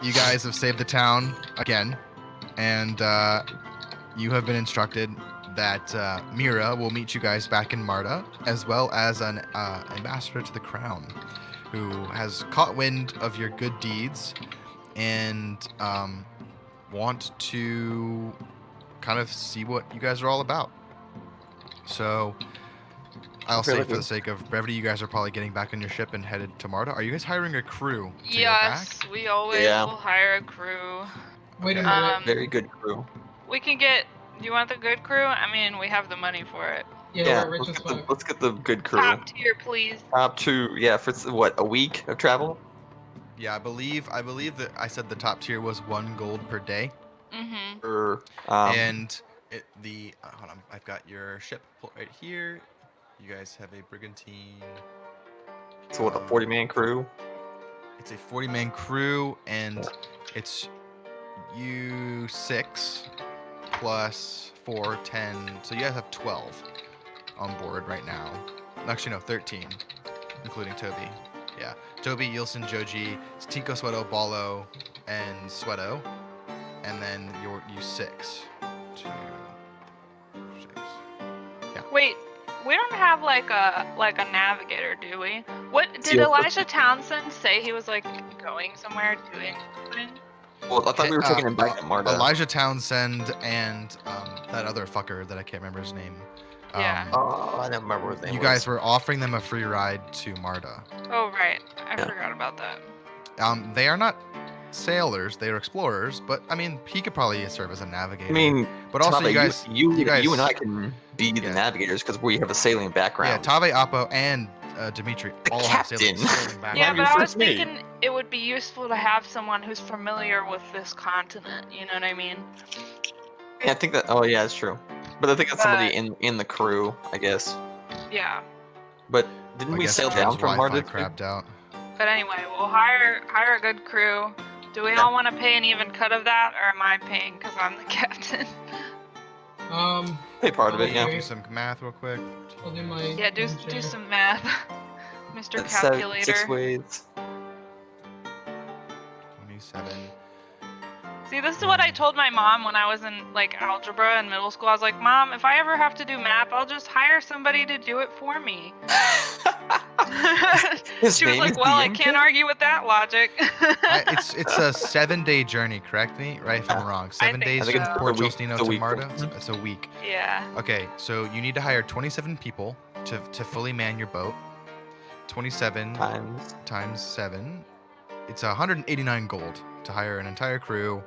You guys have saved the town again, and you have been instructed that Mira will meet you guys back in Marta, as well as an ambassador to the crown, who has caught wind of your good deeds and want to kind of see what you guys are all about. So I'll say, for the sake of brevity, you guys are probably getting back on your ship and headed to Marta. Are you guys hiring a crew to go back? Yes, we always will hire a crew. Wait a minute. Very good crew. We can get. Do you want the good crew? I mean, we have the money for it. Yeah, we're rich as fuck. Let's get the good crew. Top tier, please. Top 2, yeah, for what, a week of travel? Yeah, I believe that I said the top tier was 1 gold per day. Mm-hmm. And hold on, I've got your ship right here. You guys have a brigantine. So what, a 40-man crew? It's a 40-man crew, and it's you 6 plus 4, 10. So you guys have 12 on board right now. Actually, no, 13, including Toby. Yeah, Toby, Yilson, Joji, Tinko, Sweato, Ballo, and Sweato, and then you 6. 2, 6. Yeah. Wait, we don't have like a navigator, do we? What did Elijah Townsend say? He was like going somewhere doing something. Well, I thought we were taking him back to Marta. Elijah Townsend and that other fucker that I can't remember his name. Yeah. I don't remember his name. You guys were offering them a free ride to Marta. Oh right, I forgot about that. They are not sailors; they are explorers. But I mean, he could probably serve as a navigator. I mean, but also Tabe, you guys, you and I can be the navigators because we have a sailing background. Yeah, Tabe, Appo, and Dimitri all have sailing background. Yeah, but I was thinking it would be useful to have someone who's familiar with this continent. You know what I mean? Yeah, I think that. Oh yeah, that's true. But I think that's somebody in the crew, I guess. Yeah. But didn't we sail down from Marta? Crapped out. But anyway, we'll hire a good crew. Do we all want to pay an even cut of that, or am I paying because I'm the captain? Pay part of it, yeah. Do some math real quick. I'll do my. Yeah, do some math, Mr. Calculator. 6 ways. 27. See, this is what I told my mom when I was in like algebra in middle school. I was like, Mom, if I ever have to do math, I'll just hire somebody to do it for me. She was like, well, I can't argue with that logic. It's a 7-day journey, correct me? Right, if I'm wrong. 7 days from Port Jostino to Marta. It's a week. Yeah. Okay, so you need to hire 27 people to fully man your boat. 27 times 7. It's 189 gold to hire an entire crew.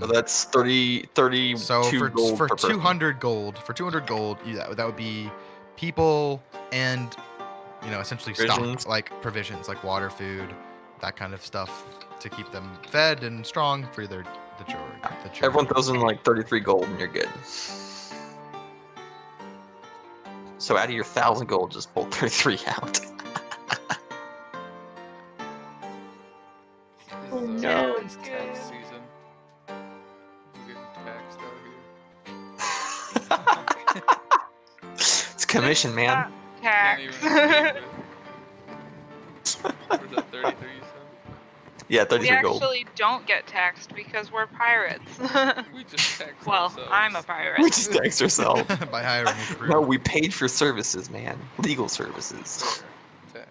So that's 32 so gold for per 200 gold, that would be people and essentially provisions. stock, like provisions, like water, food, that kind of stuff to keep them fed and strong for the journey. Everyone throws in like 33 gold and you're good. So out of your 1,000 gold, just pull 33 out. Oh no. It's tax season. We're getting taxed out here. It's commission, man. Tax. Was that 33 you said? Yeah, 33 we gold. We actually don't get taxed because we're pirates. We just tax ourselves. I'm a pirate. We just tax ourselves. By hiring a crew. No, we paid for services, man. Legal services. Tax.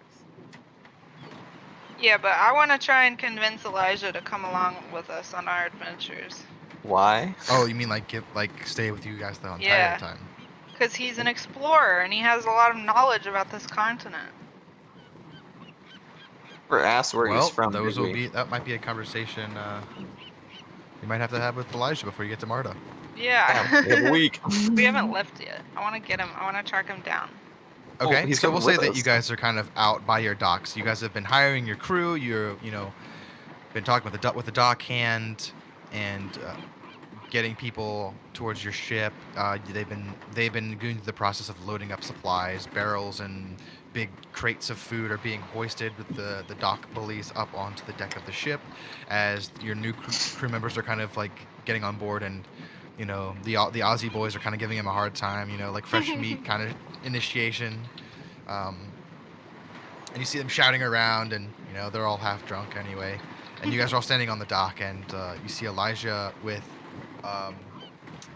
Yeah, but I want to try and convince Elijah to come along with us on our adventures. Why? Oh, you mean stay with you guys the entire time? Because he's an explorer and he has a lot of knowledge about this continent. Never asked where he's from. That might be a conversation you might have to have with Elijah before you get to Marta. Yeah. We have a week. We haven't left yet. I want to get him. I want to track him down. Okay, so we'll say that you guys are kind of out by your docks. You guys have been hiring your crew. You're been talking with the dock hand and getting people towards your ship. They've been going through the process of loading up supplies. Barrels and big crates of food are being hoisted with the dock bullies up onto the deck of the ship as your new crew members are kind of like getting on board, and the Aussie boys are kind of giving him a hard time, like fresh meat kind of initiation. And you see them shouting around, and they're all half drunk anyway. And you guys are all standing on the dock, and you see Elijah with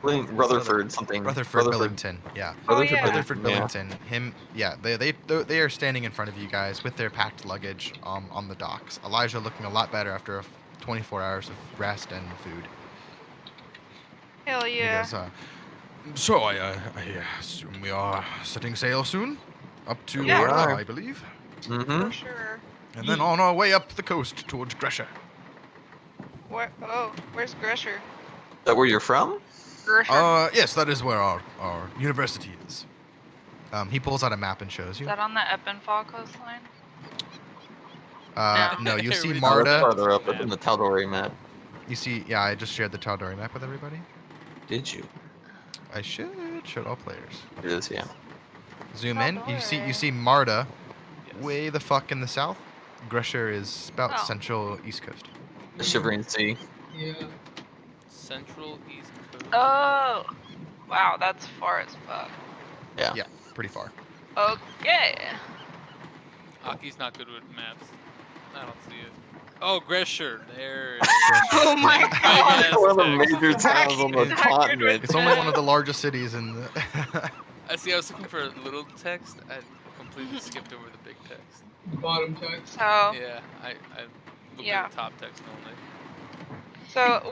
Rutherford something. Rutherford Billington. Yeah. Oh, Rutherford yeah. Rutherford Billington, Billington. Him. Yeah. They are standing in front of you guys with their packed luggage on the docks. Elijah looking a lot better after 24 hours of rest and food. Hell And he yeah. goes, so I assume we are setting sail soon, up to Yeah. Marta, We are. I believe, Mm-hmm. For sure. and then on our way up the coast towards Gresha. What? Oh, where's Gresher? Is that where you're from? Gresher. Yes, that is where our university is. He pulls out a map and shows Is you. that on the Eppenfall coastline? No, you see Really? No, that's Marta. farther up in the Taldori map. You see, yeah, I just shared the Taldori map with everybody. Did you? I should show all players. It is, yeah. Zoom in. You Taldori. see Marta, Yes. way the fuck in the south. Gresher is about Oh. central east coast. The Shivering Sea. Yeah. Central East Coast. Oh. Wow, that's far as fuck. Yeah. Yeah, pretty far. Okay. Aki's not good with maps. I don't see it. Oh, Gresher. There it is. Oh my Big god. ass One of the text. major towns on the Aki's not good continent. with It's only one of the largest cities in the. I see. I was looking for little text. I completely skipped over the big text. Bottom text. So, Yeah, I looked Yeah. at the top text only. so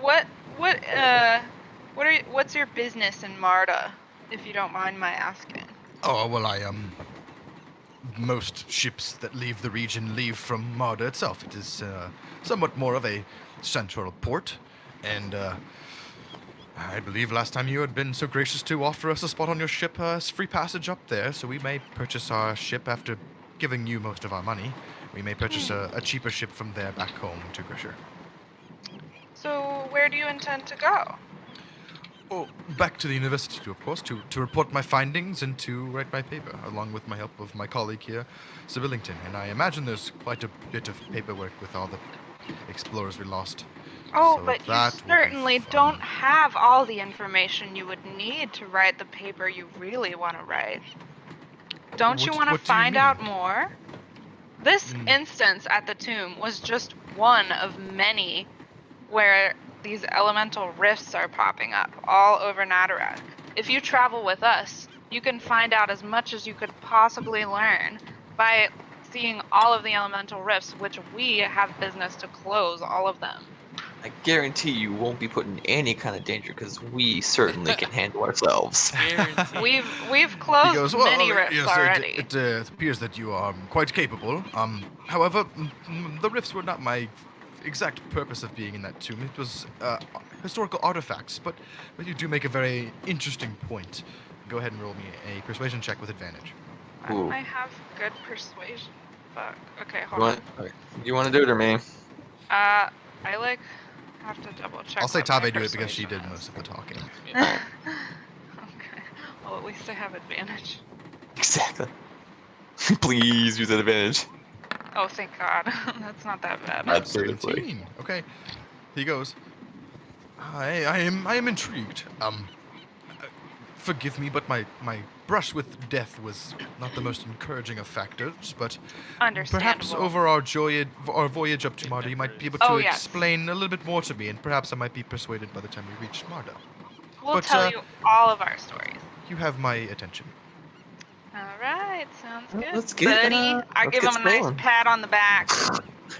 what's your business in Marta, if you don't mind my asking? Oh well, most ships that leave the region leave from Marda itself. It is somewhat more of a central port, and I believe last time you had been so gracious to offer us a spot on your ship as free passage up there, so we may purchase our ship after giving you most of our money. We may purchase a cheaper ship from there back home to Grisher. So, where do you intend to go? Oh, back to the university, of course, to report my findings and to write my paper, along with my help of my colleague here, Sir Billington. And I imagine there's quite a bit of paperwork with all the explorers we lost. Oh, So but you that will be certainly fun. don't have all the information you would need to write the paper you really want to write. Don't you What- want to what do you find mean? out more? This Mm. instance at the tomb was just one of many where these elemental rifts are popping up all over Nadorac. If you travel with us, you can find out as much as you could possibly learn by seeing all of the elemental rifts, which we have business to close all of them. I guarantee you won't be put in any kind of danger because we certainly can handle ourselves. Guaranteed. We've He closed goes, well, many rifts yes, already. it appears that you are quite capable. However, the rifts were not my exact purpose of being in that tomb. It was historical artifacts, but you do make a very interesting point. Go ahead and roll me a persuasion check with advantage. Why Ooh. don't I have good persuasion? Fuck. Okay, You hold want, on. you want to do it or me? I have to double check. I'll say what my Tave do it because she persuasion did is. most of the talking. Yeah. Okay. Well, at least I have advantage. Exactly. Please use that advantage. Oh, thank God. That's not that bad. That's seriously. 17. Okay. He goes, I am intrigued. Forgive me, but my brush with death was not the most encouraging of factors, but perhaps Understandable. over our voyage up to It Marda, you never might be is. able to Oh, yes. explain a little bit more to me, and perhaps I might be persuaded by the time we reach Marda. We'll but, tell you all of our stories. You have my attention. All right, sounds Well, good, let's get, buddy. I let's give get him a nice sailing. pat on the back. A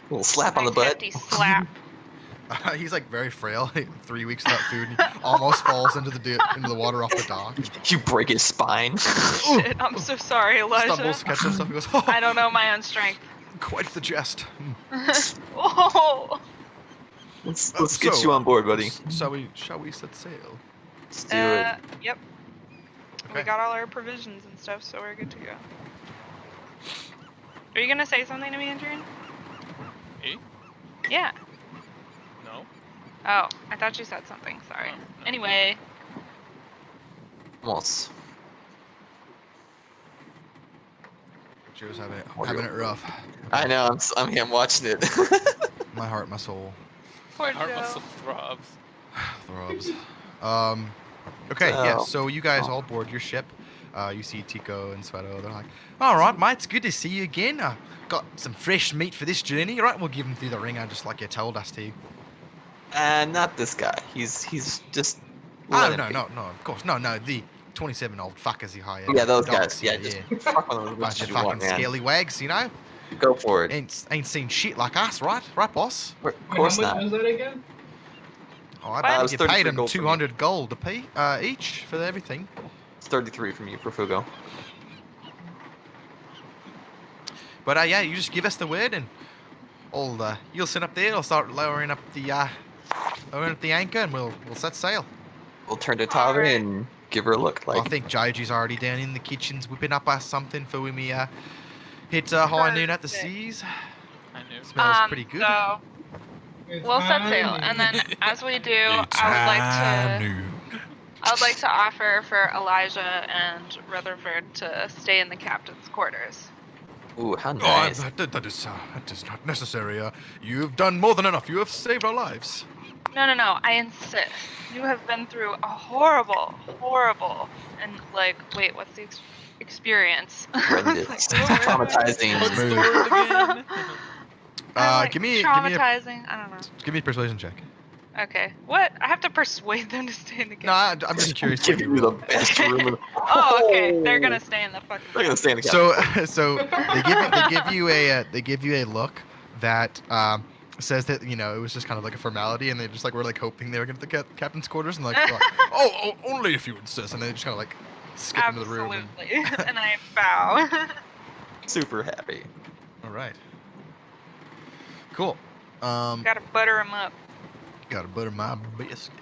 little slap on the Nice butt. hefty slap. He's like very frail, 3 weeks without food, and he almost falls into the water off the dock. You break his spine. Shit, I'm so sorry, Elijah. Stumbles, catches himself, and goes, oh, I don't know my own strength. quite the jest. Oh. Let's get you on board, buddy. Shall we set sail? Let's do it. Yep. We Okay. got all our provisions and stuff, so we're good to go. Are you gonna say something to me, Adrian? Me? Yeah. No. Oh, I thought you said something. Sorry. Oh, no. Anyway, Almost. Joe's having it rough. I know. I'm here. I'm watching it. My heart, my soul poor Heart Joe. muscle throbs. throbs. Okay, yeah. Oh. So you guys all board your ship. You see Tico and Sweato. They're like, all right, mate, it's good to see you again. Got some fresh meat for this journey. All right, we'll give him through the ringer just like you told us to. Not this guy. He's just Oh, let him no, be. no, no, of course. No, no, the 27 old fuckers he hired. Yeah, those dogs, guys. Yeah, just yeah. fuck with them as much Bunch as of you fucking want, man. scallywags, you know? Go for it. Ain't seen shit like us, right? Right, boss? Of Wait, how course much not. was that again? Oh, I What? bet it was you paid 33 them gold from you. 200 gold each for everything. It's 33 from you, Profugo. But yeah, you just give us the word and you'll sit up there. I'll start lowering up the anchor and we'll set sail. We'll turn to All Tave right. and give her a look. I Like, think Joji's already down in the kitchens whipping up us something for when we hit high noon at the Perfect. seas. I knew. Smells pretty good. So It's we'll set high sail, noon. and then as we do, I would like to offer for Elijah and Rutherford to stay in the captain's quarters. ooh, how Oh, nice. that is not necessary. You've done more than enough. You have saved our lives. No, I insist. You have been through a horrible, and wait, what's the experience? Horrendous. It's like, what word am I Traumatizing. What's the Smooth. word again? Give me a traumatizing. I don't know. give me a persuasion check. Okay, what? I have to persuade them to stay in the No, captain's I'm just I'm curious what giving you you the roll. best room. In... Oh, okay. They're gonna stay in the fucking. They're gonna stay in the So cabin. so they give you a look that says that it was just kind of like a formality, and they just were hoping they were going to the captain's quarters, and oh, only if you insist, and they just kind of skip into the room. Absolutely. And I bow. Super happy. All right, cool. Gotta butter them up. Gotta butter my biscuit.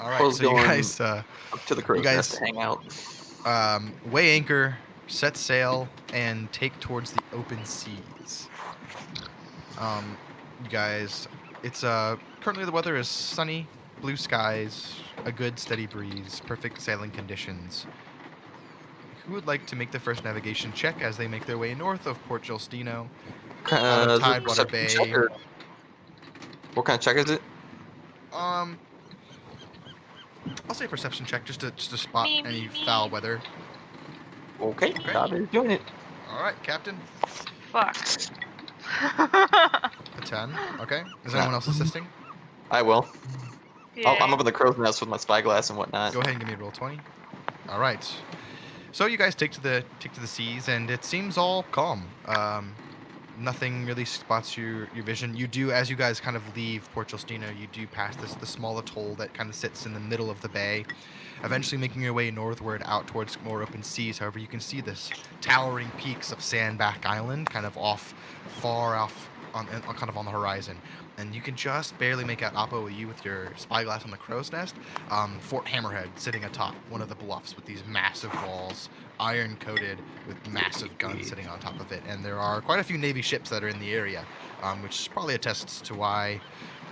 All right, Cole's so you going guys up to the crow's guys- nest to hang out. weigh anchor, set sail, and take towards the open seas. You guys, it's currently the weather is sunny, blue skies, a good steady breeze, perfect sailing conditions. Who would like to make the first navigation check as they make their way north of Port Giustino, out of Is it Tidewater perception Bay? check or- What kind of check is it? I'll say perception check just to spot Me, any me, me. foul weather. Okay, Okay. Tave is doing it. All right, Captain. Fuck. A 10. Okay. Is Nah. anyone else assisting? I will. Yeah. I'm up in the crow's nest with my spyglass and whatnot. Go ahead and give me a roll 20. All right. So you guys take to the seas, and it seems all calm. Nothing really spots your vision. You do, as you guys kind of leave Port Giustino, you do pass the small atoll that kind of sits in the middle of the bay, eventually making your way northward out towards more open seas. However, you can see this towering peaks of Sandback Island kind of far off kind of on the horizon. And you can just barely make out Appo with you with your spyglass on the crow's nest. Fort Hammerhead sitting atop one of the bluffs with these massive walls, iron coated, with massive guns sitting on top of it. And there are quite a few Navy ships that are in the area, which probably attests to why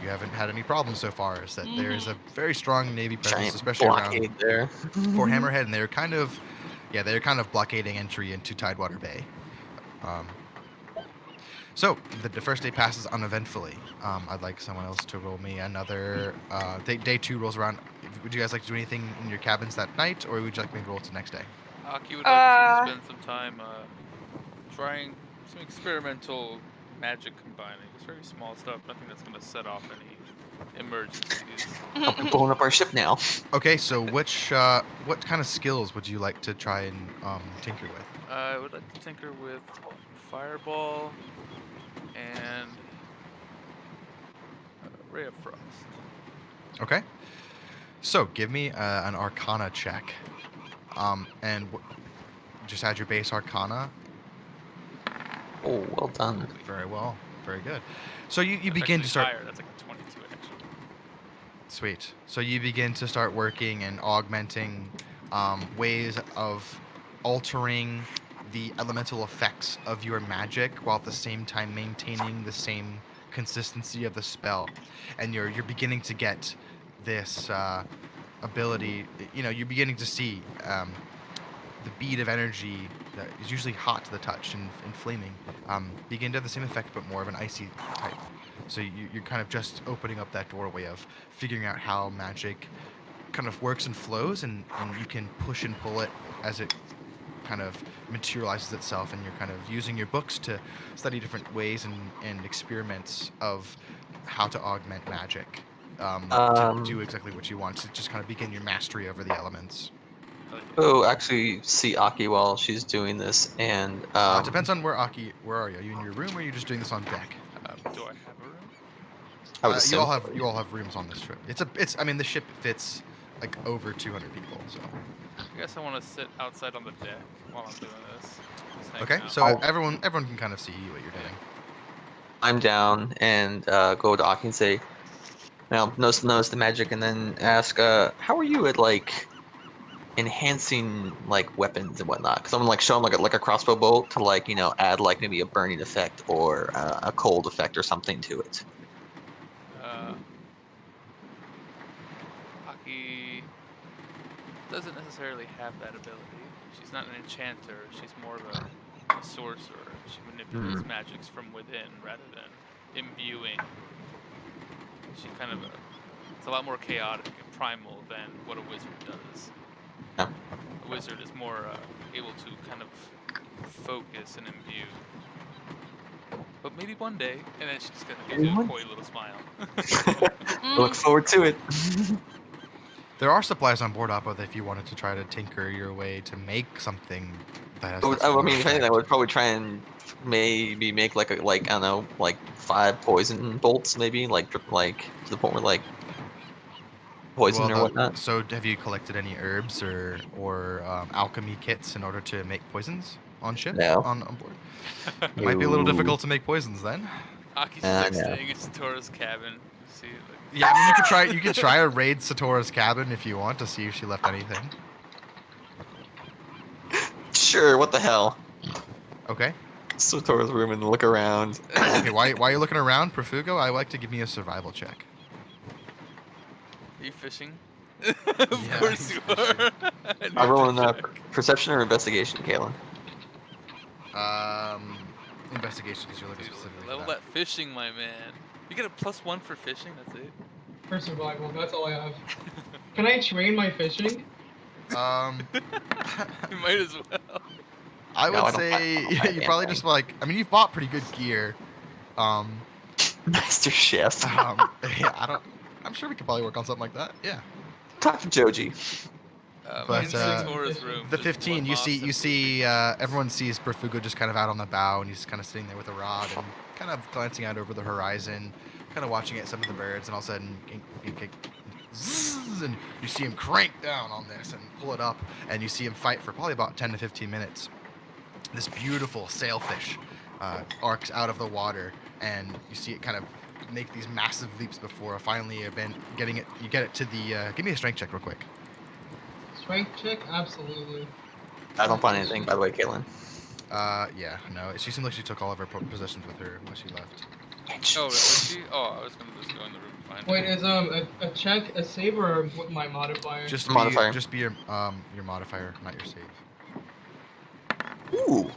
you haven't had any problems so far. Is that there is a very strong Navy presence, Giant especially around blockade there. Fort Hammerhead, and they're kind of blockading entry into Tidewater Bay. So the first day passes uneventfully. I'd like someone else to roll me another. Day 2 rolls around. Would you guys like to do anything in your cabins that night, or would you like me to roll to next day? Aki would like to spend some time trying some experimental magic combining. It's very small stuff, nothing that's going to set off any emergencies. I'll be blowing up our ship now. Okay, so what kind of skills would you like to try and tinker with? I would like to tinker with Fireball and Ray of Frost. Okay. So give me an Arcana check, and just add your base Arcana. Oh, well done. Very well, very good. So you That's begin actually to start. higher. That's like a 22 actually. Sweet. So you begin to start working and augmenting ways of altering the elemental effects of your magic while at the same time maintaining the same consistency of the spell. And you're beginning to get this ability. You're beginning to see the bead of energy that is usually hot to the touch and flaming begin to have the same effect but more of an icy type. So you're kind of just opening up that doorway of figuring out how magic kind of works and flows, and you can push and pull it as it kind of materializes itself, and you're kind of using your books to study different ways and experiments of how to augment magic to do exactly what you want, to just kind of begin your mastery over the elements. Oh, actually see Aki while she's doing this, and It depends on where are you? Are you in your room, or are you just doing this on deck? Do I have a room? I would You assume. all have rooms on this trip. I mean, the ship fits like over 200 people, so. I guess I want to sit outside on the deck while I'm doing this. Just hanging Okay, out. so everyone can kind of see what you're doing. I'm down and go to Aki and say, now notice the magic, and then ask, how are you at like enhancing like weapons and whatnot? Because I'm like show him like a crossbow bolt to like add like maybe a burning effect or a cold effect or something to it. Aki doesn't necessarily have that ability. She's not an enchanter. She's more of a sorcerer. She manipulates magics from within rather than imbuing. She kind of it's a lot more chaotic and primal than what a wizard does. Yeah. A wizard is more able to kind of focus and imbue. But maybe one day, and then she's gonna give you a coy little smile. Look forward to it. There are supplies on board Appo that if you wanted to try to tinker your way to make something that has. I mean, if anything, I would probably try and maybe make like I don't know, like 5 poison bolts, maybe like to the point where like poison or whatnot. So have you collected any herbs or alchemy kits in order to make poisons on ship? No. On board. It might be a little difficult to make poisons then. Aki's just like no. staying in Satora's cabin. See, like, Yeah, I mean you could try to raid Satora's cabin if you want to see if she left anything. Sure, what the hell? Okay. Satora's room and look around. Okay, why are you looking around, Profugo? I like to give me a survival check. are you fishing? Of Yeah, course he's you fishing. are. I'm rolling perception or investigation, Kalen. Investigation, because you're looking Dude, specifically level for that fishing, my man. You get a +1 for fishing. That's it. For survival, that's all I have. Can I train my fishing? that. You might as well. I No, would I don't say have you probably anything. just like. I mean, you've bought pretty good gear. Master Chef. Yeah, I'm sure we could probably work on something like that. Yeah. Talk to Joji. But, Satora's room. The there's 15, one you see, moss and everyone sees Profugo just kind of out on the bow, and he's kind of sitting there with a rod and kind of glancing out over the horizon, kind of watching at some of the birds, and all of a sudden, zzz, and you see him crank down on this and pull it up, and you see him fight for probably about 10 to 15 minutes. This beautiful sailfish arcs out of the water, and you see it kind of make these massive leaps before finally getting it. You get it to the. Give me a strength check real quick. Strength check? Absolutely. I don't find anything, by the way, Kalen. Yeah, no. She seemed like she took all of her possessions with her when she left. Oh, was she? Oh, I was gonna just go in the room and find Wait, her. is a check a save or with my modifier? Just Modifier. be your modifier, not your save. Ooh.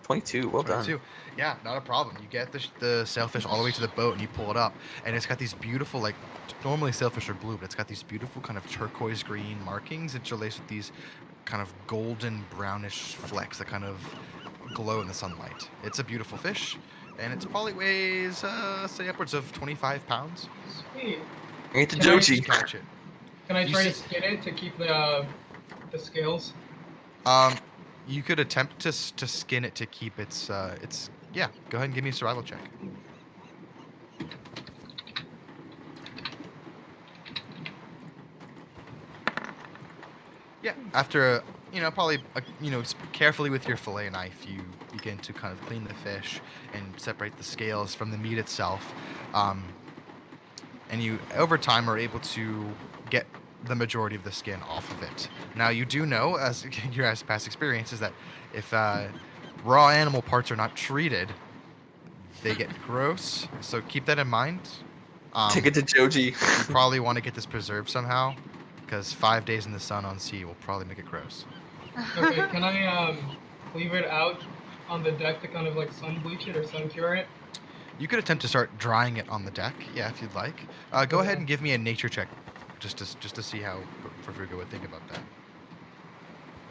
22, well 22. done. Yeah, not a problem. You get the sailfish all the way to the boat and you pull it up, and it's got these beautiful, like, normally sailfish are blue, but it's got these beautiful kind of turquoise green markings interlaced with these kind of golden brownish flecks that kind of glow in the sunlight. It's a beautiful fish, and it probably weighs say upwards of 25 pounds. Sweet. Get to Can I Joji. Just catch it. Can I You try to see- skin it to keep the scales? You could attempt to skin it to keep its yeah. Go ahead and give me a survival check. Yeah. After probably carefully with your fillet knife, you begin to kind of clean the fish and separate the scales from the meat itself, and you over time are able to get the majority of the skin off of it. Now you do know, as your past experience, is that if raw animal parts are not treated, they get gross. So keep that in mind. Take it to Joji. You probably want to get this preserved somehow, because 5 days in the sun on sea will probably make it gross. Okay, can I leave it out on the deck to kind of like sun bleach it or sun cure it? You could attempt to start drying it on the deck, yeah, if you'd like. Go ahead and give me a nature check just to see how Profugo would think about that.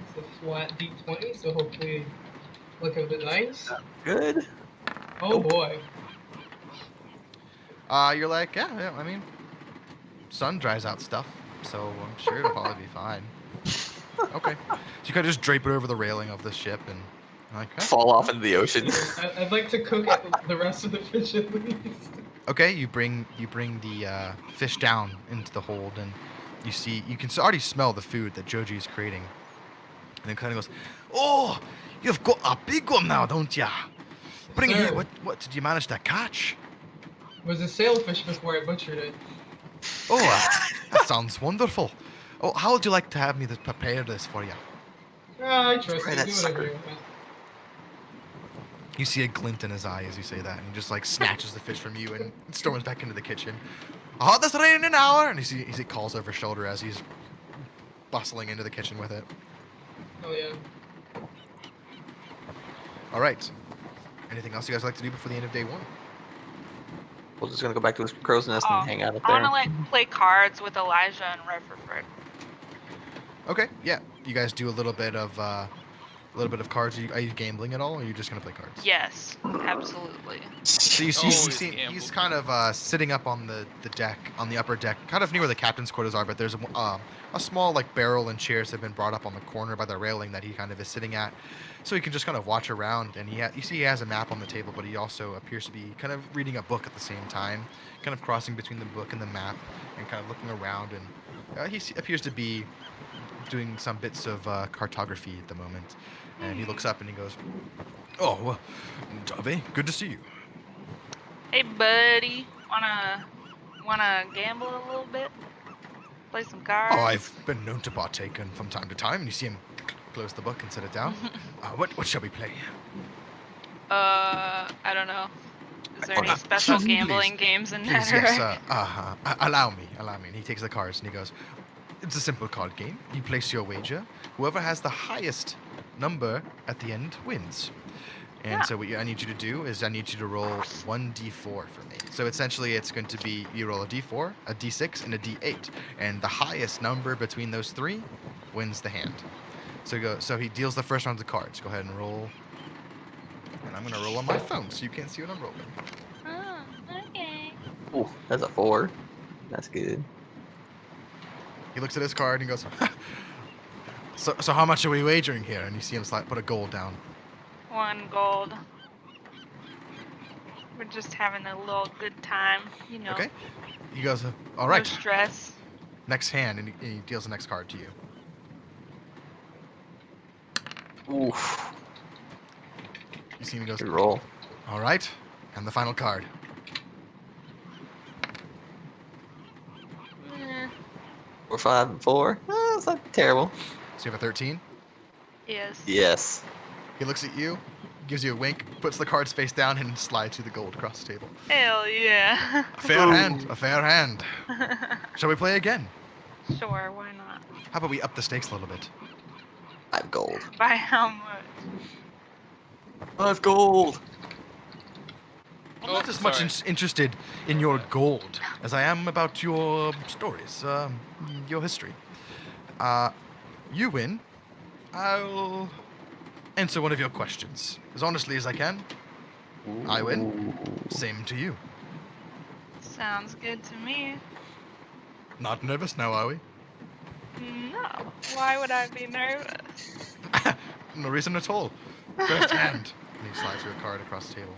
It's a flat D20, so hopefully look at the dice. Good. Oh Nope. boy. You're like, yeah, I mean, sun dries out stuff, so I'm sure it'll probably be fine. Okay. So you kind of just drape it over the railing of the ship and like, huh? Fall off into the ocean. I'd like to cook the rest of the fish at least. Okay, you bring the fish down into the hold, and you can already smell the food that Joji is creating. And it kind of goes, "Oh, you've got a big one now, don't ya? Bring it here. Sir. What did you manage to catch? It was a sailfish before I butchered it. Oh, that sounds wonderful. Oh, how would you like to have me prepare this for you?" I trust Try you. that Do whatever sucker. you want. You see a glint in his eye as you say that, and he just like snatches the fish from you and storms back into the kitchen. "I'll have this ready in an hour." And he calls over his shoulder as he's bustling into the kitchen with it. Oh yeah. All right. Anything else you guys like to do before the end of day one? We're just gonna go back to his crow's nest and hang out up I there. want to like play cards with Elijah and Rutherford. Okay, yeah. You guys do a little bit of cards. Are you gambling at all, or are you just gonna play cards? Yes, absolutely. So you Always see gamble. he's kind of sitting up on the deck, on the upper deck, kind of near where the captain's quarters are. But there's a small like barrel and chairs have been brought up on the corner by the railing that he kind of is sitting at, so he can just kind of watch around. And you see he has a map on the table, but he also appears to be kind of reading a book at the same time, kind of crossing between the book and the map, and kind of looking around. And appears to be doing some bits of cartography at the moment. And he looks up and he goes, "Oh, well, Javi, good to see you." Hey, buddy, wanna gamble a little bit? Play some cards? "Oh, I've been known to partake from time to time." And you see him close the book and set it down. What shall we play? I don't know. Is there Oh, any special please, gambling games in Please, Nadorac? yes. Allow me. And he takes the cards and he goes, "It's a simple card game. You place your wager. Whoever has the highest number at the end wins." And Yeah. so what I need you to do is I need you to roll 1d4 for me. So essentially it's going to be you roll a d4, a d6, and a d8. And the highest number between those three wins the hand. So he deals the first round of cards. Go ahead and roll. And I'm going to roll on my phone so you can't see what I'm rolling. Oh, okay. Ooh, that's a 4. That's good. He looks at his card and goes, so how much are we wagering here? And you see him put a gold down. 1 gold. We're just having a little good time, you know. Okay. He goes, all right, No stress. next hand, and he deals the next card to you. Oof. You see him, he goes, Good roll. all right, and the final card. Eh, 4, 5, and 4. That's not terrible. So you have a 13. yes. Yes. He looks at you, gives you a wink, puts the cards face down, and slides you the gold across the table. Hell yeah. A fair hand, a fair hand. Shall we play again? Sure, why not? How about we up the stakes a little bit? 5 gold. By how much? 5 gold. I'm not as much interested in your gold as I am about your stories, your history. You win. I'll answer one of your questions as honestly as I can. I win. Ooh. Same to you. Sounds good to me. Not nervous now, are we? No. Why would I be nervous? No reason at all. First hand. And he slides you a card across the table.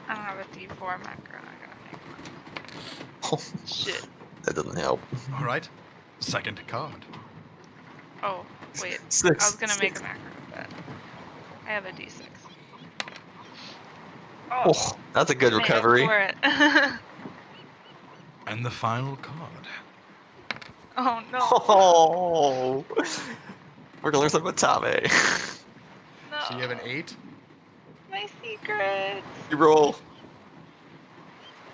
I don't have a D4 macro. I gotta make one. Shit. That doesn't help. All right. Second card. Oh, wait. 6. I was gonna make a macro, but I have a D6. Oh, that's a good made up recovery. for it. And the final card. Oh no. Oh, we're gonna learn something about Tommy. No. So you have an 8. My secret. You roll.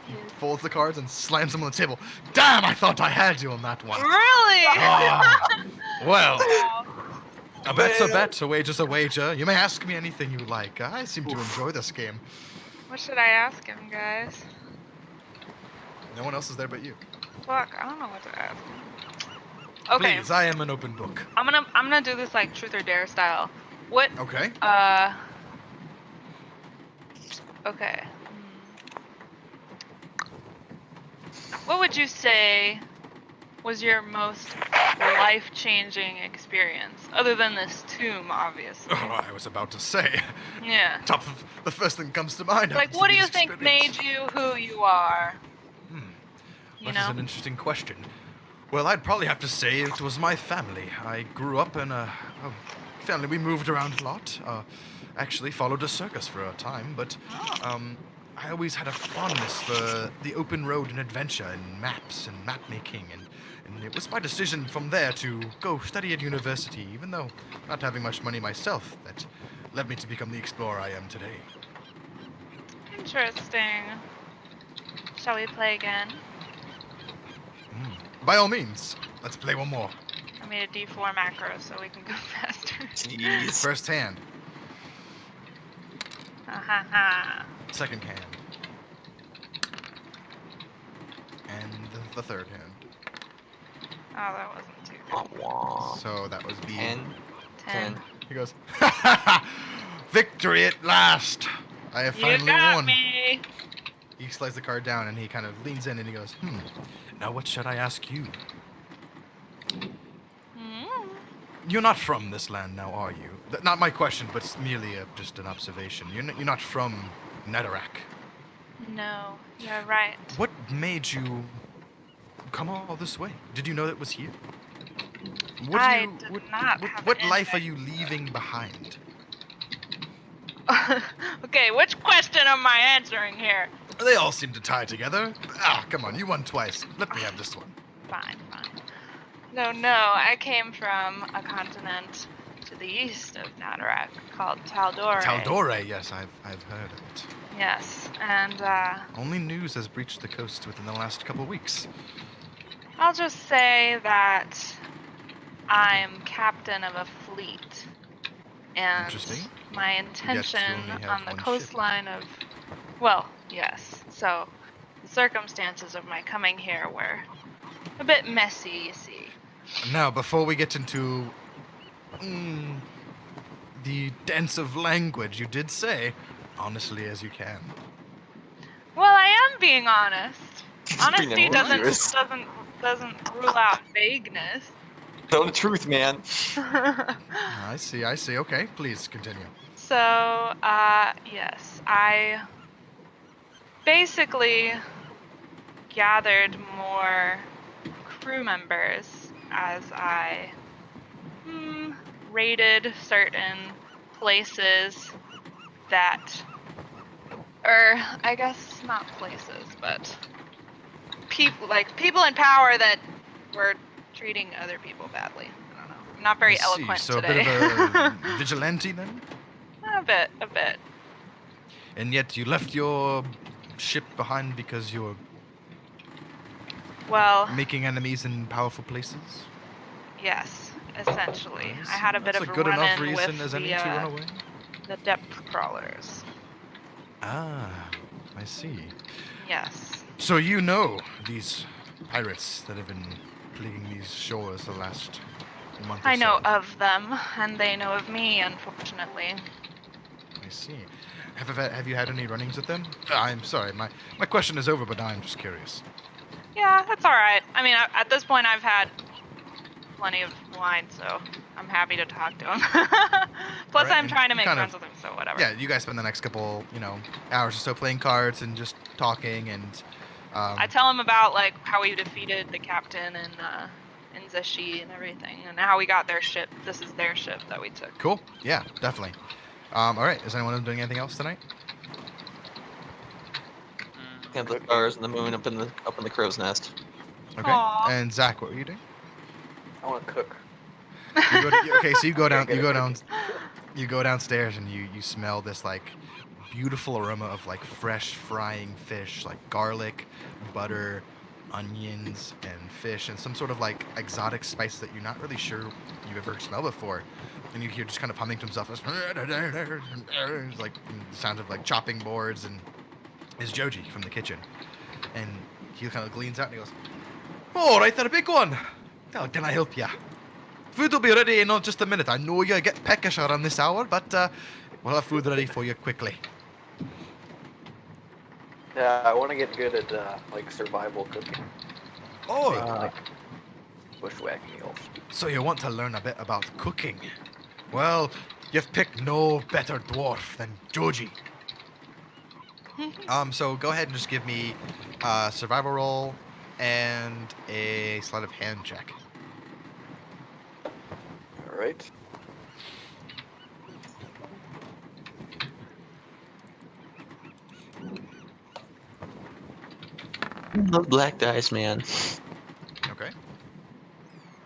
He folds the cards and slams them on the table. Damn, I thought I had you on that one. Really? Ah, well, Oh, a bet's a bet, a wager's a wager. You may ask me anything you like. I seem to enjoy this game. what should I ask him, guys? No one else is there but you. Fuck, I don't know what to ask. Okay, Please, I am an open book. I'm gonna do this like truth or dare style. What? Okay. Okay. What would you say was your most life-changing experience, other than this tomb, obviously? Oh, I was about to say. Yeah. Top of the first thing comes to mind. Like, happens to what be do you this think experience. made you who you are? You That know? is an interesting question. Well, I'd probably have to say it was my family. I grew up in a family. We moved around a lot. Actually, followed a circus for a time, but I always had a fondness for the open road and adventure and maps and map making, and it was my decision from there to go study at university, even though not having much money myself, that led me to become the explorer I am today. Interesting. Shall we play again? By all means, let's play one more. I made a D4 macro so we can go faster. Jeez. First hand, Ha ha ha. second hand, and the third hand. Oh, that wasn't too Wah, good. wah. So that was the 10. 10. He goes, victory at last! I have You finally got won. me! He slides the card down and he kind of leans in and he goes, now what should I ask you? You're not from this land now, are you? Not my question, but it's merely just an observation. You're not from Nadorac. No, you're right. What made you come all this way? Did you know that was here? What I did not have what an life are invite. you leaving behind? Okay, which question am I answering here? They all seem to tie together. Ah, come on, you won twice. Let me have this one. Fine, fine. No, I came from a continent to the east of Nadorac called Taldore. Taldore, yes, I've heard of it. Yes, and Only news has breached the coast within the last couple of weeks. I'll just say that I'm captain of a fleet. And Interesting. my intention only have on the one ship. coastline of, well, yes. So the circumstances of my coming here were a bit messy, you see. Now, before we get into the dance of language, you did say, honestly as you can. Well, I am being honest. Honesty Being ambiguous. doesn't rule out vagueness. Tell the truth, man. I see. Okay, please continue. So, yes, I basically gathered more crew members as I raided certain places that, or I guess not places, but people in power that were treating other people badly. I don't know. I'm not very I see. eloquent So today. a bit of a vigilante then? a bit. And yet you left your ship behind because you were Well, making enemies in powerful places? yes, essentially. I see. had a bit That's of a good enough run-in reason with as any to run away. the depth crawlers. Ah, I see. Yes. So you know these pirates that have been plaguing these shores the last month or I know so? of them, and they know of me, unfortunately. I see. Have you had any run-ins with them? I'm sorry, my question is over, but I'm just curious. Yeah, that's all right. I mean, at this point, I've had plenty of wine, so I'm happy to talk to him. Plus, Alright, I'm and trying to you make kind friends of- with him, so whatever. Yeah, you guys spend the next couple, hours or so playing cards and just talking and. I tell him about like how we defeated the captain in Zashi and everything, and how we got their ship. This is their ship that we took. Cool. Yeah, definitely. All right. Is anyone doing anything else tonight? Count the stars and the moon up in the crow's nest. Okay. Aw. And Zach, what were you doing? I want to cook. Okay, so you go down. Get You it go cooking. down. You go downstairs and you smell this like beautiful aroma of like fresh frying fish, like garlic, butter, onions, and fish, and some sort of like exotic spice that you're not really sure you've ever smelled before. And you hear just kind of humming to himself, it's like the sound of like chopping boards, and is Joji from the kitchen, and he kind of leans out and he goes, All right, the big one. How can I help ya? Food will be ready in just a minute. I know you get peckish around this hour, but we'll have food ready for you quickly. Yeah, I want to get good at like survival cooking. Oh, Making, like bushwhack meals. so you want to learn a bit about cooking? Well, you've picked no better dwarf than Joji. So go ahead and just give me a survival roll and a sleight of hand check. All right. Those black dice, man. Okay.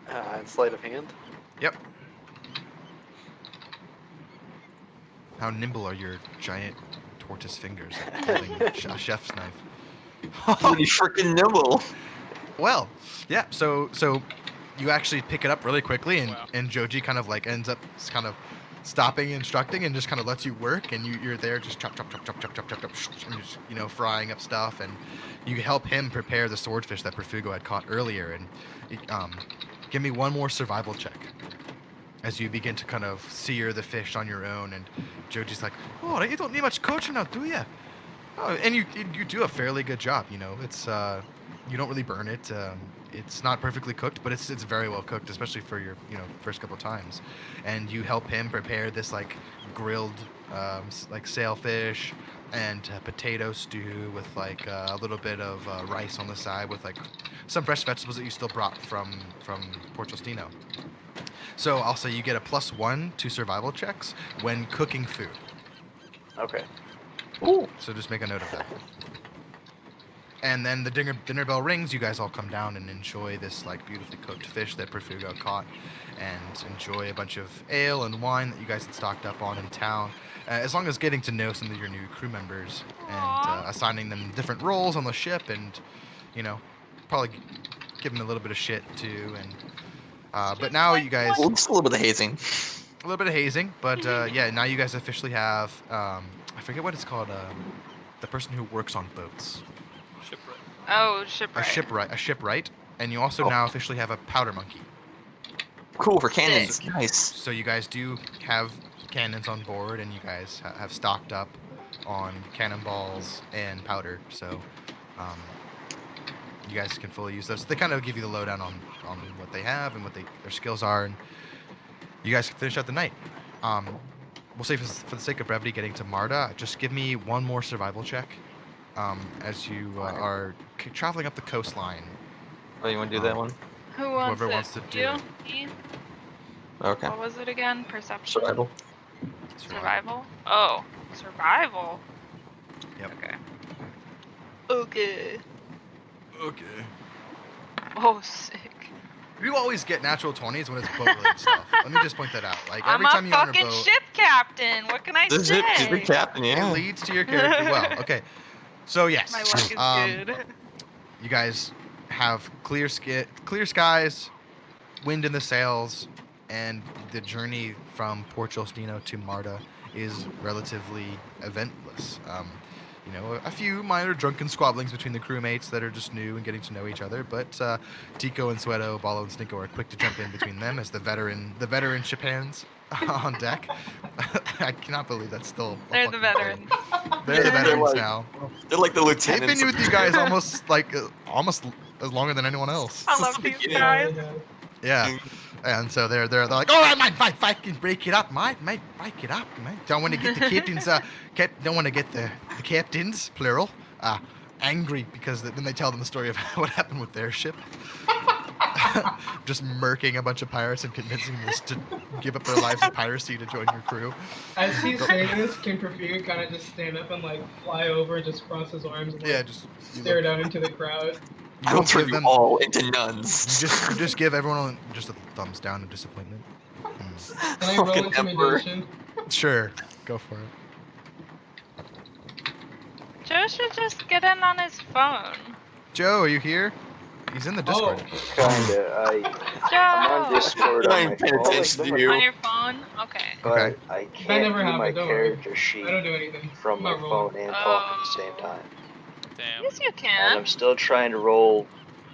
And sleight of hand. Yep. How nimble are your giant tortoise fingers holding a chef's knife? Pretty freaking nimble. Well, yeah. So you actually pick it up really quickly, and Wow. and Joji kind of like ends up kind of stopping, instructing, and just kind of lets you work, and you're there just chop chop chop chop chop chop chop chop, and just frying up stuff, and you help him prepare the swordfish that Profugo had caught earlier, and give me one more survival check as you begin to kind of sear the fish on your own, and Joji's like, "Oh, you don't need much coaching now, do you?" Oh, and you do a fairly good job. It's you don't really burn it. It's not perfectly cooked, but it's very well cooked, especially for your first couple of times. And you help him prepare this like grilled like sailfish and potato stew with like a little bit of rice on the side with like some fresh vegetables that you still brought from Portostino. So I'll say you get a +1 to survival checks when cooking food. Okay. Ooh. So just make a note of that. And then the dinner bell rings. You guys all come down and enjoy this like beautifully cooked fish that Profugo caught, and enjoy a bunch of ale and wine that you guys had stocked up on in town. As long as getting to know some of your new crew members and Aw. assigning them different roles on the ship, and probably give them a little bit of shit too. And but now you guys Well, just a little bit of hazing. a little bit of hazing, but yeah, now you guys officially have I forget what it's called. The person who works on boats. Shipwreck. Oh, shipwright. A shipwright, and you also now officially have a powder monkey. Cool for cannons. Sick. Nice. So you guys do have cannons on board, and you guys have stocked up on cannonballs and powder. So you guys can fully use those. They kind of give you the lowdown on what they have and what their skills are, and you guys can finish out the night. We'll say for the sake of brevity, getting to Marta, just give me one more survival check. As you are traveling up the coastline. Oh, you want to do that one? Who wants Whoever it? wants to do you? it. Me? Okay. What was it again? Perception? Survival. Survival? Oh, survival. Yep. Okay. Okay. Okay. Oh, sick. You always get natural 20s when it's boat-related stuff. Let me just point that out. Like I'm every time a you're on a fucking boat, ship captain. What can I This say? is the captain, yeah. it leads to your character well. Okay. So yes, My luck is good. you guys have clear skies, wind in the sails, and the journey from Portostino to Marta is relatively eventless. A few minor drunken squabblings between the crewmates that are just new and getting to know each other, but Tico and Sueto, Ballo and Stinko are quick to jump in between them as the veteran ship hands on deck. I cannot believe that's still. They're the veterans. They're the They're veterans like- now. They're like the They've lieutenants. been with you guys almost as longer than anyone else. I love these Yeah. guys. Yeah. And so they're like, oh, I might can break it up, might break it up, mate. Don't want to get the captains, don't want to get the captains, plural, angry because then they tell them the story of what happened with their ship. Just murking a bunch of pirates and convincing them to give up their lives to piracy to join your crew. As he's saying this, can Profugo kind of just stand up and like fly over, just cross his arms, and like, Yeah, just stare down into the crowd? You I will don't turn give you them. all into nuns. You just give everyone just a thumbs down of disappointment. Can I roll Fucking emperor. intimidation? Sure, go for it. Joe should just get in on his phone. Joe, are you here? He's in the Oh, Discord. Kinda. I'm on Joe! Discord I'm on my paying phone, attention to you. On your phone? Okay. but Okay. I that can't never do my happened. Don't worry. character sheet I don't do anything. from I'm my not rolling. phone and talk at the same Oh. time. Damn. Yes, you And can. I'm still trying to roll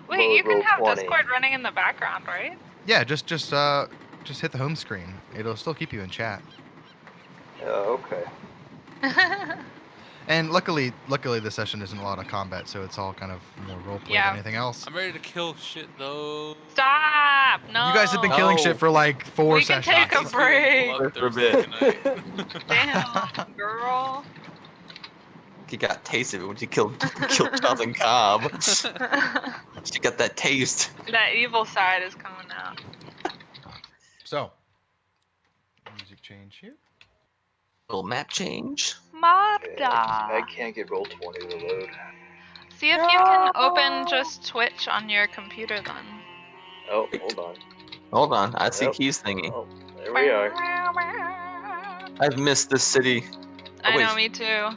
Wait, you can roll have 20. Discord running in the background, right? Yeah, just hit the home screen. It'll still keep you in chat. Okay. And luckily this session isn't a lot of combat, so it's all kind of more roleplay Yeah. than anything else. I'm ready to kill shit though. Stop! No. You guys have been killing shit for like 4 We can sessions. take a He's feeling break. For a bloodthirsty bit. tonight. Damn, girl. You got taste of it when you killed Jonathan Cobb. She got that taste. That evil side is coming out. So, music change here. Little map change. Okay, I Marta. can't get roll 20 to load. See if you can open just Twitch on your computer then. Oh, hold on. Hold on, I see Yep. keys thingy. Oh, there we are. I've missed this city, I wait. know, me too.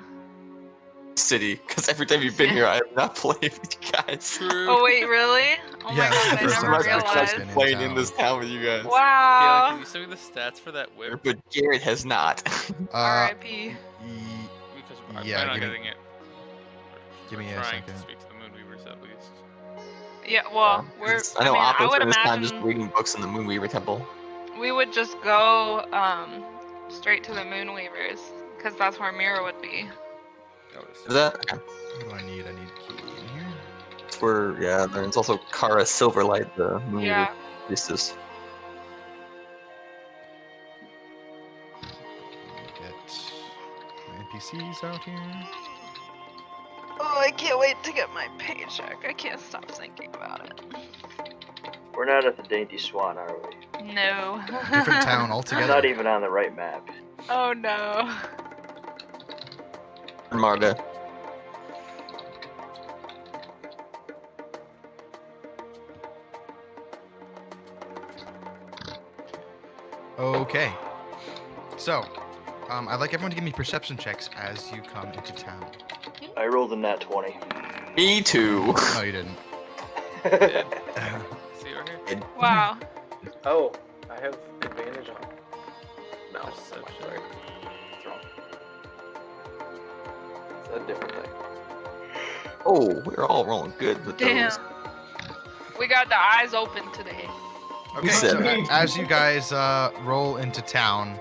because every time you've been here, I have not played with you guys. True. Oh wait, really? Oh Yeah, my this is god, the I first time never I've actually realized. been in Playing in town. this town with you guys. Kayla, Wow. can you show me the stats for that whip? But Garrett has not. R.I.P. Because I'm yeah, planning on give me- getting it. give me a trying second. to speak to the Moonweavers at least. Yeah, well, we're. I know I Appo would spent his time just imagine reading books in the Moonweaver Temple. we would just go straight to the Moonweavers, because that's where Mira would be. Notice. Is that? Okay. What do I need? I need key in here. It's where, yeah, there's also Kara Silverlight, the Moonweaver Yeah. priestess. Get my NPCs out here. Oh, I can't wait to get my paycheck. I can't stop thinking about it. We're not at the Dainty Swan, are we? No. Different town I'm altogether. not even on the right map. Oh no. Marta. Okay. So, I'd like everyone to give me perception checks as you come into town. I rolled a nat 20. Me too. No, you didn't. See over here? Wow. Oh, I have advantage on. No, Perception. sorry. It's wrong. It's a different thing. Oh, we're all rolling good with Damn. those. We got the eyes open today. Okay, said so that. as you guys roll into town,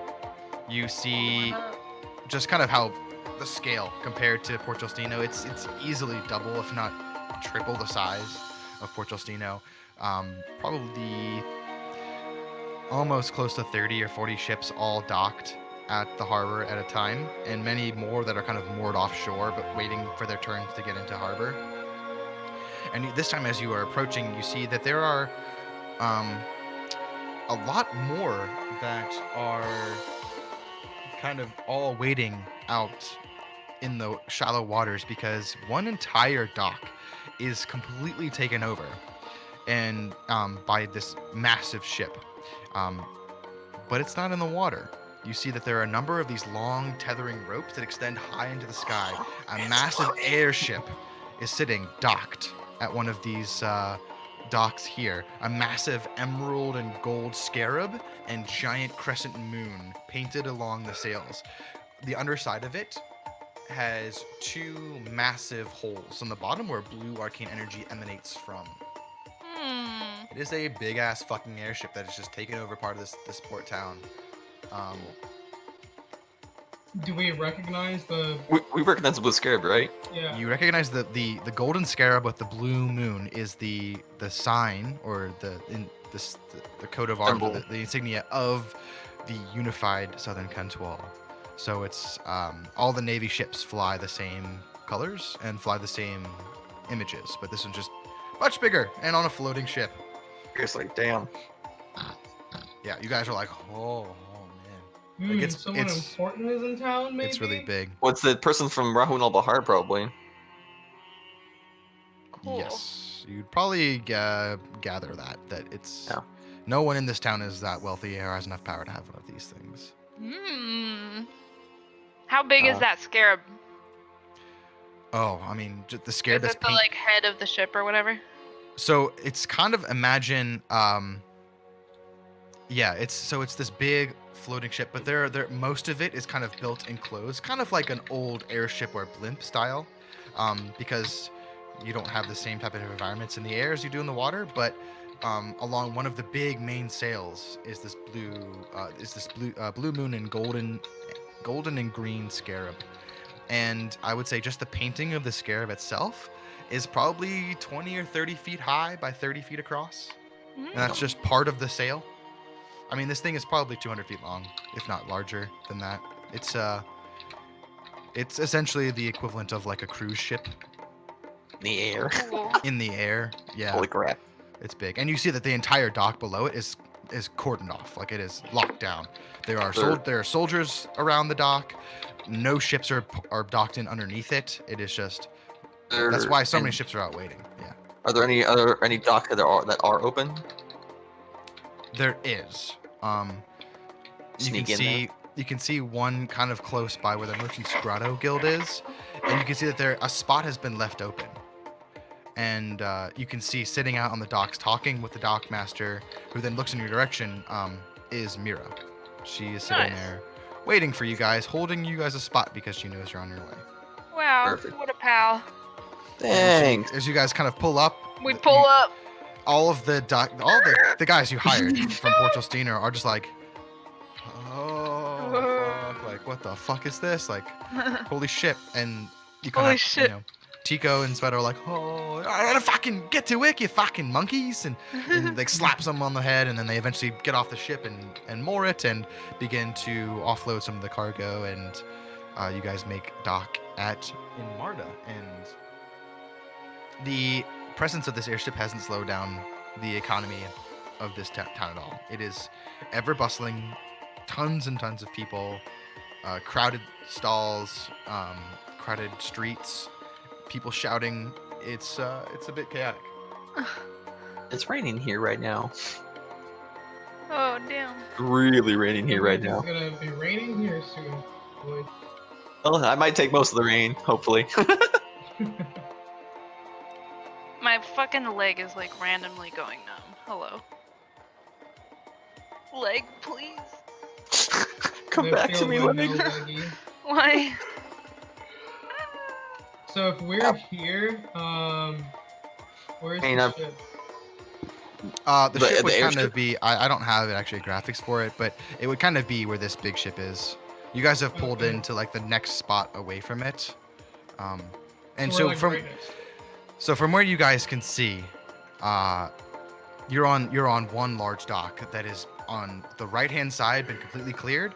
you see just kind of how the scale compared to Port Justino, it's easily double, if not triple the size of Port Justino. Probably almost close to 30 or 40 ships all docked at the harbor at a time, and many more that are kind of moored offshore but waiting for their turns to get into harbor. And this time as you are approaching, you see that there are a lot more that are kind of all waiting out in the shallow waters, because one entire dock is completely taken over and by this massive ship, but it's not in the water. You see that there are a number of these long tethering ropes that extend high into the sky. A massive airship is sitting docked at one of these docks here. A massive emerald and gold scarab and giant crescent moon painted along the sails. The underside of it has two massive holes on the bottom where blue arcane energy emanates from. It is a big ass fucking airship that has just taken over part of this port town. Do we recognize the? We recognize the Blue Scarab, right? Yeah. You recognize the golden scarab with the blue moon is the sign or the coat of arms, or Symbol. the insignia of the unified Southern Kantual. So it's all the Navy ships fly the same colors and fly the same images, but this one's just much bigger and on a floating ship. It's like, damn. Yeah, you guys are like, oh man, like, Someone important is in town, maybe? it's really big. What's the person from Rahun al Bahar, probably? Cool. Yes, you'd probably gather that it's Yeah. no one in this town is that wealthy or has enough power to have one of these things. How big is that scarab? Oh, I mean, the Is scarab is it the like head of the ship or whatever? So it's kind of imagine, it's this big floating ship, but there most of it is kind of built enclosed, kind of like an old airship or blimp style, because you don't have the same type of environments in the air as you do in the water, but along one of the big main sails is this blue moon and golden and green scarab. And I would say just the painting of the scarab itself is probably 20 or 30 feet high by 30 feet across. And that's just part of the sail. I mean, this thing is probably 200 feet long, if not larger than that. It's essentially the equivalent of like a cruise ship In the air. Cool. in the air. Yeah, Holy crap. it's big. And you see that the entire dock below it is cordoned off, like it is locked down. There are soldiers around the dock. No ships are docked in underneath it. It is just that's why so many ships are out waiting. Yeah. Are there any docks that are open? There is. Sneak in there. You can see one kind of close by where the Merchants Grotto Guild is, and you can see that a spot has been left open. And you can see sitting out on the docks talking with the dockmaster, who then looks in your direction, is Mira. She is sitting there waiting for you guys, holding you guys a spot because she knows you're on your way. Wow, Perfect. what a pal. Thanks. As you guys kind of pull up, We pull up. all of the guys you hired from Portal Steiner are just like, oh, fuck, like, what the fuck is this? Like, holy shit. And you kind Holy of, shit. you know, Tico and Sweater are like, oh, I gotta fucking get to it, you fucking monkeys. And like slaps them on the head, and then they eventually get off the ship and moor it and begin to offload some of the cargo. And you guys make dock in Marda. And the presence of this airship hasn't slowed down the economy of this town at all. It is ever bustling, tons and tons of people, crowded stalls, crowded streets, people shouting. It's a bit chaotic. It's raining here right now. Oh, damn. Really raining here right now. It's gonna be raining here soon. Boy. Well, I might take most of the rain, hopefully. My fucking leg is like randomly going numb. Hello. Leg, please. Come That back to feels me, like leg. no leggy. Why? So if we're here, where's Hang the on. ship? The ship would kind airship? of be. I don't have actually graphics for it, but it would kind of be where this big ship is. You guys have pulled Okay. into like the next spot away from it, and we're, so like, from right next. so from where you guys can see, you're on one large dock that is on the right hand side been completely cleared,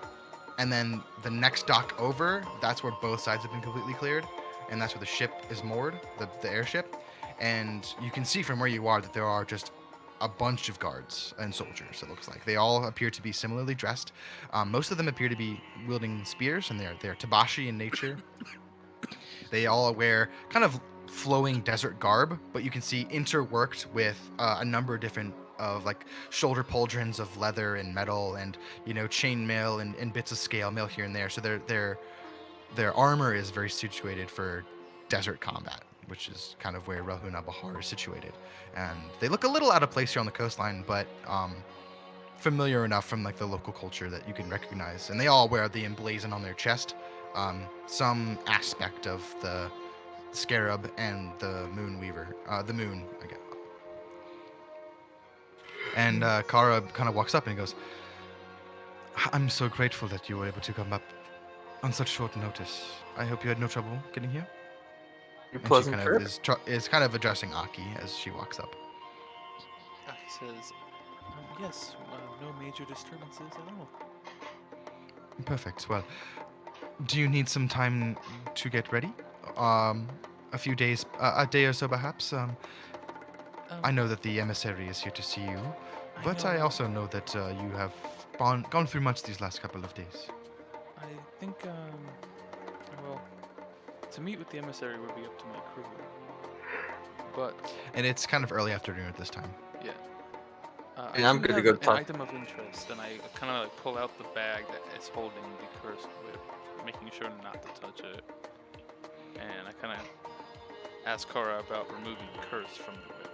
and then the next dock over, that's where both sides have been completely cleared, and that's where the ship is moored, the airship. And you can see from where you are that there are just a bunch of guards and soldiers. It looks like they all appear to be similarly dressed. Most of them appear to be wielding spears, and they're tabashi in nature. They all wear kind of flowing desert garb, but you can see interworked with a number of different of like shoulder pauldrons of leather and metal, and chain mail and bits of scale mail here and there. So their armor is very situated for desert combat, which is kind of where Rahuna Bahar is situated. And they look a little out of place here on the coastline, but familiar enough from like the local culture that you can recognize. And they all wear the emblazon on their chest, some aspect of the scarab and the moon weaver, the moon, I guess. And Kara kind of walks up and he goes, I'm so grateful that you were able to come up on such short notice. I hope you had no trouble getting here. Your And she pleasant kind of trip. is kind of addressing Aki as she walks up. Aki says, yes, no major disturbances at all. Perfect. Well, do you need some time to get ready? A few days, a day or so perhaps. I know that the emissary is here to see you, but I also know that you have gone through much these last couple of days. I think, well, to meet with the emissary would be up to my crew. But, And it's kind of early afternoon at this time. yeah. And I I'm do good to have go an talk. item of interest, and I kind of like pull out the bag that is holding the cursed whip, making sure not to touch it. And I kind of ask Kara about removing the curse from the whip.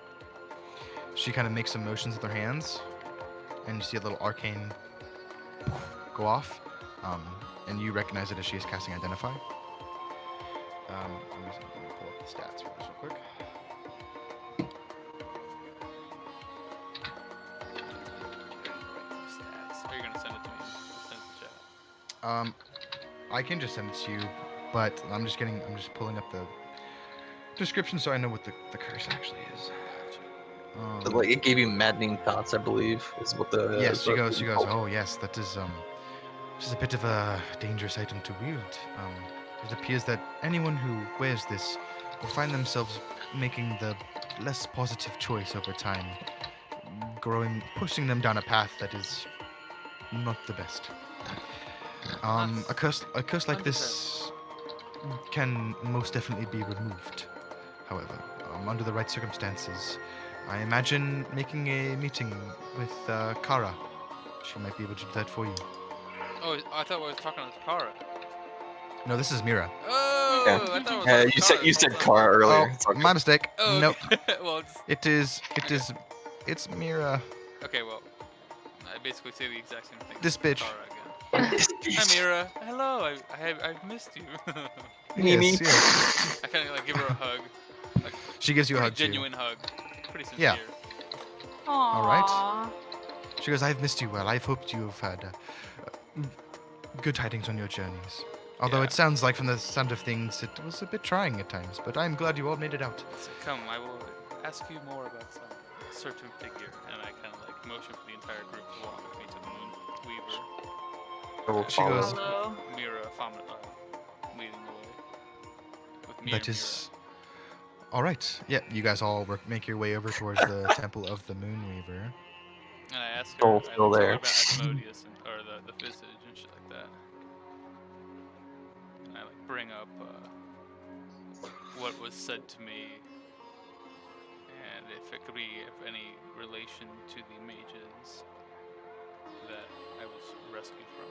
She kind of makes some motions with her hands, and you see a little arcane go off, and you recognize it as she is casting Identify. I'm just going to pull up the stats for this real quick. I can just send it to you, but I'm just pulling up the description so I know what the curse actually is. But, like, it gave you maddening thoughts, I believe, is what the. Yes, she goes. Oh. Oh, yes, that is this is a bit of a dangerous item to wield. It appears that anyone who wears this will find themselves making the less positive choice over time, pushing them down a path that is not the best. A curse like this can most definitely be removed. However, under the right circumstances, I imagine making a meeting with Kara. She might be able to do that for you. Oh, I thought we were talking with Kara. No, this is Mira. Oh, Yeah. I thought we were talking with Kara. You said Kara earlier. Oh, It's okay. my mistake. Oh, No, okay. Well, it's Mira. okay. Well, I basically say the exact same thing. This to bitch. Kara again. Hi, Mira. Hello. I've missed you. Mimi. Yes. I kind of like give her a hug. Like, She gives you a pretty hug too. genuine hug. Pretty sincere. Yeah. All right. She goes, I've missed you well. I've hoped you've had good tidings on your journeys. Although Yeah. it sounds like from the sound of things, it was a bit trying at times, but I'm glad you all made it out. So come, I will ask you more about some certain figure, and I kind of like motion for the entire group to walk with me to the Moon Weaver. I will She follow. goes- Hello. Mira, leading the way. With me That and is... Alright. Yeah, you guys all make your way over towards the Temple of the Moonweaver. Mira. And I ask her, Soul I still tell her there. about Asmodeus or the visage and shit like that. And I like bring up what was said to me, and if it could be of any relation to the mages that I was rescued from.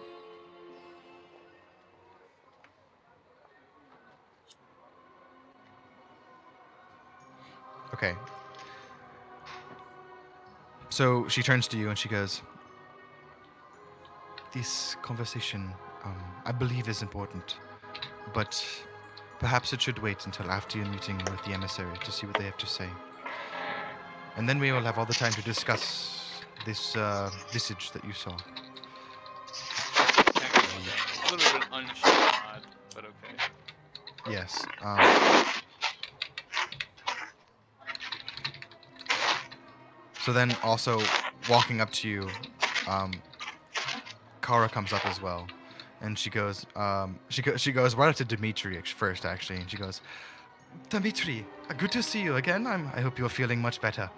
Okay. So she turns to you and she goes, this conversation, I believe is important, but perhaps it should wait until after your meeting with the emissary to see what they have to say. And then we will have all the time to discuss this visage that you saw. A little bit unsure nod, but okay. Yes. So then also walking up to you, Kara comes up as well. And she goes right up to Dimitri first, actually, and she goes, Dimitri, good to see you again. I hope you're feeling much better.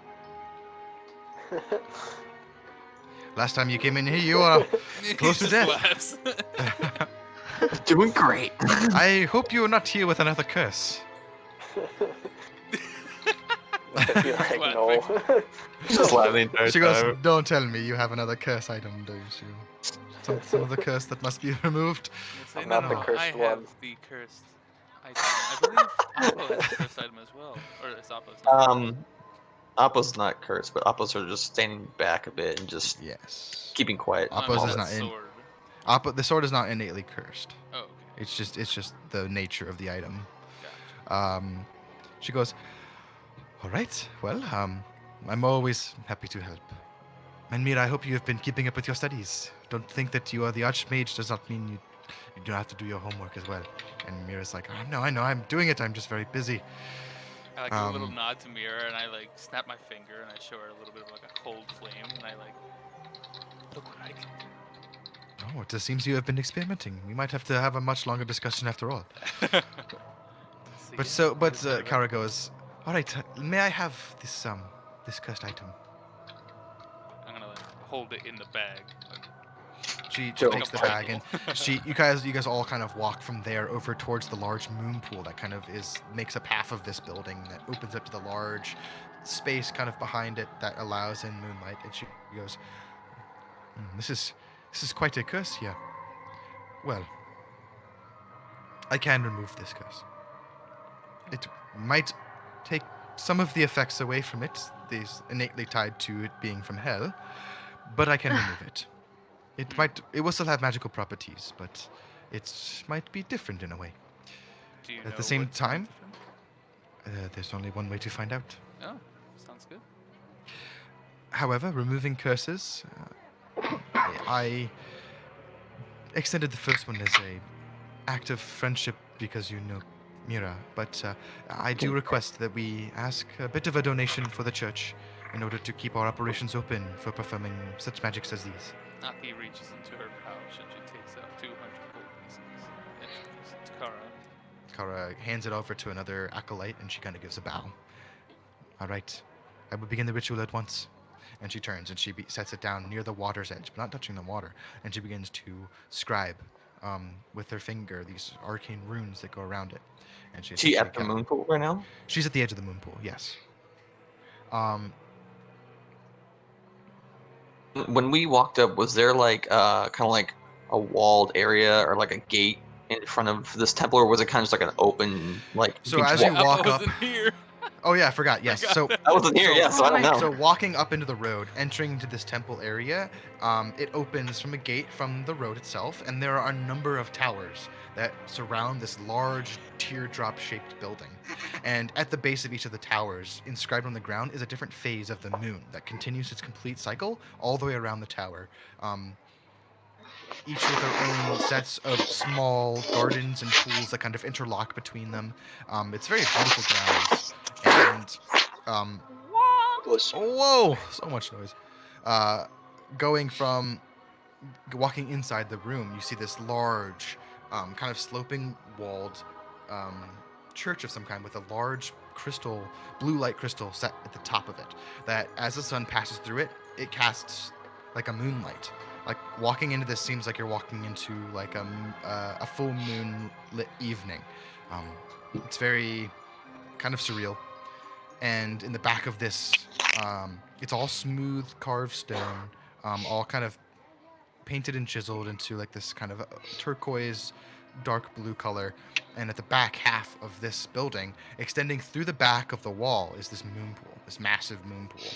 Last time you came in here, you were close to He just death. laughs. Doing great. I hope you are not here with another curse. I'd be like, no. Just laughing the entire She goes, time. don't tell me you have another curse item, do you? Some other curse that must be removed. Say, I'm no, not the no, cursed I have one." the cursed item. I believe Appo has the cursed item as well. Or it's Appo's not. Appo's not cursed, but Appo's sort of just standing back a bit and just Yes. keeping quiet. Appo's I'm is the not in- sword. Appo, the sword is not innately cursed. Oh, okay. It's just the nature of the item. Gotcha. She goes, all right, well, I'm always happy to help. And Mira, I hope you have been keeping up with your studies. Don't think that you are the Archmage does not mean you don't have to do your homework as well. And Mira's like, I know, I'm doing it. I'm just very busy. I like give a little nod to Mira, and I like snap my finger, and I show her a little bit of like a cold flame, and I like, look what I can do. Oh, it just seems you have been experimenting. We might have to have a much longer discussion after all. But Kara goes, all right, may I have this cursed item? I'm gonna like hold it in the bag. Like, She Go. takes the bag and you guys all kind of walk from there over towards the large moon pool that kind of makes up half of this building that opens up to the large space kind of behind it that allows in moonlight. And she goes, this is quite a curse here. Well, I can remove this curse. It might take some of the effects away from it, these innately tied to it being from hell, but I can remove it. It will still have magical properties, but it might be different in a way. do you At know the same what's time- different? There's only one way to find out. Oh, sounds good. However, removing curses, I extended the first one as a act of friendship because you know Mira, but I do request that we ask a bit of a donation for the church in order to keep our operations open for performing such magics as these. Aki reaches into her pouch and she takes out 200 gold pieces and she gives it to Kara. Kara hands it over to another acolyte, and she kind of gives a bow. All right, I will begin the ritual at once. And she turns and she sets it down near the water's edge, but not touching the water. And she begins to scribe with her finger these arcane runes that go around it. And she She essentially at the moon pool right now? She's at the edge of the moon pool. Yes. When we walked up, was there like kind of like a walled area or like a gate in front of this temple, or was it kind of just like an open like? So could as just you walk- walk Appo up, wasn't here. oh yeah, I forgot. Yes. So I wasn't here, so- yeah, so I don't know. So walking up into the road, entering into this temple area, it opens from a gate from the road itself, and there are a number of towers that surround this large teardrop-shaped building. And at the base of each of the towers, inscribed on the ground, is a different phase of the moon that continues its complete cycle all the way around the tower. Each with their own sets of small gardens and pools that kind of interlock between them. It's very beautiful grounds. And Wah! whoa, so much noise. Going from walking inside the room, you see this large, kind of sloping walled church of some kind with a large crystal, blue light crystal set at the top of it. That as the sun passes through it, it casts like a moonlight. Like walking into this seems like you're walking into like a full moon lit evening. It's very kind of surreal. And in the back of this, it's all smooth carved stone, all kind of painted and chiseled into like this kind of turquoise, dark blue color. And at the back half of this building, extending through the back of the wall, is this moon pool, this massive moon pool.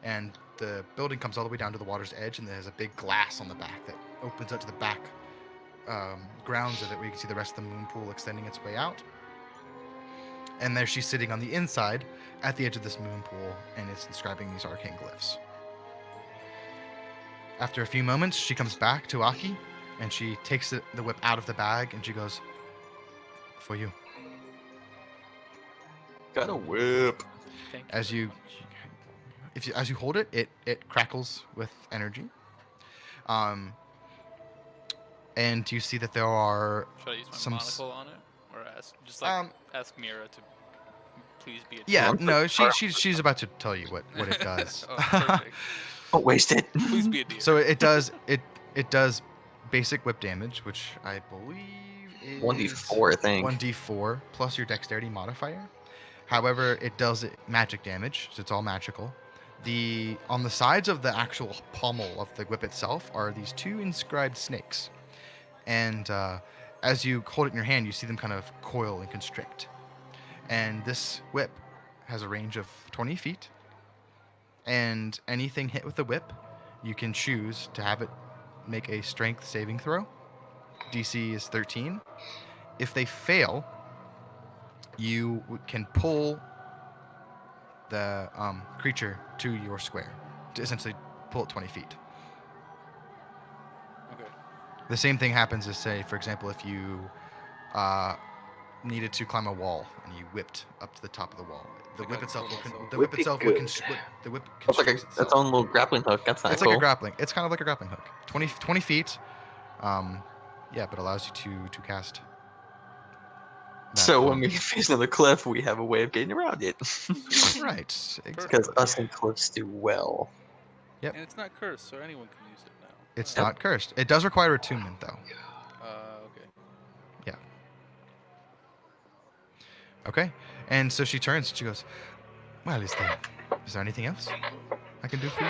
And the building comes all the way down to the water's edge, and there's a big glass on the back that opens up to the back grounds of it, where you can see the rest of the moon pool extending its way out. And there she's sitting on the inside at the edge of this moon pool, and it's inscribing these arcane glyphs. After a few moments, she comes back to Aki, and she takes the whip out of the bag, and she goes, "For you." Got a whip. Thank you As very you, much. as you hold it, it crackles with energy. And you see that there are Should I use my some monocle on it, or ask Mira to please be a yeah, I'm no, pretty she's about to tell you what it does. Oh, perfect. Don't waste it. Please be a deer. So it does basic whip damage, which I believe is 1d4, I think. 1d4 plus your dexterity modifier. However, it does magic damage, so it's all magical. On the sides of the actual pommel of the whip itself are these two inscribed snakes, and as you hold it in your hand, you see them kind of coil and constrict. And this whip has a range of 20 feet, and anything hit with the whip, you can choose to have it make a strength saving throw. DC is 13. If they fail, you can pull the creature to your square to essentially pull it 20 feet. Okay. The same thing happens as, say, for example, if you needed to climb a wall and you whipped up to the top of the wall. The Like whip a itself will puzzle. the whip Whippy itself will good. the whip That's like constricts its itself. own little grappling hook. That's not It's cool. like a grappling. It's kind of like a grappling hook. 20 feet. Yeah, but allows you to cast. that, So when we face another cliff, we have a way of getting around it. right, exactly. Because us and cliffs do well. Yep. And it's not cursed, so anyone can use it now. It's Alright. not cursed. It does require attunement, though. Okay. Okay. And so she turns and she goes, "Well, is there anything else I can do for you?"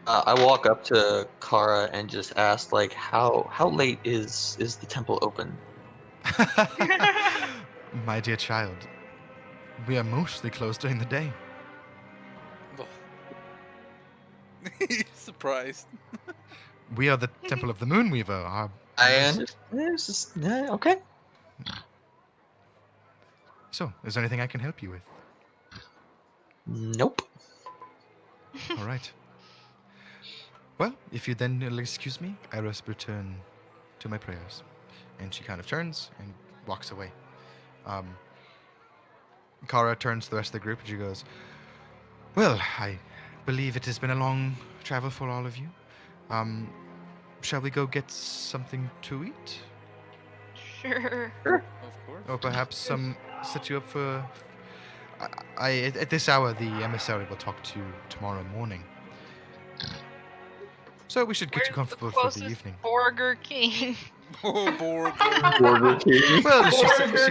I walk up to Kara and just ask, like, how late is the temple open? My dear child, we are mostly closed during the day. Surprised. We are the Temple of the Moonweaver. I understand. It's just, okay. So, is there anything I can help you with? Nope. All right. Well, if you then will excuse me, I must return to my prayers. And she kind of turns and walks away. Kara turns to the rest of the group and she goes, well, I believe it has been a long travel for all of you. Shall we go get something to eat? Sure. Of course. Or perhaps set you up for... at this hour, the emissary will talk to you tomorrow morning. So we should get you Where's the comfortable for the closest evening. Burger King? Oh, Borg. Burger King. Well, Burger King!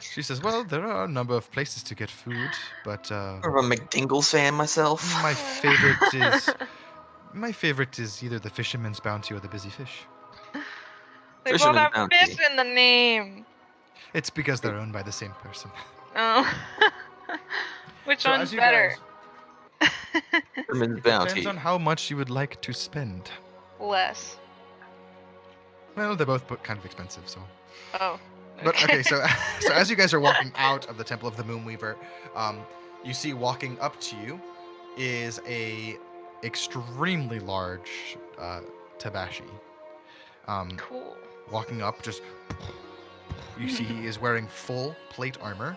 she says, well, there are a number of places to get food, but I'm a McDingles fan myself. my favorite is either the Fisherman's Bounty or the Busy Fish. They both Fisherman's have Bounty. fish in the name. It's because they're owned by the same person. Oh. Which So one's as you better? Fisherman's Depends Bounty. on how much you would like to spend. Less. Well, they're both kind of expensive, so. Oh. But okay, so as you guys are walking out of the Temple of the Moonweaver, you see walking up to you is a extremely large Tabashi. Cool. Walking up, just you see he is wearing full plate armor,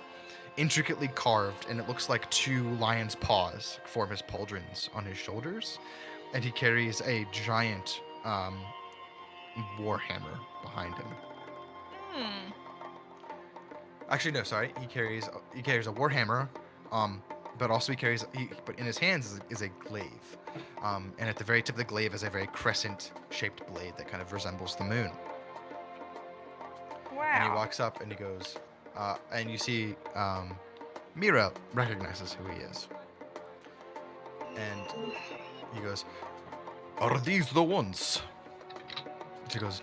intricately carved, and it looks like two lion's paws form his pauldrons on his shoulders, and he carries a giant warhammer behind him. Hmm. Actually, no, sorry. He carries a warhammer, but also but in his hands is a glaive, and at the very tip of the glaive is a very crescent-shaped blade that kind of resembles the moon. Wow. And he walks up and he goes, and you see Mira recognizes who he is, and he goes, "Are these the ones?" She goes,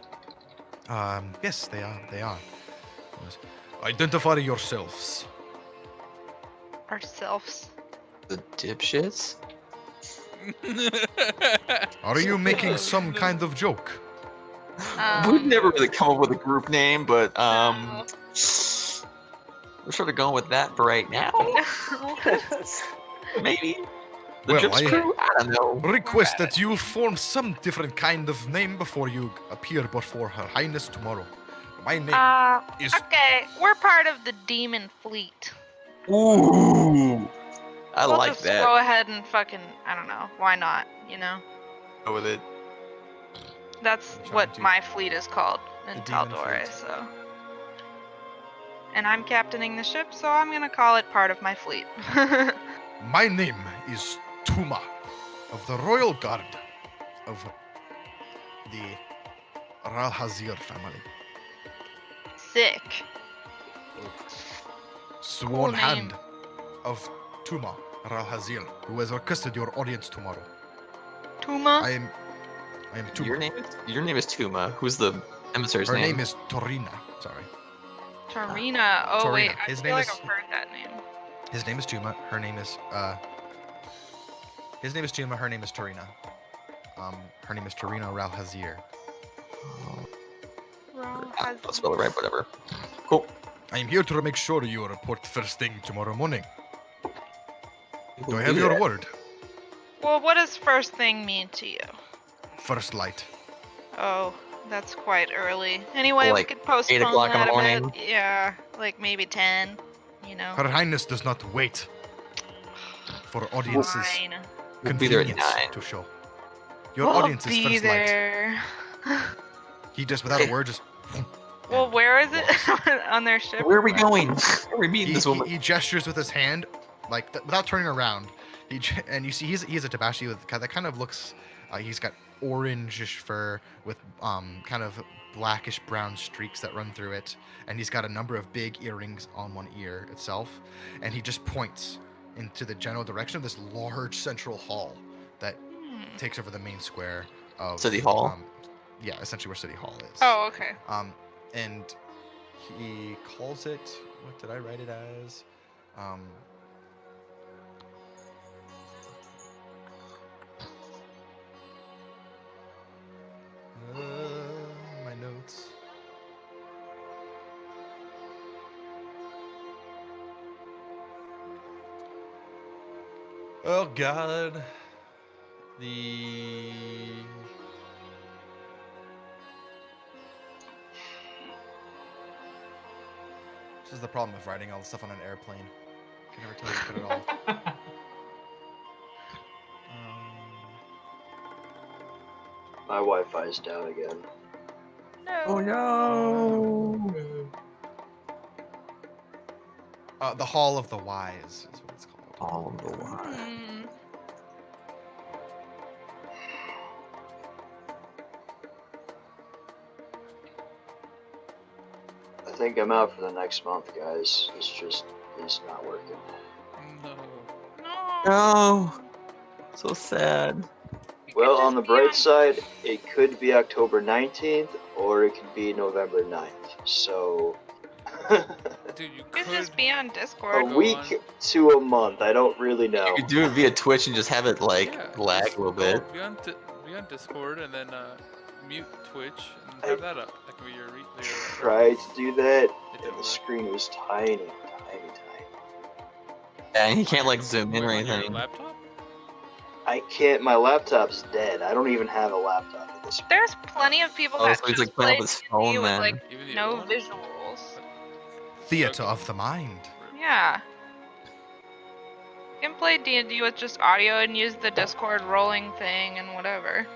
"Yes, they are. They are." He goes, "Identify yourselves." Ourselves. The dipshits? Are you making some kind of joke? We've never really come up with a group name, but No. we're sort of going with that for right now. Maybe. The Well, Drips I- crew? I don't know. Request that you form some different kind of name before you appear before Her Highness tomorrow. My name is... Okay, we're part of the Demon Fleet. Ooh. I We'll like just that. go ahead and fucking, I don't know, why not, you know? Go with it. That's I'm trying what to- my fleet is called in The Demon Taldore, Fleet. so. And I'm captaining the ship, so I'm gonna call it part of my fleet. My name is Tuma, of the Royal Guard of the Ralhazir family. Sick. Sworn Cool hand name. of Tuma Ralhazir, who has requested your audience tomorrow. Tuma? I am Tuma. Your name is Tuma. Who's the emissary's Her name? name is Torina. Sorry. Tarina. Oh wait, Tarina. I His feel name like is- I've heard that name. His name is Tuma. Her name is His name is Tuma. Her name is Torina. Her name is Torina Ralhazir. I'll spell it right, whatever. Cool. I am here to make sure you report first thing tomorrow morning. Do We'll I have do your that. word? Well, what does first thing mean to you? First light. Oh, that's quite early. Anyway, Like we could postpone 8 o'clock in that the a morning? bit. Yeah, like maybe 10. You know. Her Highness does not wait for audiences' Fine. We'll be there at convenience 9. to show. Your We'll audience is be first light. there. He just, without a word, just... Well, where is it on their ship? Where are we going? Where are we meeting He, this he, woman? he gestures with his hand, like without turning around. And you see he's a Tabashi with that kind of looks. He's got orangish fur with kind of blackish brown streaks that run through it, and he's got a number of big earrings on one ear itself. And he just points into the general direction of this large central hall that takes over the main square of City Hall? Yeah, essentially where City Hall is. Oh, okay. And he calls it, what did I write it as? My notes. Oh God. This is the problem of writing all the stuff on an airplane. I can never tell you to put it all. My Wi-Fi's down again. No. Oh no! The Hall of the Wise is what it's called. All the while. Hmm. I think I'm out for the next month, guys. It's not working. No. No. No! So sad. You Well, could on the just be bright side, it could be October 19th, or it could be November 9th. So, Dude, you You could could. just be on a Discord. Go week on. to a month. I don't really know. You could do it via Twitch and just have it like Yeah, lag just a little go bit. Be on Discord and then mute Twitch and have that up. That can be your. Tried to do that, It and didn't the work. screen was tiny. And he can't like zoom in or Wait, on your anything. laptop? I can't. My laptop's dead. I don't even have a laptop at this point. There's plenty of people Oh, that so he's just like playing play off his D&D phone with then. like Even the no other one? visuals. Theater of the mind. Yeah. You can play D&D with just audio and use the Discord rolling thing and whatever.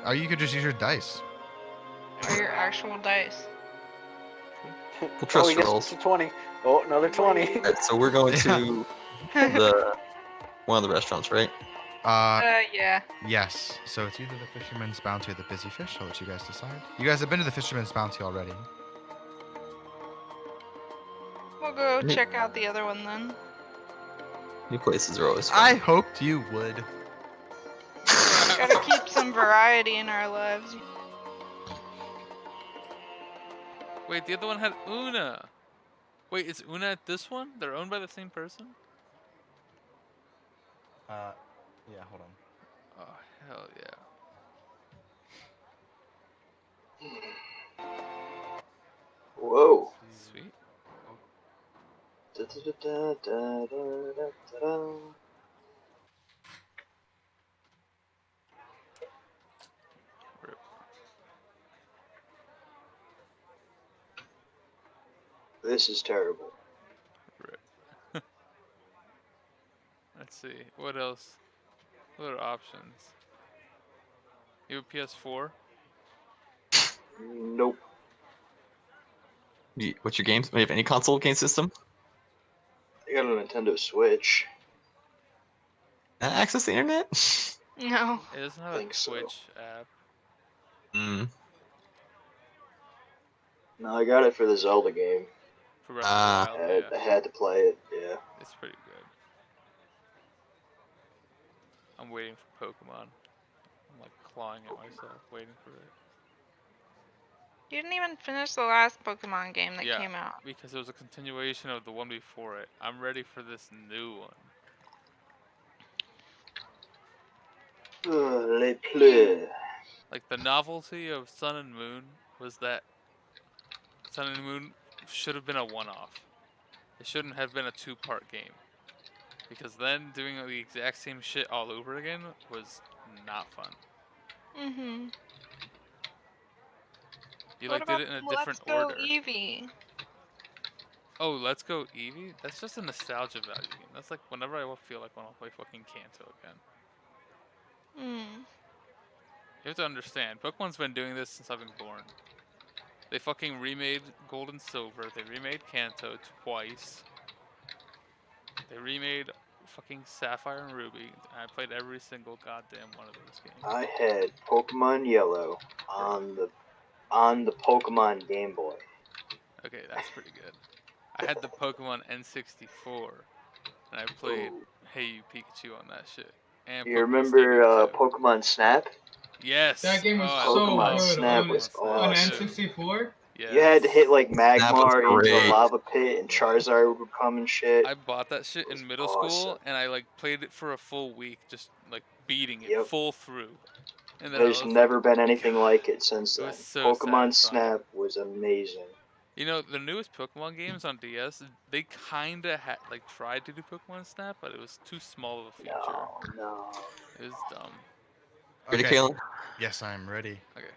Or you could just use your dice. Or your actual dice. We'll Oh, trust he your gets rolls. to 20. Oh, another 20. Alright, so we're going Yeah. to one of the restaurants, right? Yeah. Yes. So it's either the Fisherman's Bounty or the Busy Fish. I'll let you guys decide. You guys have been to the Fisherman's Bounty already. We'll go Yeah. check out the other one then. New places are always fun. I hoped you would. Gotta keep some variety in our lives. Wait, the other one had Una. Wait, is Una at this one? They're owned by the same person? Yeah, hold on. Oh, hell yeah. Whoa. Sweet. Da-da-da-da-da-da-da-da. Rip. This is terrible. Rip. Let's see. What else? What are options? You have a PS4? Nope. What's your games? Do you have any console game system? I got a Nintendo Switch. Access the internet? No. It doesn't have a Think so. Twitch app. Hmm. No, I got it for the Zelda game. For Breath of the Wild, I yeah. had to play it. Yeah. It's pretty good. I'm waiting for Pokemon. I'm like clawing at myself, waiting for it. You didn't even finish the last Pokemon game that Yeah. came out. Because it was a continuation of the one before it. I'm ready for this new one. Les pleurs. Like the novelty of Sun and Moon was that Sun and Moon should have been a one-off. It shouldn't have been a two-part game. Because then doing the exact same shit all over again was not fun. Mm-hmm. You What like about did it in a Let's different Go order. Eevee? Oh, Let's Go Eevee? That's just a nostalgia value game. That's like whenever I feel like when I'll play fucking Kanto again. Hmm. You have to understand, Pokemon's been doing this since I've been born. They fucking remade Gold and Silver. They remade Kanto twice. They remade fucking Sapphire and Ruby. And I played every single goddamn one of those games. I had Pokemon Yellow on the Pokemon Game Boy. Okay, that's pretty good. I had the Pokemon N64, and I played Ooh. Hey You Pikachu on that shit. And You Pokemon remember Stadium 2. Pokemon Snap? Yes. That game was I so Pokemon love good Snap on, was on awesome. N64. Yes. You had to hit like Snap was Magmar into a great. lava pit, and Charizard would come and shit. I bought that shit It was in middle school, awesome. and I like played it for a full week, just like beating it Yep. full through. And then There's never been anything like it since It then. was so Pokemon satisfying. Snap was amazing. You know, the newest Pokemon games on DS, they kinda like tried to do Pokemon Snap, but it was too small of a feature. No. It was dumb. Ready, Okay. Kalen? Yes, I'm ready. Okay.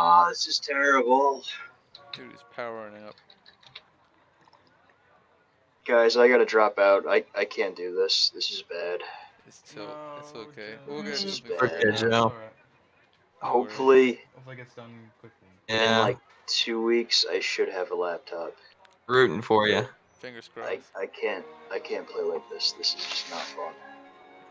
Oh, this is terrible. Dude, he's powering up. Guys, I gotta drop out. I can't do this. This is bad. It's chill. It's No, okay. Joe. We'll get This is something bad. figured Okay, out. Joe. Alright. No Hopefully, Hopefully it gets done quickly. in Yeah, like 2 weeks, I should have a laptop. rooting for you. Fingers crossed. I can't play like this. This is just not fun.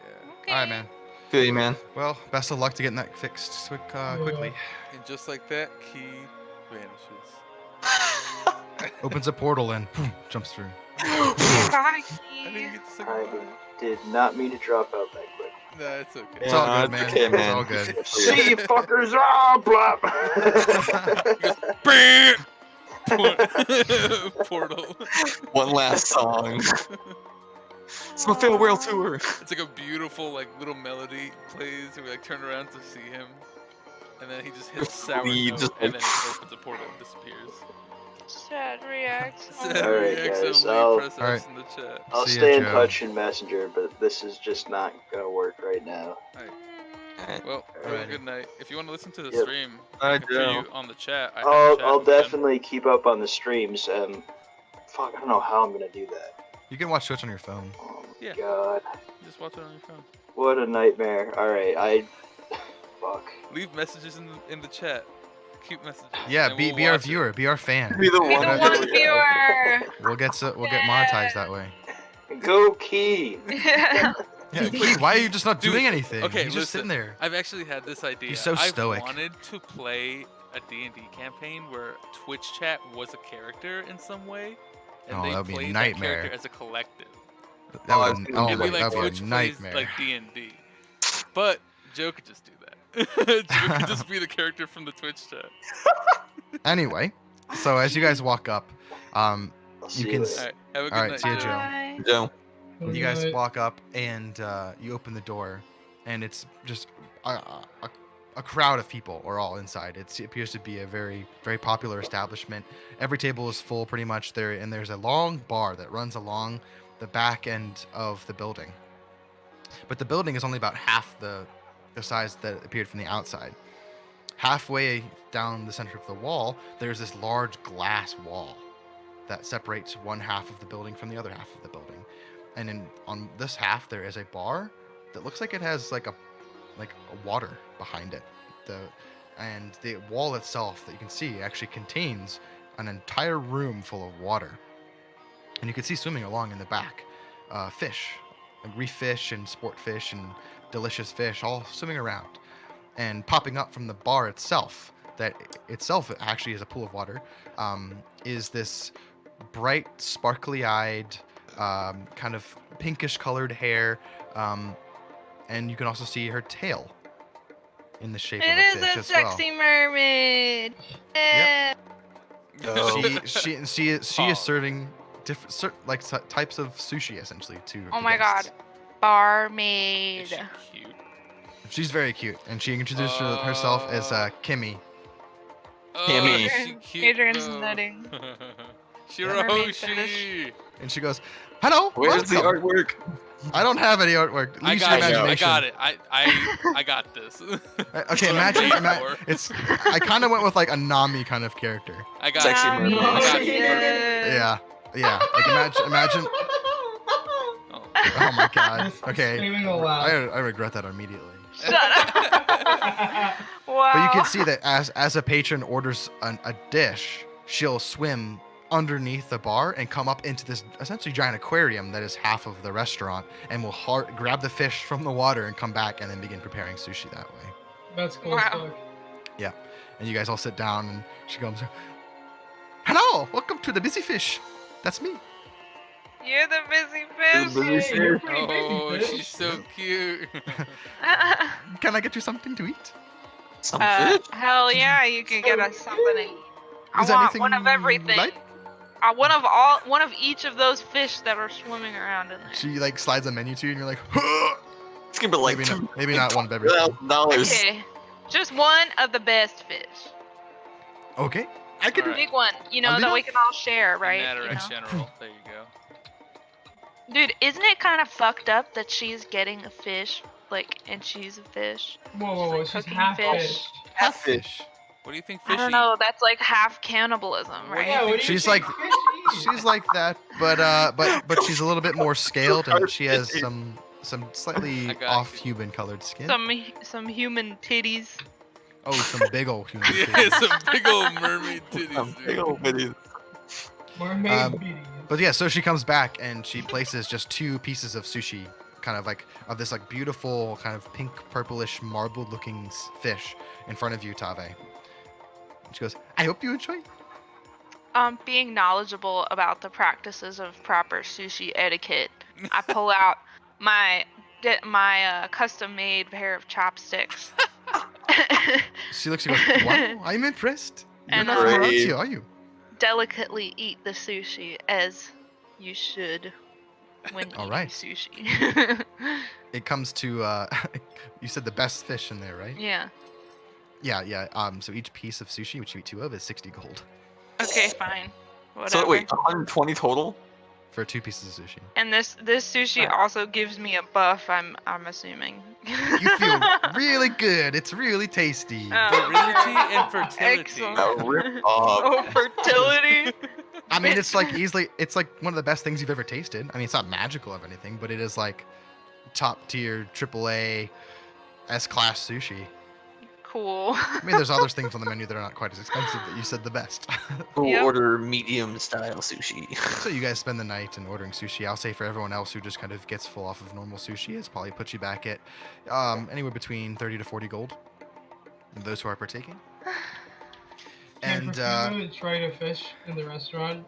Yeah. Okay. Alright, man. Feel you, man. Well, best of luck to getting that fixed quickly. And just like that, key vanishes. Opens a portal and jumps through. Bye, I Keith. didn't get to say I goodbye. did not mean to drop out that quick. Nah, it's okay. It's all Yeah, good, man. okay, It's all good. See you fuckers! Ah, blop! Portal. One last song. It's my farewell tour. It's like a beautiful like little melody plays, and we like turn around to see him, and then he just hits Just sour leave, note, just and like- then he opens a portal and disappears. Sad reacts. Sad Alright, reacts guys, only. I'll- Press Alright. X in the chat. I'll See ya, stay in Joe. touch in Messenger, but this is just not gonna work right now. Well, have a Alrighty. good night. If you want to listen to the Yep. stream, I Alright, can see Joe. you on the chat. I have a chat I'll with Ben. definitely keep up on the streams. Fuck, I don't know how I'm gonna do that. You can watch Twitch on your phone. Oh my Yeah. god, Just watch it on your phone. what a nightmare. Alright, fuck. Leave messages in the chat. Keep messages. Yeah, and be we'll our watch it. viewer, be our fan. Be the Be the one. one viewer. We'll get monetized that way. Go Key! Yeah. Yeah, Key, why are you just not Dude, doing anything? okay, You're just sitting listen. there. I've actually had this idea. He's so stoic. I've wanted to play a D&D campaign where Twitch chat was a character in some way, and Oh, they that'd be a played that nightmare. character as a collective. That Oh, would, I've seen oh, him It'd be like that'd be Twitch a plays nightmare. like D&D, but Joe could just do that. Joe could just be the character from the Twitch chat. Anyway, so as you guys walk up, I'll see can you s- later. All right, have a good Alright, night, see ya, Joe. Joe. Bye. Joe. you guys walk up and you open the door, and it's just a crowd of people are all inside. It appears to be a very, very popular establishment. Every table is full pretty much there, and there's a long bar that runs along the back end of the building. But the building is only about half the size that appeared from the outside. Halfway down the center of the wall, there's this large glass wall that separates one half of the building from the other half of the building. And on this half, there is a bar that looks like it has like a water behind it. And the wall itself that you can see actually contains an entire room full of water. And you can see swimming along in the back, fish, like reef fish and sport fish and delicious fish, all swimming around. And popping up from the bar itself, that itself actually is a pool of water, is this bright, sparkly-eyed, kind of pinkish-colored hair, and you can also see her tail in the shape It of a is fish a as well. sexy mermaid. Eh. Oh. She is Pause. serving different types of sushi essentially to. Oh the my guests. god. Is Barmaid. she cute? She's very cute, and she introduced herself as Kimmy. Oh, Kimmy. is she Adrian- cute, Adrian's though? nutting. Shiroshi. Mermaid fetish. And she goes, "Hello, Where's the welcome." artwork? I don't have any artwork. I Use your got it. I imagination. got it. I got this. Okay, imagine. It's. I kind of went with like a Nami kind of character. I got Sexy you. mermaid. I got you. Yeah, yeah. Like imagine. Oh. Oh my god. I'm Okay. screaming aloud. I regret that immediately. Shut up. Wow. But you can see that as a patron orders a dish, she'll swim underneath the bar and come up into this essentially giant aquarium that is half of the restaurant, and will grab the fish from the water and come back and then begin preparing sushi that way. That's cool Wow. as fuck. And you guys all sit down, and she comes, "Hello, welcome to the Busy Fish. That's me." You're the busy busy fish. Hey, you're pretty Oh, busy, she's fish. so cute. Can I get you something to eat? Some fish? Hell yeah, you can get us something to eat. I Is there want anything one of you everything. like? One of each of those fish that are swimming around in there. She like slides a menu to you, and you're like, It's gonna be like maybe not one of everything. $12. Okay, just one of the best fish. Okay, I can do. Alright. Big one, you know, I'll do that that. we can all share, right? You Nadorac know? General. There you go. Dude, isn't it kind of fucked up that she's getting a fish, like, and she's a fish? Whoa, whoa, whoa, Like she's cooking half fish. fish. Half fish. What do you think I fish don't eat? know. That's like half cannibalism, What do right? you Yeah, what think do you She's think like- fish eat? She's like that, but she's a little bit more scaled, and she has Fish. some I slightly got off you. human colored skin. Some human titties. Oh, some big old human Yeah, titties. some big old mermaid titties, Big dude. old videos. Mermaid Um, biddies. But yeah, so she comes back and she places just 2 pieces of sushi, kind of like of this like beautiful kind of pink purplish marbled looking fish in front of you, Tave. And she goes, "I hope you enjoy." Being knowledgeable about the practices of proper sushi etiquette, I pull out my custom-made pair of chopsticks. She looks and goes, "Wow, I'm impressed. You're And, not from around Brave. here, are you?" Delicately eat the sushi as you should when All eating right. sushi. It comes to you said the best fish in there, right? Yeah. Yeah. So each piece of sushi, which you eat 2 of, is 60 gold Okay, fine. Whatever. So wait, 120 total? for 2 pieces of sushi. And this sushi also gives me a buff. I'm assuming. You feel really good. It's really tasty. Virility and fertility. Excellent. A rip off. Oh, fertility. I mean, it's like one of the best things you've ever tasted. I mean, it's not magical of anything, but it is like top tier AAA S-class sushi. Cool. I mean, there's other things on the menu that are not quite as expensive, but you said the best. We'll Yep. order medium style sushi. So you guys spend the night in ordering sushi. I'll say for everyone else who just kind of gets full off of normal sushi, it's probably put you back at anywhere between 30 to 40 gold. And those who are partaking. Can And Profugo try to fish in the restaurant?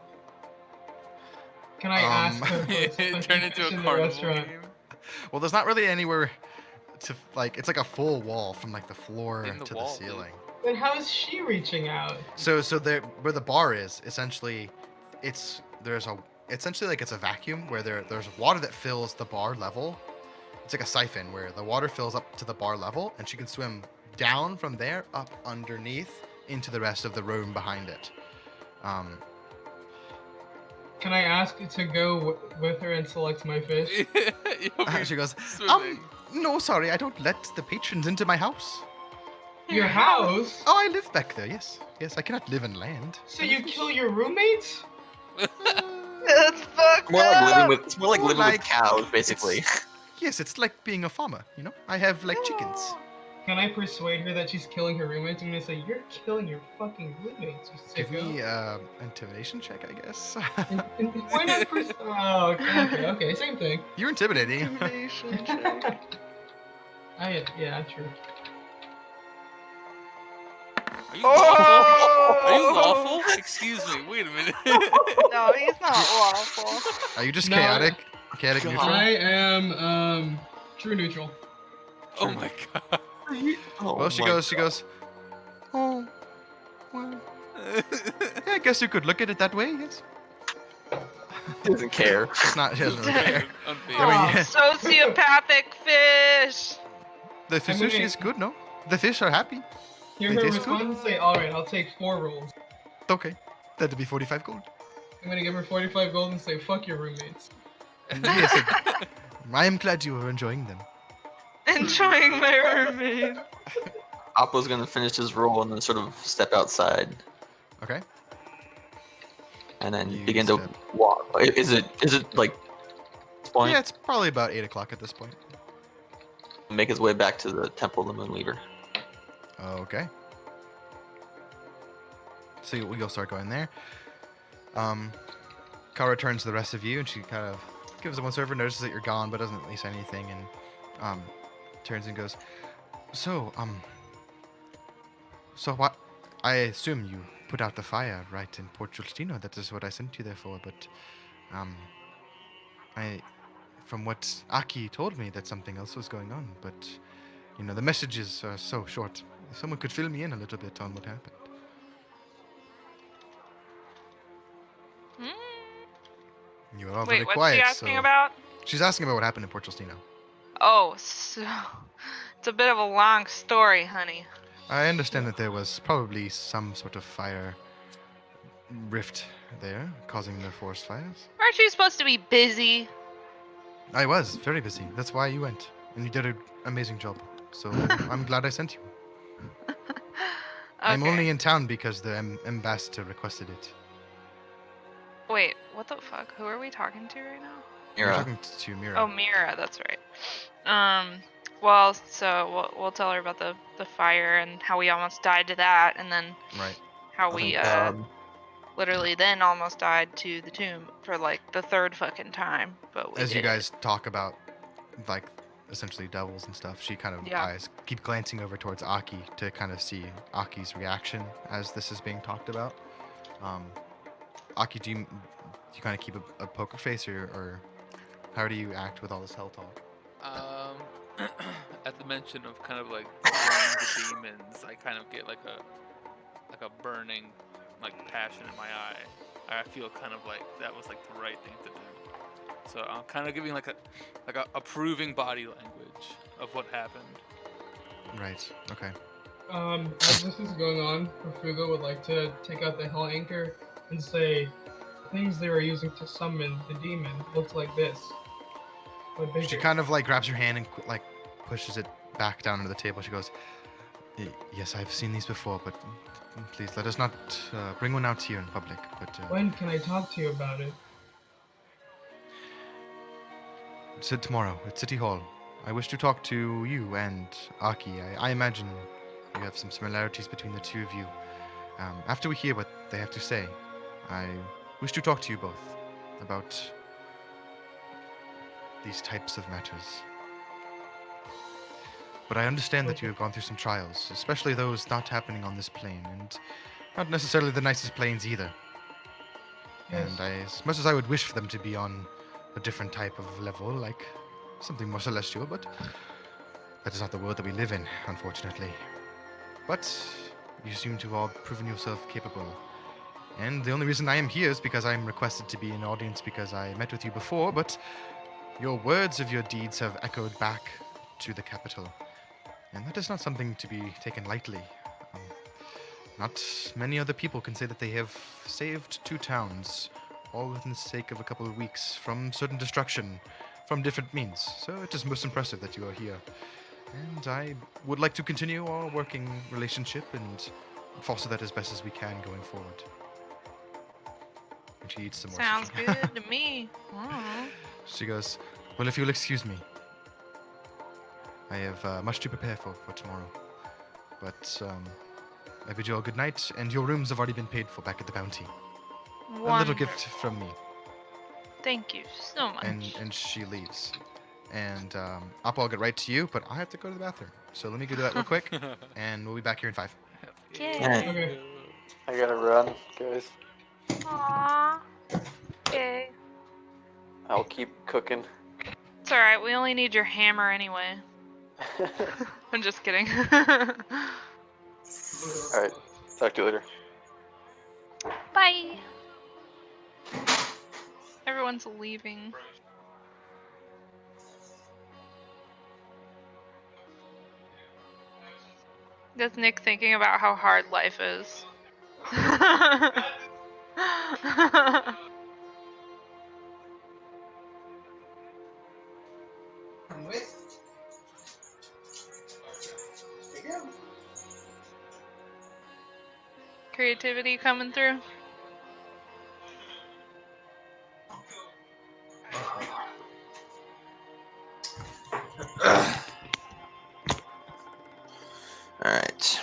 Can I ask her for if I Turn can into fish a in the carnival restaurant? game. well, there's not really anywhere to like. It's like a full wall from like the floor In the to wall, the dude. ceiling. Then how is she reaching out? So there where the bar is, essentially, it's a vacuum where there's water that fills the bar level. It's like a siphon where the water fills up to the bar level, and she can swim down from there up underneath into the rest of the room behind it. Can I ask to go with her and select my fish? You'll be She goes, swimming. no, sorry, I don't let the patrons into my house. Your house? Oh, I live back there. Yes, I cannot live in land. So you kill your roommates? That's fucked More like up. living with More like- cows, basically. Yes, it's like being a farmer. You know, I have like chickens. Can I persuade her that she's killing her roommates? I'm gonna say, you're killing your fucking roommates, you Give me sicko. intimidation check, I guess. Why not oh, okay, same thing. You're intimidating. Intimidation check. Yeah, true. Are you lawful? Oh! Are you lawful? Excuse me. Wait a minute. No, he's not lawful. Are you just No. chaotic? Chaotic God. neutral? I am true neutral. Oh my god. Oh Well, she my goes. Oh, well, yeah, I guess you could look at it that way. Yes. He doesn't care. It's not. She doesn't really care. Unfair. I mean, Oh, sociopathic fish. The I'm sushi gonna- is good, no? The fish are happy. Hear They her taste good? respond and say, alright, I'll take 4 rolls. Okay, that'd be 45 gold. I'm gonna give her 45 gold and say, fuck your roommates. Yes, I am glad you are enjoying them. Enjoying my roommate. Appo's gonna finish his roll and then sort of step outside Okay. and then You begin to step. walk. Is it like this point? Yeah, it's probably about 8 o'clock at this point. Make his way back to the Temple of the Moonweaver. Okay. So you'll start going there. Kara turns to the rest of you, and she kind of gives the one server, notices that you're gone, but doesn't really say anything, and turns and goes, So what? I assume you put out the fire right in Port Giustino. That is what I sent you there for. But from what Aki told me, that something else was going on. But the messages are so short. If someone could fill me in a little bit on what happened. You are all very Wait, what's quiet. she asking so- about? She's asking about what happened in Port Giustino. Oh, so it's a bit of a long story, honey. I understand that there was probably some sort of fire rift there, causing the forest fires. Aren't you supposed to be busy? I was very busy. That's why you went, and you did an amazing job. So I'm glad I sent you. I'm Okay. only in town because the ambassador requested it. Wait, what the fuck? Who are we talking to right now? You're Mira. talking to Mira. Oh, Mira, that's right. Well, so we'll tell her about the fire and how we almost died to that, and then Right. how Oh we my God. literally then almost died to the tomb for like the third fucking time, but we As you did it. guys talk about, like, essentially devils and stuff, she kind of Yeah. keep glancing over towards Aki to kind of see Aki's reaction as this is being talked about. Aki, do you kind of keep a poker face, or how do you act with all this hell talk? At the mention of kind of like slaying the demons, I kind of get like a burning like passion in my eye. I feel kind of like that was like the right thing to do. So I'm kind of giving like a approving body language of what happened. Right. Okay. As this is going on, Profugo would like to take out the Hell Anchor and say, things they were using to summon the demon looked like this, but bigger. She kind of like grabs your hand and like pushes it back down onto the table. She goes, "Yes, I've seen these before, but please let us not bring one out here in public." But When can I talk to you about it? said tomorrow at City Hall. I wish to talk to you and Aki. I imagine you have some similarities between the two of you. After we hear what they have to say, I wish to talk to you both about these types of matters. But I understand that you have gone through some trials, especially those not happening on this plane, and not necessarily the nicest planes either. Yes. And as much as I would wish for them to be on a different type of level, like something more celestial, but that is not the world that we live in, unfortunately. But you seem to have all proven yourself capable. And the only reason I am here is because I am requested to be in audience because I met with you before, but your words of your deeds have echoed back to the capital. And that is not something to be taken lightly. Not many other people can say that they have saved 2 towns, all within the sake of a couple of weeks, from certain destruction, from different means. So it is most impressive that you are here. And I would like to continue our working relationship and foster that as best as we can going forward. And she eats some more. Sounds sushi. good to me. Aw. She goes, "Well, if you'll excuse me, I have much to prepare for tomorrow. But I bid you all good night, and your rooms have already been paid for back at the bounty. A little gift Wonderful. from me." Thank you so much. And she leaves. And Appo, I'll get right to you, but I have to go to the bathroom. So let me go do that real quick, and we'll be back here in 5. Yay. Okay. I gotta run, guys. Aww. Okay. I'll keep cooking. It's alright, we only need your hammer anyway. I'm just kidding. Alright, talk to you later. Bye. Everyone's leaving. That's Nick thinking about how hard life is. Creativity coming through. Alright.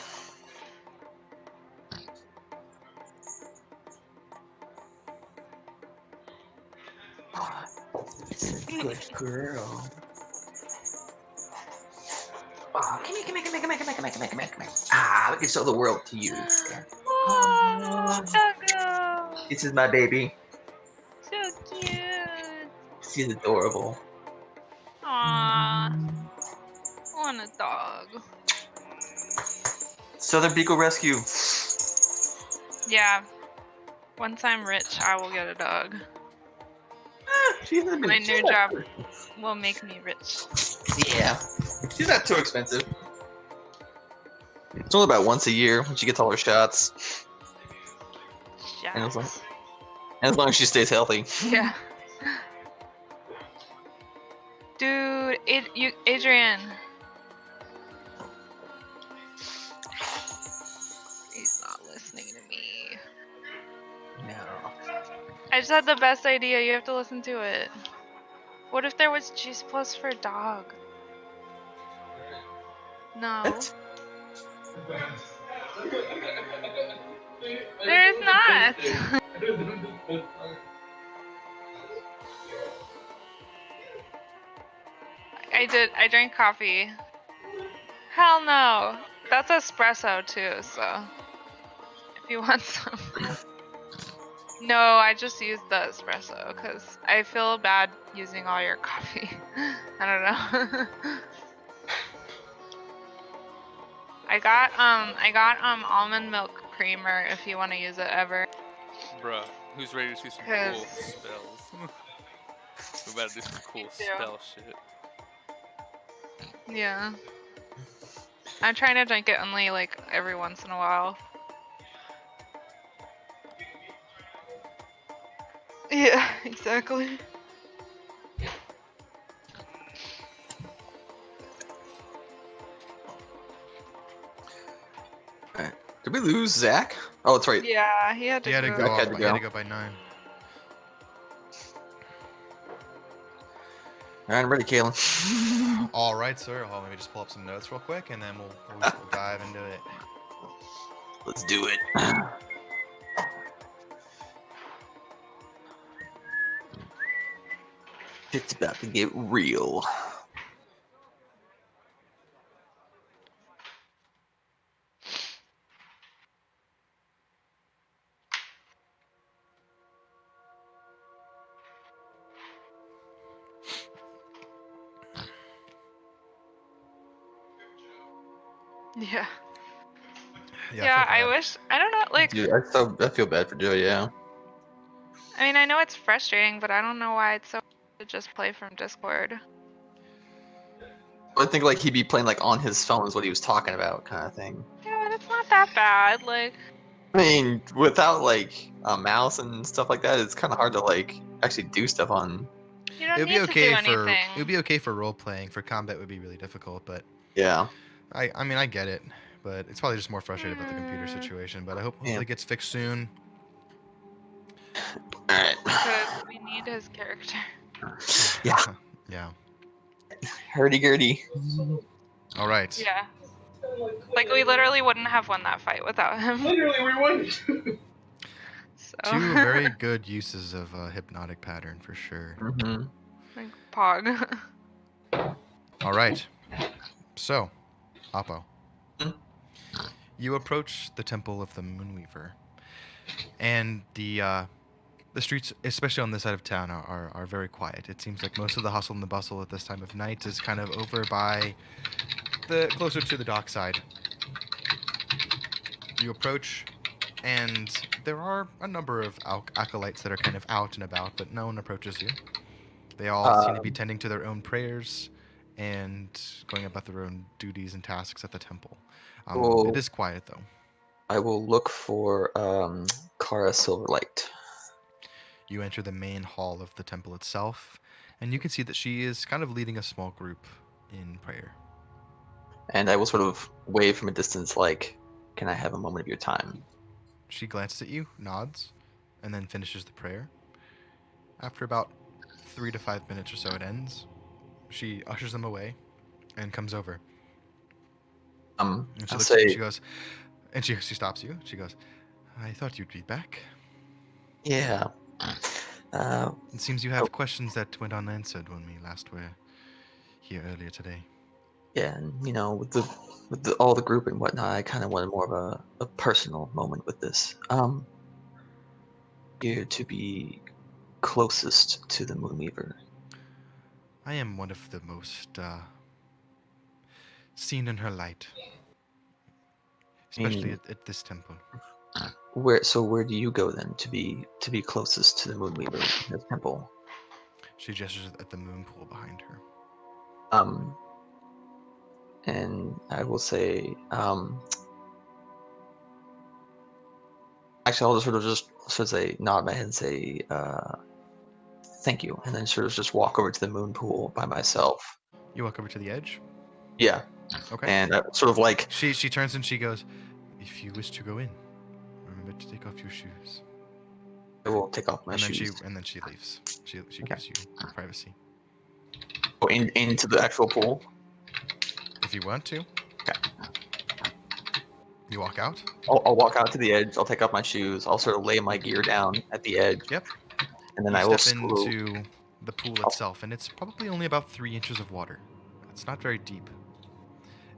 Good girl. Oh, come here. Ah, we can show the world to you. Oh, Taco! This is my baby. So cute. She's adorable. Aww. Want a dog. Southern Beagle Rescue. Yeah. Once I'm rich, I will get a dog. She's not My she's new not- job will make me rich. Yeah. She's not too expensive. It's only about once a year when she gets all her shots. And Shots. as long as she stays healthy. Yeah. Dude, Adrian. No. I just had the best idea. You have to listen to it. What if there was Juice Plus for dog? No. What? There is not. I drank coffee. Hell no. That's espresso too, so if you want some. No, I just used the espresso because I feel bad using all your coffee. I don't know. I got almond milk creamer if you want to use it ever. Bruh, who's ready to see some cool spells? We're about to do some cool spell shit. Yeah. I'm trying to drink it only like every once in a while. Yeah, exactly. Alright. Did we lose Zach? Oh, that's right. Yeah, he had to He had to go. go. Zach had to He had to go. go by 9. Alright, I'm ready, Kalen. All right, sir. I'll maybe just pull up some notes real quick, and then we'll dive into it. Let's do it. It's about to get real. Yeah. Yeah, I wish. I don't know. Like, Dude, I feel bad for Joe, yeah. I mean, I know it's frustrating, but I don't know why it's so hard to just play from Discord. I think like he'd be playing like on his phone is what he was talking about, kind of thing. Yeah, but it's not that bad. Like, I mean, without like a mouse and stuff like that, it's kind of hard to like actually do stuff on. you don't It would need be to do okay anything. it would be okay for role playing. For combat, it would be really difficult. But Yeah. I mean, I get it. But it's probably just more frustrated about the computer situation. But I hopefully Yeah. it gets fixed soon. All right. Because we need his character. Yeah. Yeah. Hurdy-gurdy. All right. Yeah. Like, we literally wouldn't have won that fight without him. Literally, we won. So. 2 very good uses of hypnotic pattern for sure. Mm-hmm. Like, Pog. All right. So, Appo. Hmm? You approach the Temple of the Moonweaver, and the streets, especially on this side of town, are very quiet. It seems like most of the hustle and the bustle at this time of night is kind of over by closer to the dockside. You approach, and there are a number of acolytes that are kind of out and about, but no one approaches you. They all seem to be tending to their own prayers and going about their own duties and tasks at the temple. Well, It is quiet, though. I will look for Kara Silverlight. You enter the main hall of the temple itself, and you can see that she is kind of leading a small group in prayer. And I will sort of wave from a distance like, can I have a moment of your time? She glances at you, nods, and then finishes the prayer. After about 3 to 5 minutes or so, it ends. She ushers them away and comes over. And she I'll looks at you, say, she goes, and she stops you. She goes, I thought you'd be back. yeah. It seems you have questions that went unanswered when we last were here earlier today. Yeah, and you know, with all the group and whatnot, I kind of wanted more of a personal moment with this. You're to be closest to the Moonweaver. I am one of the most seen in her light, especially at this temple. Where do you go then to be closest to the Moonweaver in the temple? She gestures at the moon pool behind her. And I will say, actually, I'll just sort of say, nod my head and say, thank you, and then sort of just walk over to the moon pool by myself. You walk over to the edge. Yeah. Okay. And I sort of like She turns and she goes, if you wish to go in, remember to take off your shoes. take off my and then shoes. she leaves. She gives you privacy. Go into the actual pool. If you want to. Okay. You walk out. I'll walk out to the edge. I'll take off my shoes. I'll sort of lay my gear down at the edge. Yep. And then You I will step into the pool Oh. itself, and it's probably only about 3 inches of water. It's not very deep.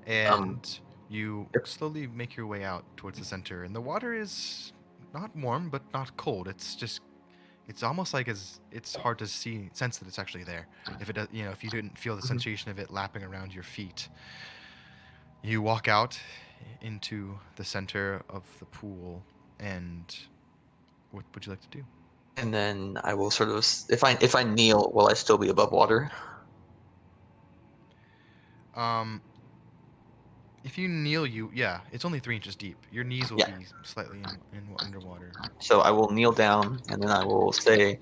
And you slowly make your way out towards the center, and the water is not warm, but not cold. It's almost like it's hard to sense that it's actually there. If it does, if you didn't feel the sensation of it lapping around your feet. You walk out into the center of the pool, and what would you like to do? And then I will sort of, if I kneel, will I still be above water? If you kneel, it's only 3 inches deep. Your knees will be slightly in underwater. So I will kneel down, and then I will say,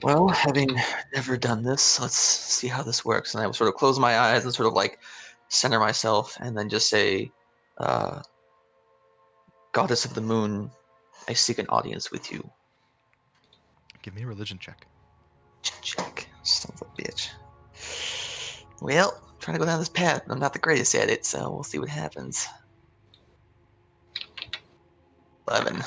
well, having never done this, let's see how this works. And I will sort of close my eyes and sort of like center myself, and then just say, Goddess of the Moon, I seek an audience with you. Give me a religion check. Check. Son of a bitch. Well, trying to go down this path. I'm not the greatest at it, so we'll see what happens. 11.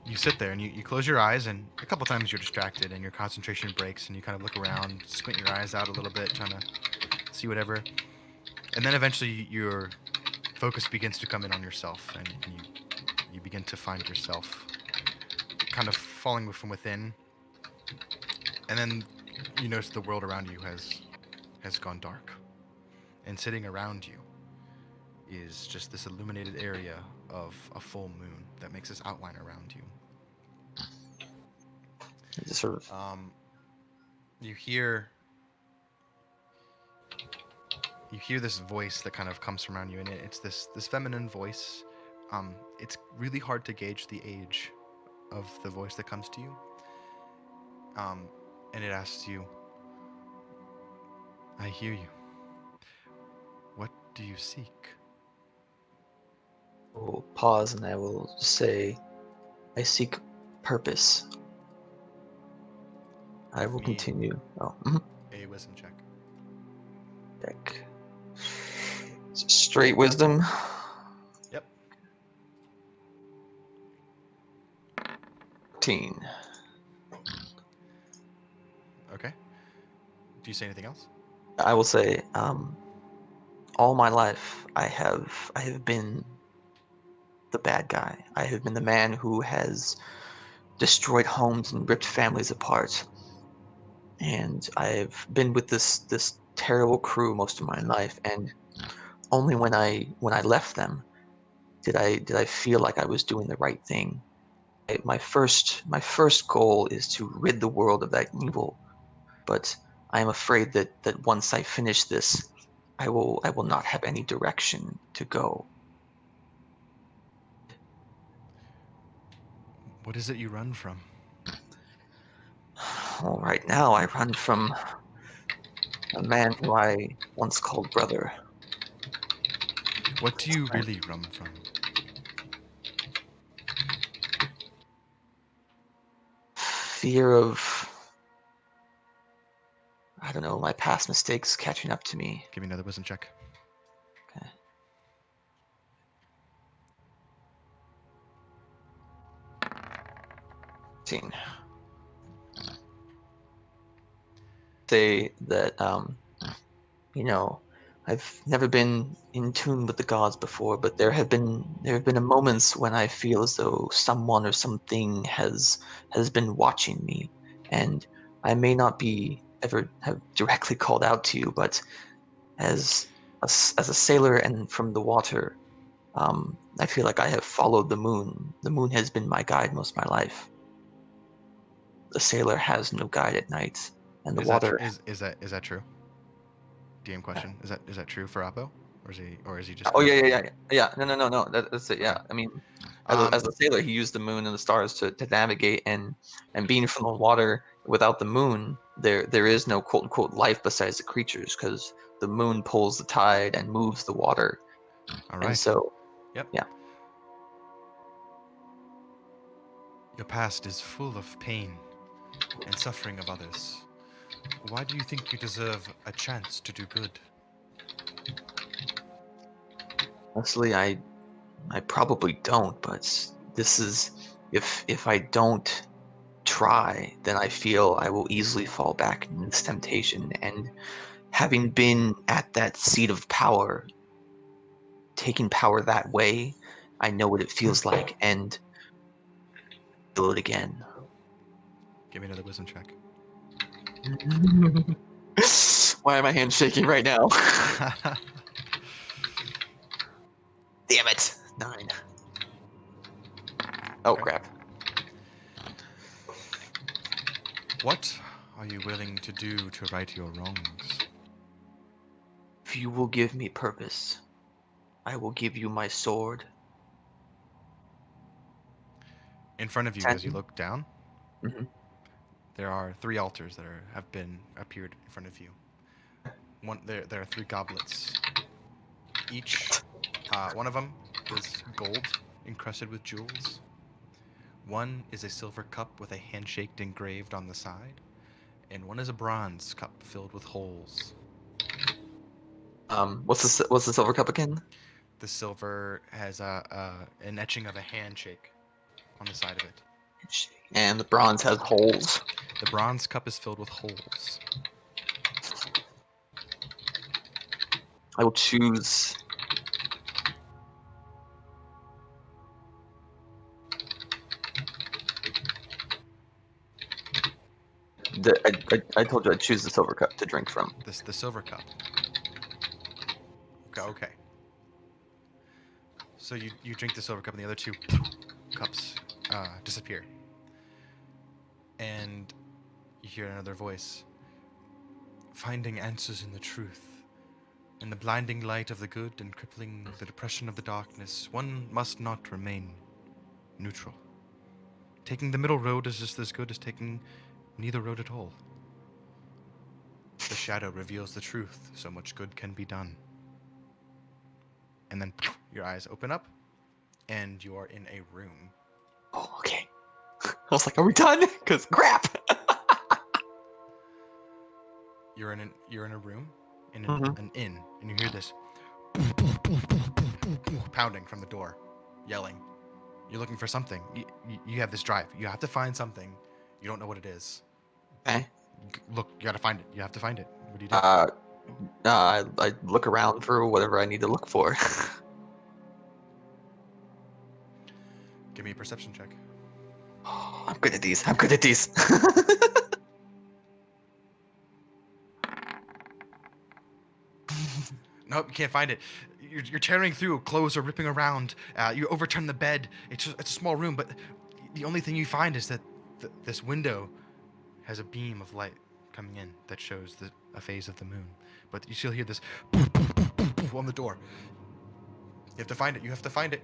You sit there and you close your eyes, and a couple times you're distracted and your concentration breaks, and you kind of look around, squint your eyes out a little bit, trying to see whatever. And then eventually your focus begins to come in on yourself, and you begin to find yourself kind of falling from within. And then you notice the world around you has gone dark. And sitting around you is just this illuminated area of a full moon that makes this outline around you. Just sort of. You hear this voice that kind of comes from around you, and it's this feminine voice. It's really hard to gauge the age of the voice that comes to you. And it asks you, I hear you. What do you seek? I will pause and I will say, I seek purpose. I will continue. A wisdom check. Check. Straight wisdom. Yep. 14. Okay. Do you say anything else? I will say, all my life I have been the bad guy. I have been the man who has destroyed homes and ripped families apart. And I've been with this terrible crew most of my life, and only when I left them did I feel like I was doing the right thing. My first goal is to rid the world of that evil, but I am afraid that once I finish this, I will not have any direction to go. What is it you run from? Well, right now I run from a man who I once called brother. What do you really run from? Fear of, I don't know, my past mistakes catching up to me. Give me another wisdom check. Okay. 15. Say that, I've never been in tune with the gods before, but there have been moments when I feel as though someone or something has been watching me, and I may not be ever have directly called out to you, but as a sailor and from the water, I feel like I have followed the moon. The moon has been my guide most of my life. The sailor has no guide at night, and the water. Is that true? DM question. Is that true for Appo, or is he just? Oh yeah. No. That's it. Yeah, Okay. I mean, as a sailor, he used the moon and the stars to navigate, and being from the water without the moon, there is no quote unquote life besides the creatures, because the moon pulls the tide and moves the water. All right. And so, Yep. Yeah. Your past is full of pain and suffering of others. Why do you think you deserve a chance to do good? Honestly, I probably don't, but this is if I don't try, then I feel I will easily fall back in this temptation. And having been at that seat of power, taking power that way, I know what it feels like, and do it again. Give me another wisdom check. Why are my hands shaking right now? Damn it! 9. Oh Okay. crap. What are you willing to do to right your wrongs? If you will give me purpose, I will give you my sword. In front of you, as you look down, Mm-hmm. there are 3 altars that have appeared in front of you. There are 3 goblets. Each, one of them is gold encrusted with jewels. One is a silver cup with a handshake engraved on the side, and one is a bronze cup filled with holes. What's the silver cup again? The silver has an etching of a handshake on the side of it. And the bronze has holes. The bronze cup is filled with holes. I will choose. I told you I'd choose the silver cup to drink from. The silver cup. Okay. So you drink the silver cup, and the other 2 cups disappear. And you hear another voice. Finding answers in the truth. In the blinding light of the good and crippling the depression of the darkness, one must not remain neutral. Taking the middle road is just as good as taking neither road at all. The shadow reveals the truth, so much good can be done. And then your eyes open up, and you are in a room. Oh, okay. I was like, are we done? Because crap! You're in a room, in Mhm. an inn, and you hear this pounding from the door, yelling. You're looking for something. You have this drive. You have to find something. You don't know what it is. Okay. Look, you gotta find it. You have to find it. What do you do? I look around for whatever I need to look for. Give me a perception check. I'm good at these. I'm good at these. Nope, you can't find it. You're tearing through. Clothes are ripping around. You overturn the bed. It's a small room, but the only thing you find is that this window has a beam of light coming in that shows a phase of the moon. But you still hear this on the door. You have to find it. You have to find it.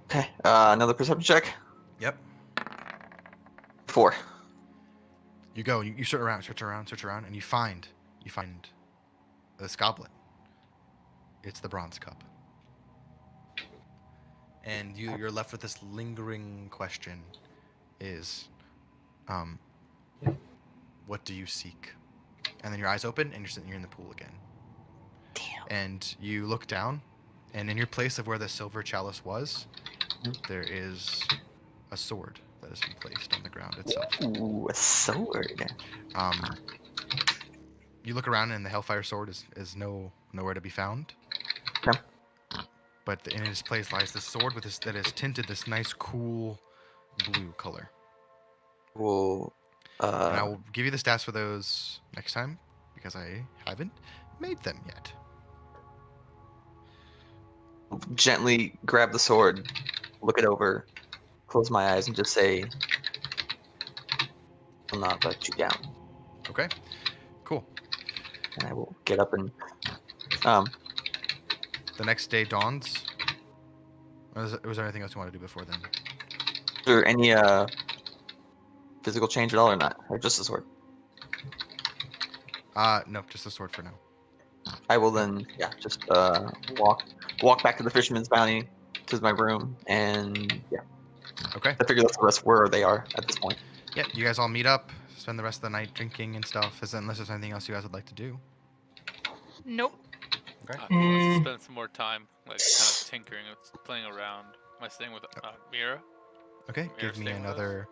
Okay. Another perception check. Yep. 4. You go. You search around, and you find this goblet. It's the bronze cup. And you're left with this lingering question: is, what do you seek? And then your eyes open, and you're in the pool again. Damn. And you look down, and in your place of where the silver chalice was, there is a sword that has been placed on the ground itself. Ooh, a sword. You look around, and the Hellfire sword is nowhere to be found. Okay. But in its place lies this sword that is tinted this nice, cool blue color. Well, And I will give you the stats for those next time, because I haven't made them yet. gently grab the sword, look it over, close my eyes, and just say, "I'll not let you down." Okay, cool. And I will get up and The next day dawns. Was there anything else you want to do before then? Is there any physical change at all or not? Or just the sword? No, just the sword for now. I will then, just walk back to the Fisherman's Bounty to my room, and Okay. I figure that's the rest where they are at this point. Yeah, you guys all meet up, spend the rest of the night drinking and stuff. Unless there's anything else you guys would like to do. Nope. Okay. I think let's spend some more time, like, kind of tinkering, playing around. Am I staying with Mira? Okay, Mira give me staying with us? another.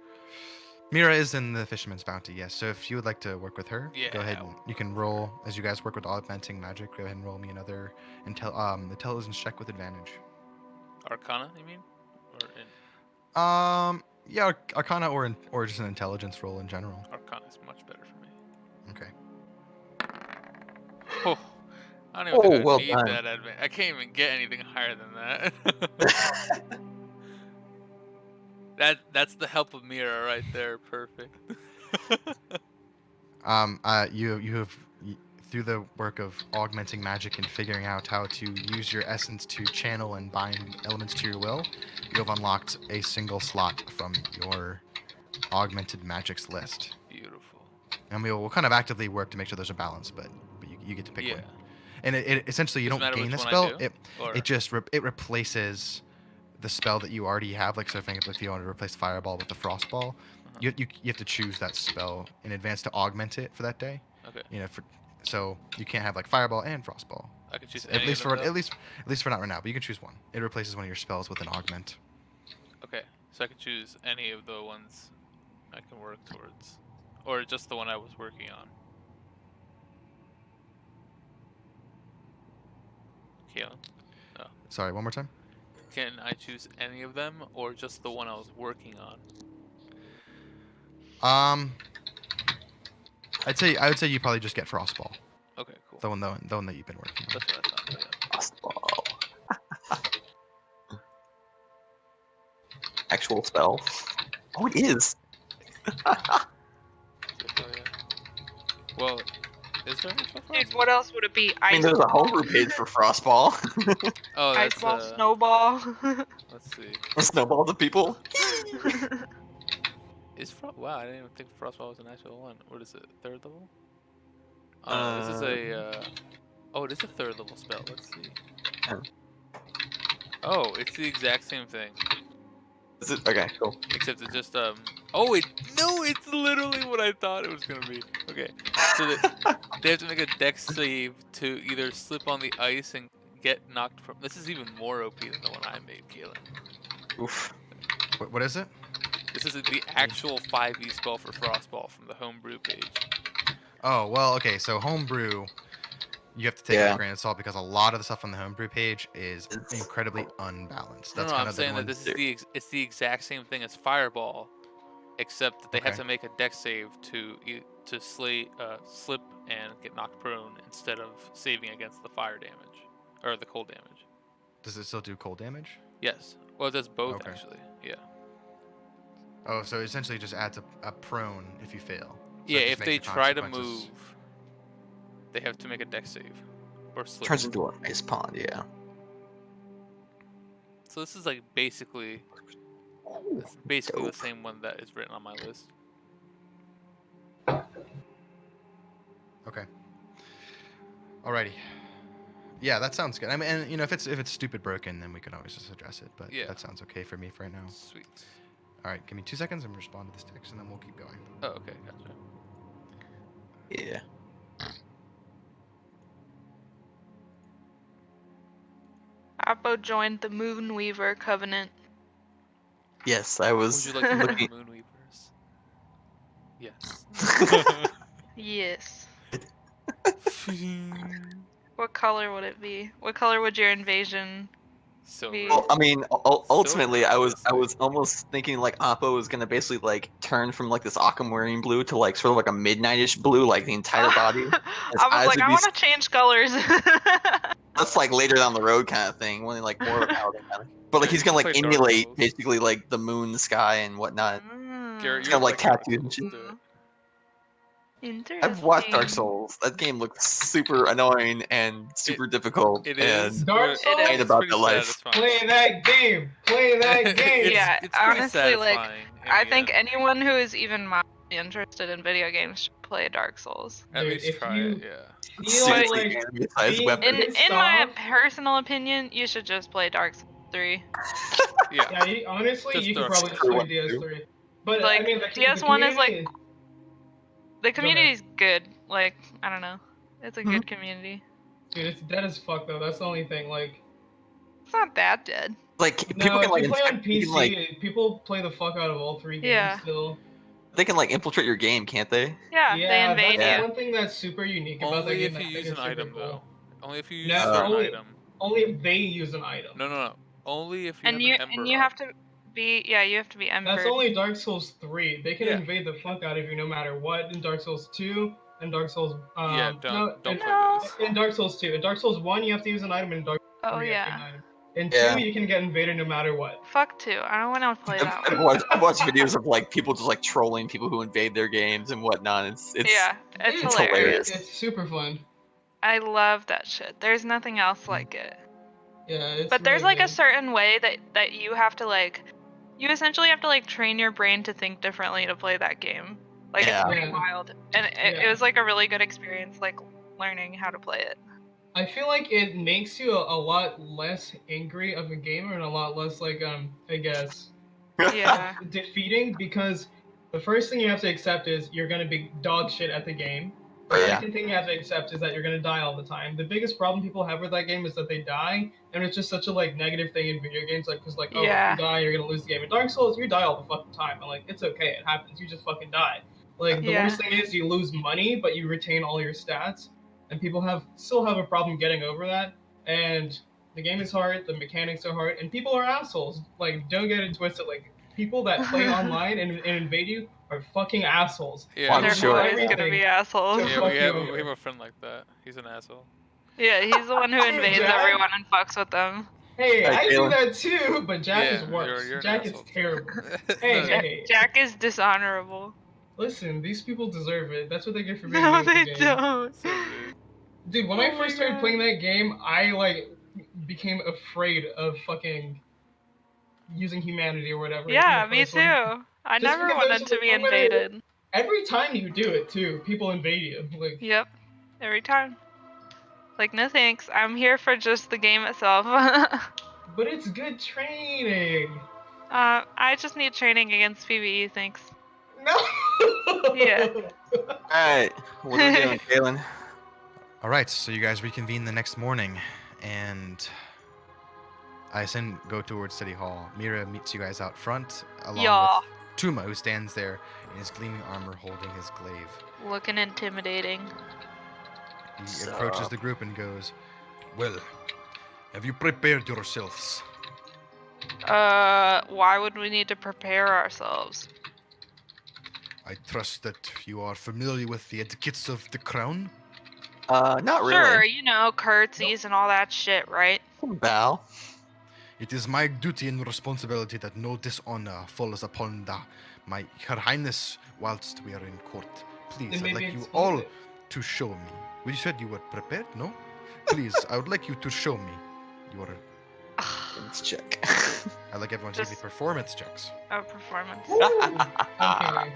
Mira is in the Fisherman's Bounty, yes. So if you would like to work with her, Yeah. go ahead and you can roll as you guys work with augmenting magic. Go ahead and roll me another intelligence check with advantage. Arcana, you mean? Or in Yeah, Arcana or just an intelligence roll in general. Arcana is much better for me. Okay. Oh, I don't even think I well need done. that advantage. I can't even get anything higher than that. That's the help of Mira right there. Perfect. You have through the work of augmenting magic and figuring out how to use your essence to channel and bind elements to your will, you have unlocked a single slot from your augmented magics list. Beautiful. And we'll kind of actively work to make sure there's a balance, but you get to pick one. And it essentially you Doesn't don't matter gain the which one I spell. do, or- It just it replaces the spell that you already have. Like, so if you want to replace Fireball with the Frostball, you have to choose that spell in advance to augment it for that day. Okay. You know, so you can't have like Fireball and Frostball. I can choose At any least of them, for though? at least for not right now, but you can choose one. It replaces one of your spells with an augment. Okay, so I can choose any of the ones I can work towards, or just the one I was working on. Keelan? Sorry, one more time. Can I choose any of them, or just the one I was working on? I would say you probably just get Frostball. Okay, cool. The one that you've been working on. That's what I thought. Yeah. Frostball. Actual spell. Oh, it is. Well, is there actual Dude, what else would it be? I mean, there's a homebrew page for Frostball. Oh, that's Ice ball, snowball. Let's see. Snowball the people. Wow, I didn't even think Frostball was an actual one. What is it? 3rd level? This is a. Oh, it is a 3rd level spell. Let's see. Oh, it's the exact same thing. Is it? Okay, cool. Except it's just Oh, it's literally what I thought it was gonna be. Okay, so they have to make a dex save to either slip on the ice and get knocked from. This is even more OP than the one I made, Keelan. Oof. What is it? This is the actual 5e spell for Frostball from the homebrew page. Oh well, okay. So homebrew, you have to take it with a grain of salt because a lot of the stuff on the homebrew page is incredibly unbalanced. That's kind I'm of saying the that this is it's the exact same thing as Fireball, except that they have Okay. to make a dex save to slip and get knocked prone instead of saving against the fire damage or the cold damage. Does it still do cold damage? Yes. Well, it does both Okay. actually. Yeah. Oh, so essentially it just adds a prone if you fail. So Yeah. it just If makes they the try to consequences- move, they have to make a dex save or slip. Turns into an ice pond, yeah. So this is like basically the same one that is written on my list. Okay. Alrighty. Yeah, that sounds good. I mean, and you know, if it's stupid broken, then we can always just address it. But Yeah. that sounds okay for me for right now. Sweet. All right, give me 2 seconds. I'm gonna respond to this text, and then we'll keep going. Oh, okay, gotcha. Yeah. Appo joined the Moonweaver Covenant. Yes, I was Would you like to looking. join the Moonweavers? Yes. Yes. What color would it be? What color would your invasion So be? Well, I mean, ultimately, Silver, I was honestly. almost thinking like Appo was gonna basically like turn from like this aquamarine blue to like sort of like a midnightish blue, like the entire body. His I was eyes like, would I be want to change colors. That's like later down the road kind of thing, when like more of a paladin kind of. But like Yeah, he's you gonna should like play Dark emulate Souls. basically like the moon, sky, and whatnot. Garrett, Mm, you Kind of would like Dark tattoos and Souls, shit. do it. Interesting. I've watched Dark Souls. That game looks super annoying and super difficult. It and is. Dark but Souls? it's Ain't about pretty the life. satisfying. Play that game. Play that game. Yeah, it's pretty honestly, like, satisfying in I the think end. anyone who is even mildly interested in video games should play Dark Souls. At Dude, least if try you it, yeah. feel seriously like anime-sized being weapon. In pissed my off, personal opinion, you should just play Dark Souls. DS3. Yeah. Yeah, honestly, Just you could throw probably it. just play DS3. But Like, I mean, the DS1 is, like, community- the Go ahead. community's good. Like, I don't know. It's a Mm-hmm. good community. Dude, it's dead as fuck though. That's the only thing. Like, It's not that dead. Like people no, can if like you play on infect, PC, people play the fuck out of all 3 games Yeah. still. they can like infiltrate your game, can't they? Yeah, they Yeah, invade that's you. the one thing that's super unique about that Only game. if that you I think use is an super item, cool. though. Only if you use No, a certain only- item. Only if they use an item. No. Only if you And have you an Ember and you up. have to be you have to be That's embered. only Dark Souls 3. They can Yeah. invade the fuck out of you no matter what. In Dark Souls 2 and Dark Souls Yeah, no, don't in, play No. this. in Dark Souls 2. In Dark Souls 1 you have to use an item, and in Dark Souls 3 you have to use an Yeah. item. In Yeah. 2 you can get invaded no matter what. Fuck 2. I don't want to play that I've one. watched videos of like people just like trolling people who invade their games and whatnot. It's Yeah, it's Dude, hilarious. It's super fun. I love that shit. There's nothing else like it. Yeah, it's But there's really like a good. certain way that you have to like, you essentially have to like train your brain to think differently to play that game. Like Yeah. it's pretty Yeah. wild, and it was like a really good experience, like learning how to play it. I feel like it makes you a lot less angry of a gamer and a lot less like I guess Yeah. defeating, because the first thing you have to accept is you're gonna be dog shit at the game. The Yeah. second thing you have to accept is that you're gonna die all the time. The biggest problem people have with that game is that they die, and it's just such a like negative thing in video games, like because like oh Yeah. if you die you're gonna lose the game. In Dark Souls you die all the fucking time, and like it's okay, it happens. You just fucking die. Like the Yeah. worst thing is you lose money, but you retain all your stats, and people still have a problem getting over that. And the game is hard, the mechanics are hard, and people are assholes. Like don't get it twisted. Like people that play online and invade you are fucking assholes. Yeah. I'm They're sure. always gonna Everything. be assholes. Yeah, Yeah, fuck we you have over. a friend like that. He's an asshole. Yeah, he's the one who invades Jack? everyone and fucks with them. Hey, Hey, I do Galen. that too, but Jack Yeah, is worse. you're an Jack is asshole. terrible. No, Hey, no, hey. Jack is dishonorable. Listen, these people deserve it. That's what they get for being No, new to they the game. don't. So rude. Dude, when Oh I my first started God. playing that game, I like became afraid of fucking using humanity or whatever. in Yeah, the me first too. one. I Just never because there's, wanted to like, be no matter- invaded. Every time you do it too, people invade you. Like, Yep, every time. Like, no thanks. I'm here for just the game itself. but it's good training. I just need training against PvE, thanks. No. Yeah. Alright, what are we doing, Galen? All right, so you guys reconvene the next morning, and I go towards City Hall. Mira meets you guys out front, along Yaw. with Tuma, who stands there in his gleaming armor holding his glaive. Looking intimidating. He So- approaches the group and goes, "Well, have you prepared yourselves?" Why would we need to prepare ourselves? I trust that you are familiar with the etiquettes of the crown. Not really. Sure, you know, curtsies and all that shit, right? Bow. It is my duty and responsibility that no dishonor falls upon Her Highness whilst we are in court. Please, Then I'd maybe like you explain all it. to show me. Well, you said you were prepared, no? Please, I would like you to show me your... Let's check. I'd like everyone to give me Just- performance checks. A performance. Woo! Okay,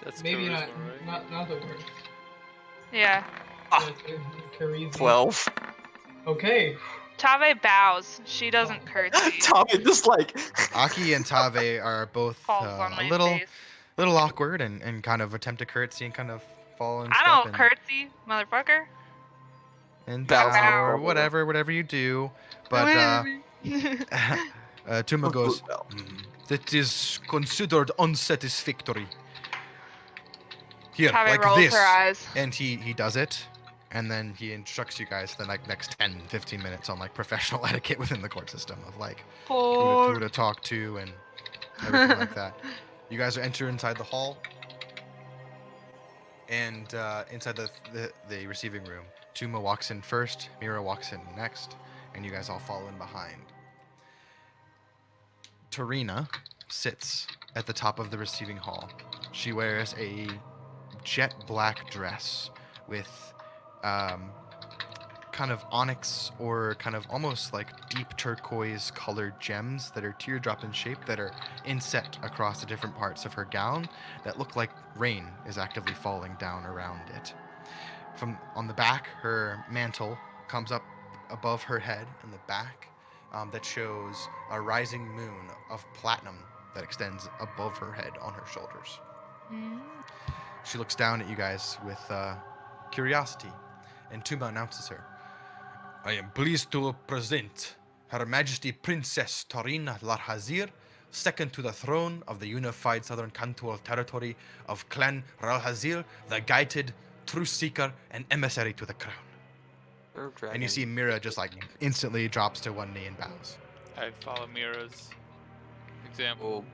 That's maybe charisma, right? not the worst. Yeah. Ah. Charisma. 12. Okay. Tave bows. She doesn't curtsy. Tommy just like. Aki and Tave are both Falls on a my little face. awkward and kind of attempt to curtsy and kind of fall in I step don't and, curtsy, motherfucker. and Bows bow or forward. whatever you do. But Tuma goes, that is considered unsatisfactory. Here, Tave like rolls this. her eyes. And he does it, and then he instructs you guys the next 10, 15 minutes on like professional etiquette within the court system of like who to talk to and everything like that. You guys enter inside the hall, and inside the receiving room, Tuma walks in first, Mira walks in next, and you guys all follow in behind. Tarina sits at the top of the receiving hall. She wears a jet black dress with kind of onyx or kind of almost like deep turquoise colored gems that are teardrop in shape that are inset across the different parts of her gown that look like rain is actively falling down around it. From on the back, her mantle comes up above her head in the back, that shows a rising moon of platinum that extends above her head on her shoulders. Mm. She looks down at you guys with curiosity, and Tuma announces her. I am pleased to present Her Majesty Princess Torina Larhazir, second to the throne of the unified southern Kantor territory of Clan Ralhazir, the guided, truth seeker, and emissary to the crown. And you see Mira just like instantly drops to one knee and bows. I follow Mira's example. Well,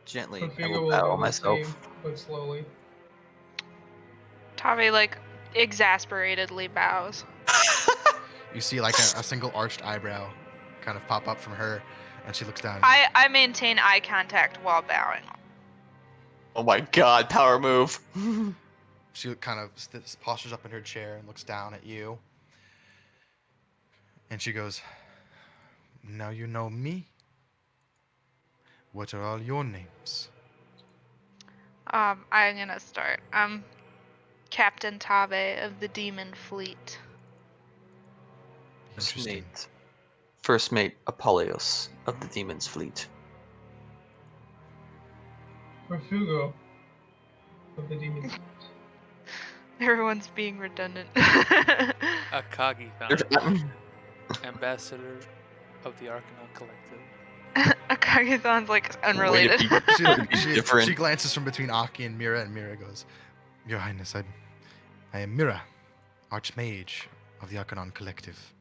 gently, I Profugo will will bow do the myself. same, but slowly. Tavi like exasperatedly bows. You see like a single arched eyebrow kind of pop up from her, and she looks down. I maintain eye contact while bowing. Oh my god, power move. She kind of postures up in her chair and looks down at you. And she goes, now you know me. What are all your names? I'm gonna start. I'm Captain Tabe of the Demon Fleet. Interesting. First mate Apollonios of the Demon's Fleet. Profugo of the demons. Everyone's being redundant. Akagithon, ambassador of the Arcanon Collective. Akagithon's like unrelated. She glances from between Aki and Mira goes, Your Highness, I am Mira, Archmage of the Arcanon Collective.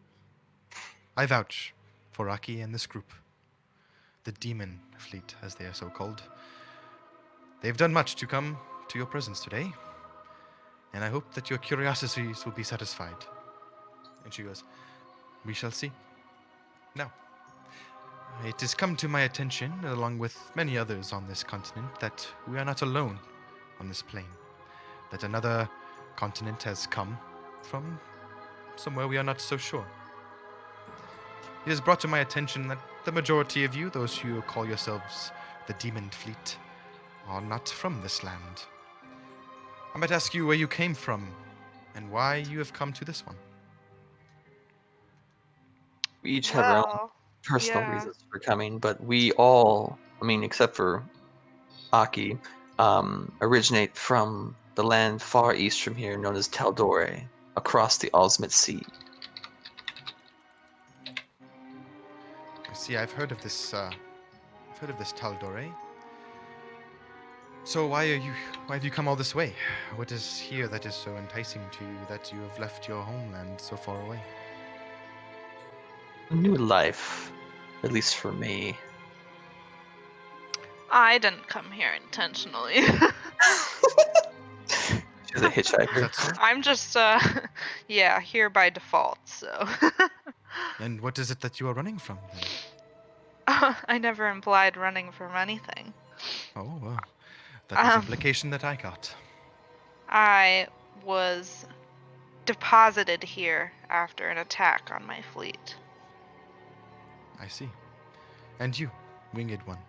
I vouch for Aki and this group, the Demon Fleet, as they are so called. They've done much to come to your presence today, and I hope that your curiosities will be satisfied. And she goes, we shall see. Now, it has come to my attention, along with many others on this continent, that we are not alone on this plane. That another continent has come from somewhere we are not so sure. It has brought to my attention that the majority of you, those who call yourselves the Demon Fleet, are not from this land. I might ask you where you came from and why you have come to this one. We each have our own personal reasons for coming, but we all, except for Aki, originate from the land far east from here known as Taldore, across the Ultimate Sea. I see, I've heard of this Taldore. So why have you come all this way? What is here that is so enticing to you that you have left your homeland so far away? A new life, at least for me. I didn't come here intentionally. She's a hitchhiker. Is that so? I'm just here by default, so. And what is it that you are running from then? I never implied running from anything. Oh, well, that was the implication that I got. I was deposited here after an attack on my fleet. I see. And you, winged one?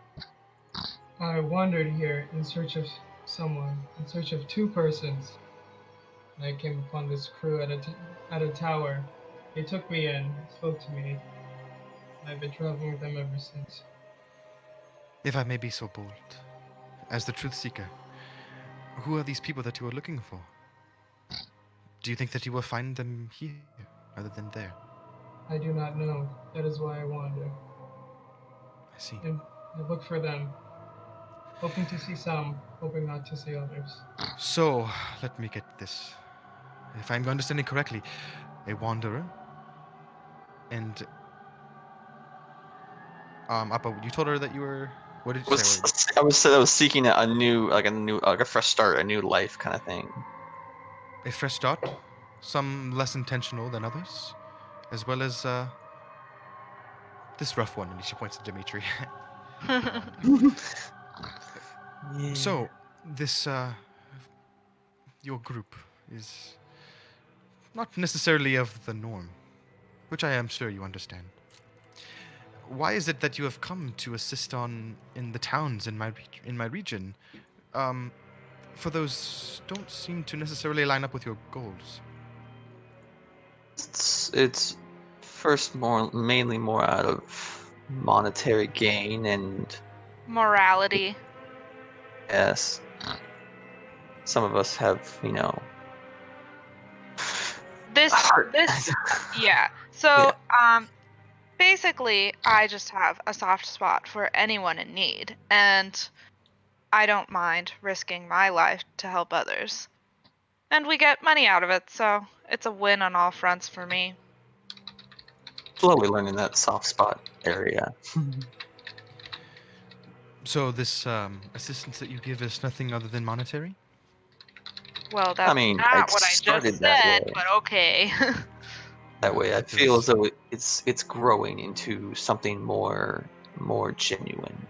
I wandered here in search of someone, in search of two persons. I came upon this crew at a tower. They took me in, spoke to me. I've been traveling with them ever since. If I may be so bold, as the truth seeker, who are these people that you are looking for? Do you think that you will find them here rather than there? I do not know. That is why I wander. I see. And I look for them, hoping to see some, hoping not to see others. So, let me get this. If I'm understanding correctly, a wanderer, and Appo, you told her that you were. What did you say? I was seeking a fresh start, a new life kind of thing. A fresh start, some less intentional than others, as well as this rough one. And she points to Dimitri. Yeah. So, this your group is not necessarily of the norm, which I am sure you understand. Why is it that you have come to assist in the towns in my region? For those don't seem to necessarily line up with your goals. It's first mainly more out of monetary gain and Morality. yes, some of us have, This heart. yeah. So basically I just have a soft spot for anyone in need, and I don't mind risking my life to help others. And we get money out of it, so it's a win on all fronts for me. Slowly learning that soft spot area. So this assistance that you give is nothing other than monetary? Well, I that's mean, I not what I started just that said, way. but okay. That way, I feel Because as though it's growing into something more genuine.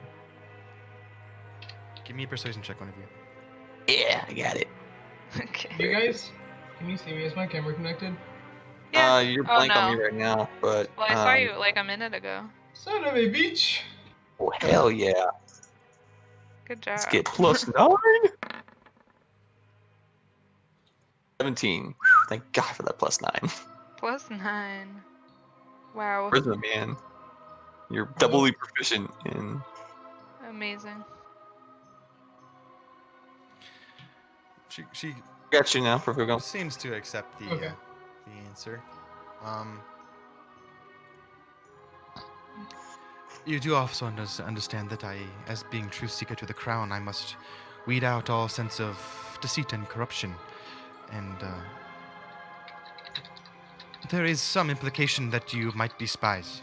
give me a persuasion check, one of you. Yeah, I got it. Okay. You guys, can you see me? Is my camera connected? Yeah. You're Oh blank on me no. right now, but Well, I saw you like a minute ago. Son of a bitch! oh hell yeah, Good job. let's get +9. 17. Thank God for that +9. +9. Wow. Charisma, man. You're doubly proficient in. Amazing. She Got you now, Profugo. seems to accept the Okay. the answer. You do also understand that I, as being truth seeker to the crown, I must weed out all sense of deceit and corruption, and there is some implication that you might be spies.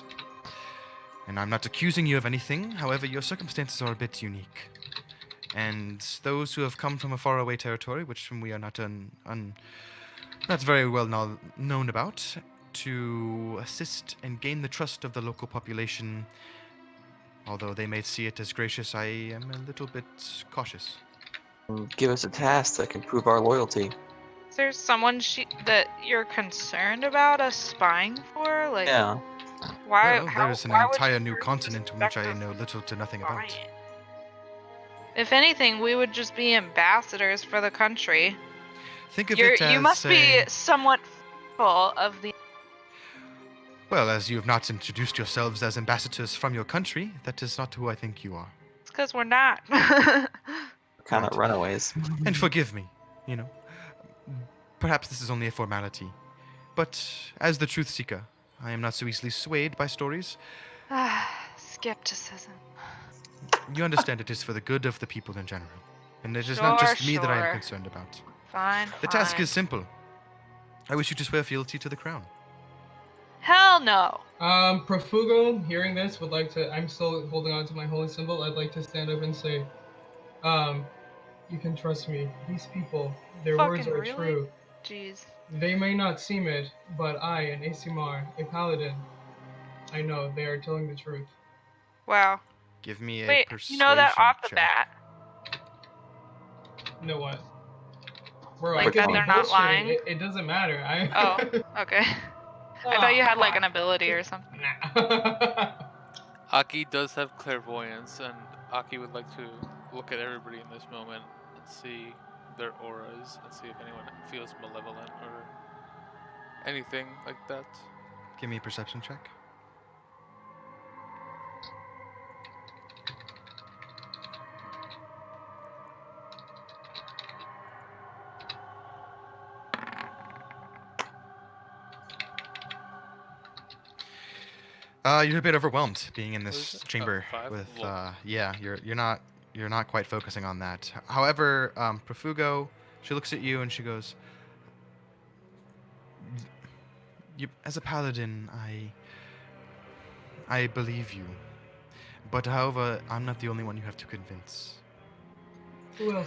And I'm not accusing you of anything. However, your circumstances are a bit unique. And those who have come from a faraway territory, which we are not not very well known about, to assist and gain the trust of the local population, although they may see it as gracious, I am a little bit cautious. Give us a task that can prove our loyalty. Is there someone that you're concerned about us spying for? Like, Yeah. why? Well, How? there's an Why would entire you new continent in which suspect I us know of little to nothing about. spying? If anything, we would just be ambassadors for the country. Think of it as You must be somewhat full of the. Well, as you have not introduced yourselves as ambassadors from your country, that is not who I think you are. It's because we're not. Kind Right. of runaways. And forgive me, perhaps this is only a formality, but as the truth seeker, I am not so easily swayed by stories. Skepticism. You understand it is for the good of the people in general, and it is not just me that I am concerned about. Fine. The task is simple. I wish you to swear fealty to the crown. Hell no. Profugo, hearing this, would like to. I'm still holding on to my holy symbol. I'd like to stand up and say, you can trust me. These people, their words are Really? true. Jeez. They may not seem it, but I, an Aasimar, a paladin, I know they are telling the truth. Wow. Give me a Wait, persuasion you know that off the check. bat? You know what? Bro, Like I could that be they're not bullshitting. lying? It doesn't matter. Oh, okay. I thought you had like an ability or something. Nah. Aki does have clairvoyance, and Aki would like to look at everybody in this moment and see their auras and see if anyone feels malevolent or anything like that. Give me a perception check. You're a bit overwhelmed being in this chamber with you're not quite focusing on that. However, Profugo, she looks at you and she goes, "You, as a paladin, I believe you. But however, I'm not the only one you have to convince.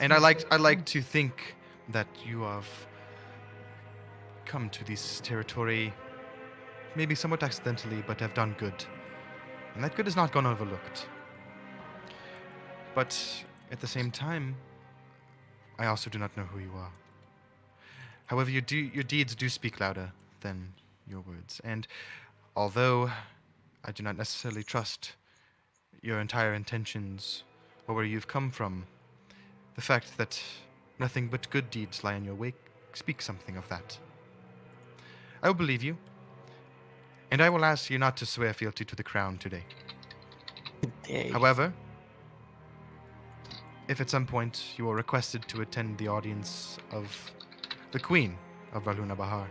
And I like to think that you have come to this territory maybe somewhat accidentally, but have done good. And that good has not gone overlooked. But at the same time, I also do not know who you are. However, your deeds do speak louder than your words. And although I do not necessarily trust your entire intentions or where you've come from, the fact that nothing but good deeds lie in your wake speaks something of that. I will believe you. And I will ask you not to swear fealty to the crown today. Hey. However, if at some point you are requested to attend the audience of the Queen of Valuna Bahar,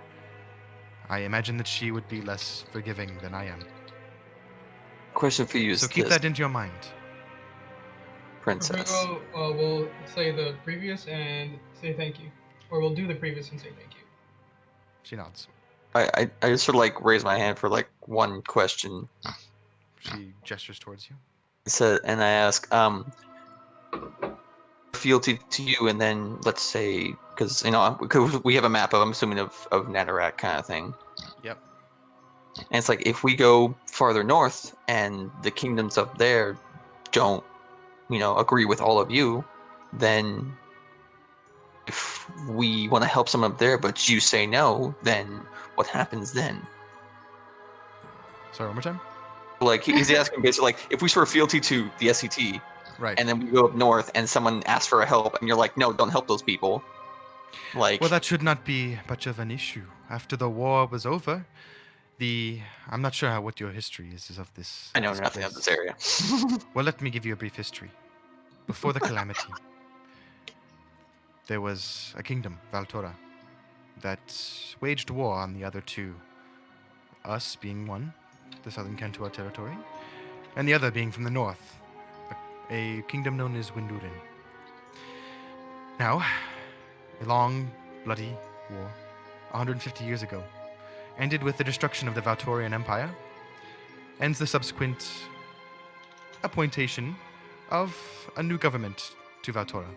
I imagine that she would be less forgiving than I am. Question for you is So keep this, that into your mind. princess. Profugo will say the previous and say thank you. Or we'll do the previous and say thank you. She nods. I just sort of like raise my hand for like one question. She gestures towards you. And I ask, fealty to you, and then let's say, because we have a map of, I'm assuming, of Nadorac kind of thing. Yep. And it's like, if we go farther north and the kingdoms up there don't, agree with all of you, then if we want to help someone up there, but you say no, then what happens then? Sorry, one more time? Like, he's asking basically, like, if we swear fealty to the SCT, Right. and then we go up north and someone asks for help, and you're like, no, don't help those people. Like, Well, that should not be much of an issue. After the war was over, I'm not sure what your history is of this. I know this nothing place. of this area. Well, let me give you a brief history. Before the calamity, there was a kingdom, Valtora, that waged war on the other two. Us being one, the southern Kantua territory, and the other being from the north, a kingdom known as Windurin. Now, a long, bloody war, 150 years ago, ended with the destruction of the Valtorian Empire, ends the subsequent appointation of a new government to Valtora,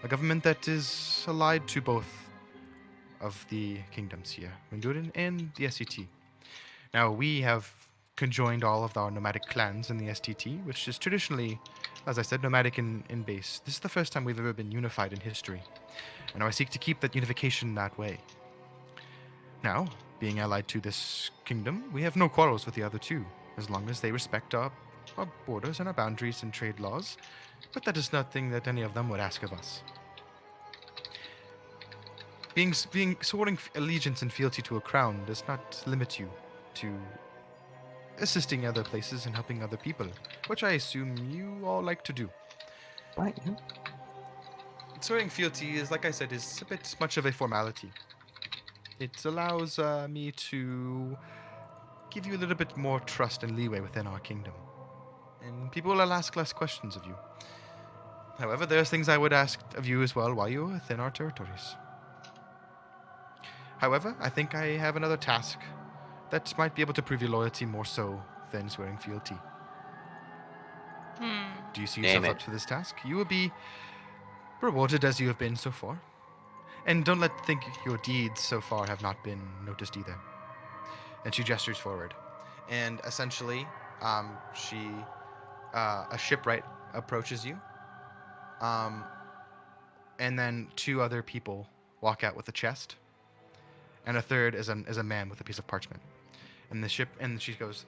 a government that is allied to both of the kingdoms here, Windurin and the SCT. Now, we have conjoined all of our nomadic clans in the STT, which is traditionally, as I said, nomadic in base. This is the first time we've ever been unified in history, and I seek to keep that unification that way. Now, being allied to this kingdom, we have no quarrels with the other two, as long as they respect our borders and our boundaries and trade laws, but that is nothing that any of them would ask of us. Being sworn allegiance and fealty to a crown does not limit you to assisting other places and helping other people, which I assume you all like to do. Right. Swearing fealty is, like I said, is a bit much of a formality. It allows me to give you a little bit more trust and leeway within our kingdom, and people will ask less questions of you. However, there's things I would ask of you as well while you're within our territories. However, I think I have another task that might be able to prove your loyalty more so than swearing fealty. Do you see yourself up to this task? You will be rewarded as you have been so far. And don't think your deeds so far have not been noticed either. And she gestures forward. And essentially, a shipwright approaches you. And then two other people walk out with a chest. And a third is a man with a piece of parchment. And she goes,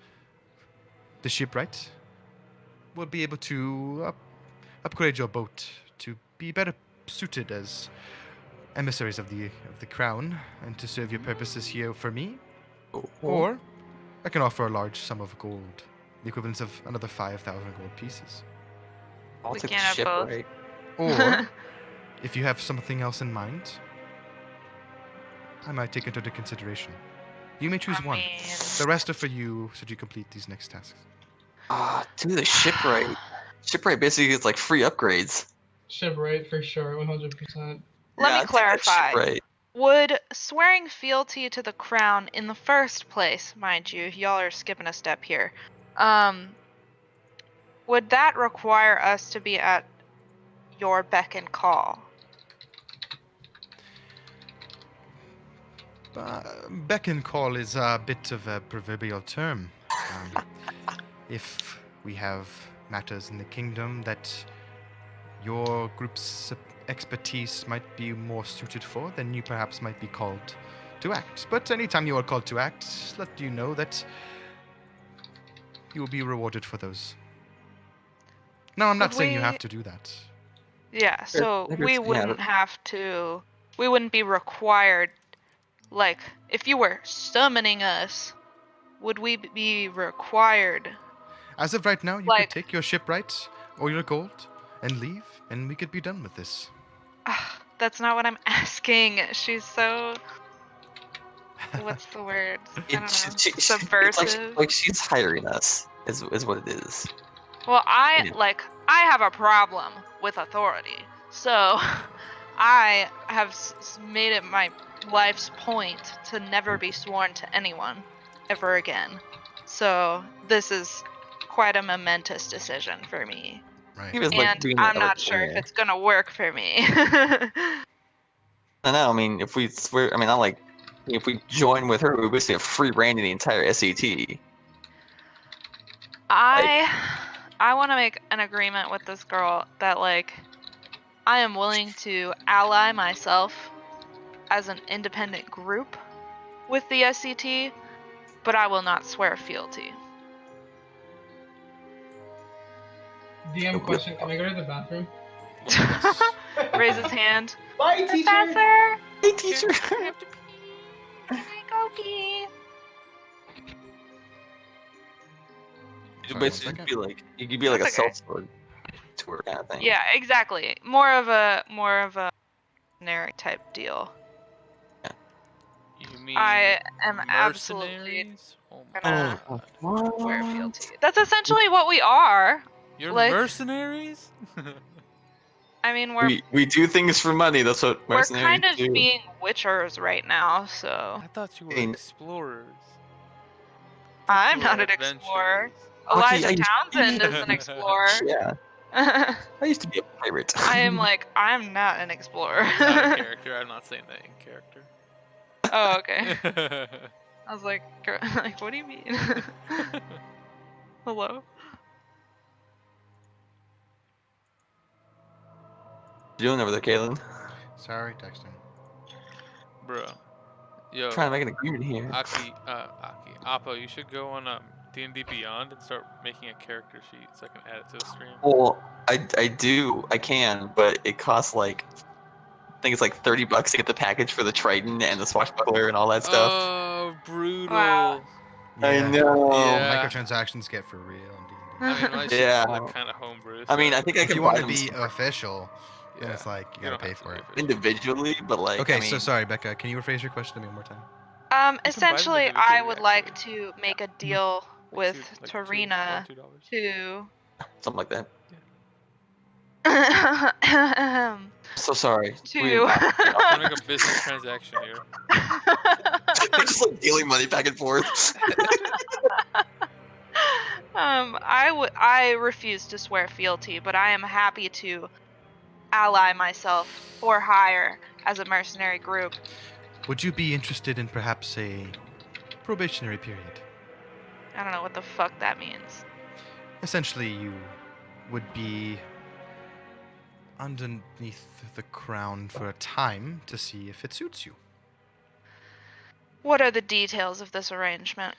the shipwright will be able to upgrade your boat to be better suited as emissaries of the crown and to serve your purposes here for me. Or I can offer a large sum of gold, the equivalent of another 5,000 gold pieces. I'll We take can't the have ship, both. right? Or, if you have something else in mind, I might take it into consideration. You may choose one. The rest are for you should you complete these next tasks. Do the shipwright. Shipwright basically is like free upgrades. Shipwright for sure, 100%. Let me do that clarify. shipwright. Would swearing fealty to the crown in the first place, mind you, y'all are skipping a step here, would that require us to be at your beck and call? Beck and call is a bit of a proverbial term. If we have matters in the kingdom that your group's expertise might be more suited for, then you perhaps might be called to act. But anytime you are called to act, let you know that you will be rewarded for those. No, I'm not saying you have to do that. Yeah, so we yeah, wouldn't have to, we wouldn't be required, like, if you were summoning us, would we be required? As of right now, you Like- could take your shipwright or your gold and leave, and we could be done with this. That's not what I'm asking. She's so. What's the word? I don't know. It's Subversive. like she's hiring us. Is what it is. Well, I Yeah. have a problem with authority. So I have made it my life's point to never be sworn to anyone ever again. So this is quite a momentous decision for me. Right. He was like And being I'm a not sure if player. it's going to work for me. I know. I mean, if we swear, I mean, if we join with her, we basically have free reign in the entire SET. I want to make an agreement with this girl that like I am willing to ally myself as an independent group with the SCT, but I will not swear fealty. DM question: can I go to the bathroom? Yes. Raise his hand. Bye, teacher. Professor, Hey, teacher. I have to pee. I go pee. You Sorry, basically one second. be like you could be like a That's okay. self-sword tour kind of thing. Yeah, exactly. More of a generic type deal. You mean I am absolutely mercenaries? Oh my gonna god. swear fealty. That's essentially what we are. You're like- mercenaries? I mean, we're We do things for money. That's what we're mercenaries kind of do. being witchers right now, so I thought you were mean- explorers. I thought I'm you not were an explorer. Aki, Elijah I used to Townsend be- is an explorer. Yeah, I I used to be a pirate. am like, I'm not an explorer. Not in character. I'm not saying that in character. Oh, okay. I was like, like, what do you mean? Hello? What you doing over there, Kaylin? Sorry, texting. Bro. Yo. Trying to make an agreement here. Appo, you should go on D&D Beyond and start making a character sheet so I can add it to the stream. Well, I can, but it costs like, I think it's like $30 to get the package for the Trident and the swashbuckler and all that stuff. Oh, brutal. Wow. I Yeah. know. Yeah. Microtransactions get for real on D&D. I mean, my shit's Yeah. like kind of homebrew. I mean, so- I think I If can you buy want to them be separate- official, then Yeah, it's like you you gotta don't pay have to for be it. official. individually, but like. Okay, I mean, so sorry, Becca. Can you rephrase your question to me one more time? them Essentially, I individually, would like actually. to make a deal with Like Tarina $2. to. something like that. to. So sorry. I'm trying to make a business transaction here. Just like dealing money back and forth. I refuse to swear fealty, but I am happy to ally myself for hire as a mercenary group. Would you be interested in perhaps a probationary period? I don't know what the fuck that means. Essentially, you would be underneath the crown for a time to see if it suits you. What are the details of this arrangement?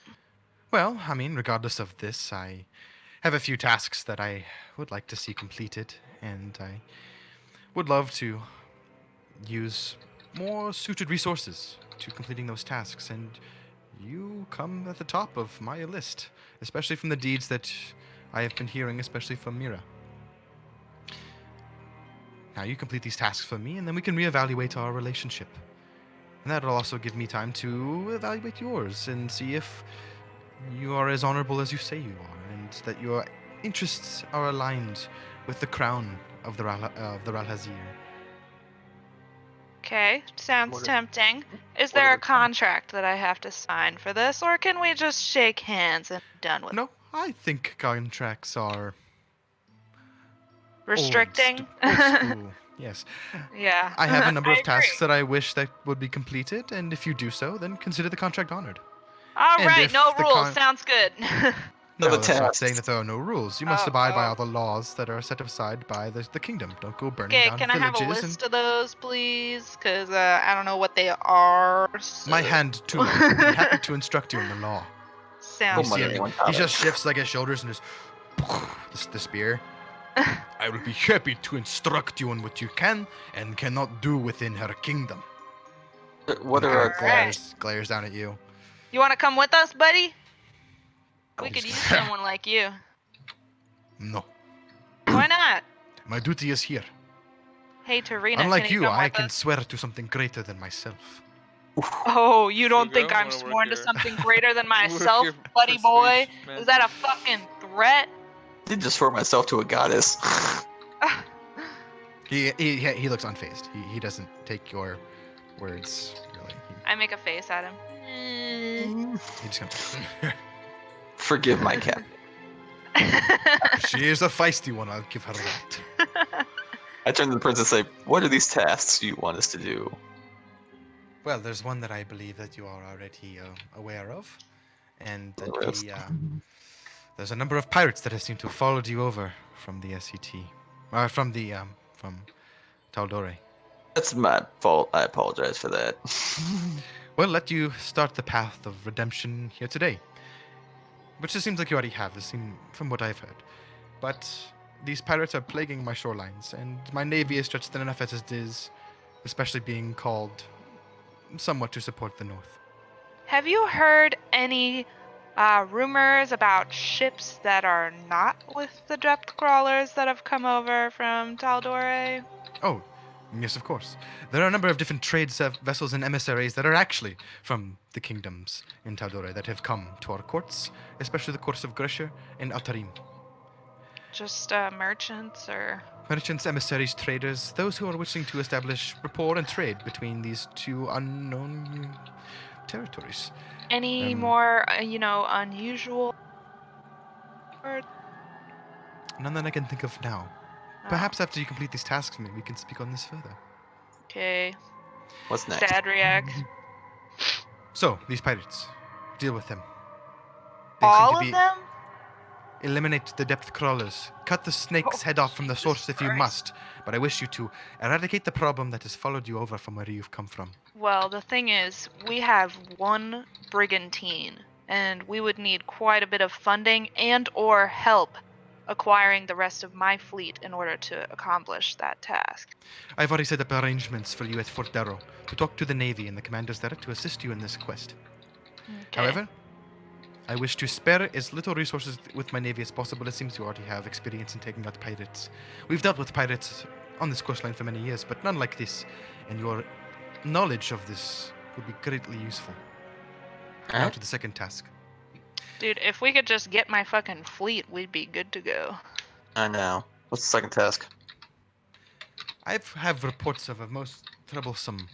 Well, I mean, regardless of this, I have a few tasks that I would like to see completed, and I would love to use more suited resources to completing those tasks, and you come at the top of my list, especially from the deeds that I have been hearing, especially from Mira. Now you complete these tasks for me, and then we can reevaluate our relationship. And that'll also give me time to evaluate yours and see if you are as honorable as you say you are, and that your interests are aligned with the crown of the Ralhazir. Okay, sounds What are- tempting. Is what there are a the- contract that I have to sign for this, or can we just shake hands and be done with it? No, I think contracts are Restricting? Old school. Yes. Yeah. I have a number of agree. tasks that I wish that would be completed, and if you do so, then consider the contract honored. All and right, if no the rules. Sounds good. No, the that's not tasks. saying that there are no rules. You must Oh, abide by oh. all the laws that are set aside by the kingdom. Don't go burning Okay, down can I have villages. a list of those, please? Because I don't know what they are. So. My hand too long. I'd be happy to instruct you in the law. You Sounds see money him, anyone he thought of. just shifts like his shoulders and just the spear. I will be happy to instruct you on what you can and cannot do within her kingdom. What And are the our guy Alright. glares down at you. You want to come with us, buddy? We could use someone like you. No. Why not? My duty is here. Hey, Tarina, Unlike can you you, come I with can us? swear to something greater than myself. Oh, you don't Fugo, think I'm wanna work sworn to your- something greater than work myself, your buddy boy? persuasion Is that a magic. fucking threat? I did just swear myself to a goddess. He looks unfazed. He doesn't take your words really. I make a face at him. He just comes. Forgive my cat. She is a feisty one. I'll give her that. I turn to the prince and say, "What are these tasks you want us to do?" Well, there's one that I believe that you are already aware of, and that The rest. there's a number of pirates that have seemed to have followed you over from the SCT, from Taldore. That's my fault. I apologize for that. Well, let you start the path of redemption here today, which it seems like you already have, from what I've heard. But these pirates are plaguing my shorelines, and my navy is stretched thin enough as it is, especially being called somewhat to support the north. Have you heard any rumors about ships that are not with the depth crawlers that have come over from Taldore? Oh, yes, of course. There are a number of different trade vessels and emissaries that are actually from the kingdoms in Taldore that have come to our courts, especially the courts of Grisha and Altarim. Just merchants or? Merchants, emissaries, traders, those who are wishing to establish rapport and trade between these two unknown territories. Any Um, more, unusual? None that I can think of now. Oh, Perhaps after you complete these tasks for me, we can speak on this further. okay. What's next? Sad react. So, these pirates, deal with them. They seem All to of be them? eliminate the depth crawlers. Cut the snake's head off from the source if you Christ. must. But I wish you to eradicate the problem that has followed you over from where you've come from. Well, the thing is, we have one brigantine, and we would need quite a bit of funding and or help acquiring the rest of my fleet in order to accomplish that task. I've already set up arrangements for you at Fort Darrow to talk to the Navy and the commanders there to assist you in this quest. Okay. However, I wish to spare as little resources with my Navy as possible. It seems you already have experience in taking out pirates. We've dealt with pirates on this coastline for many years, but none like this, and your knowledge of this would be greatly useful. Now Alright. to the second task. Dude, if we could just get my fucking fleet, we'd be good to go. I know. What's the second task? I have reports of a most troublesome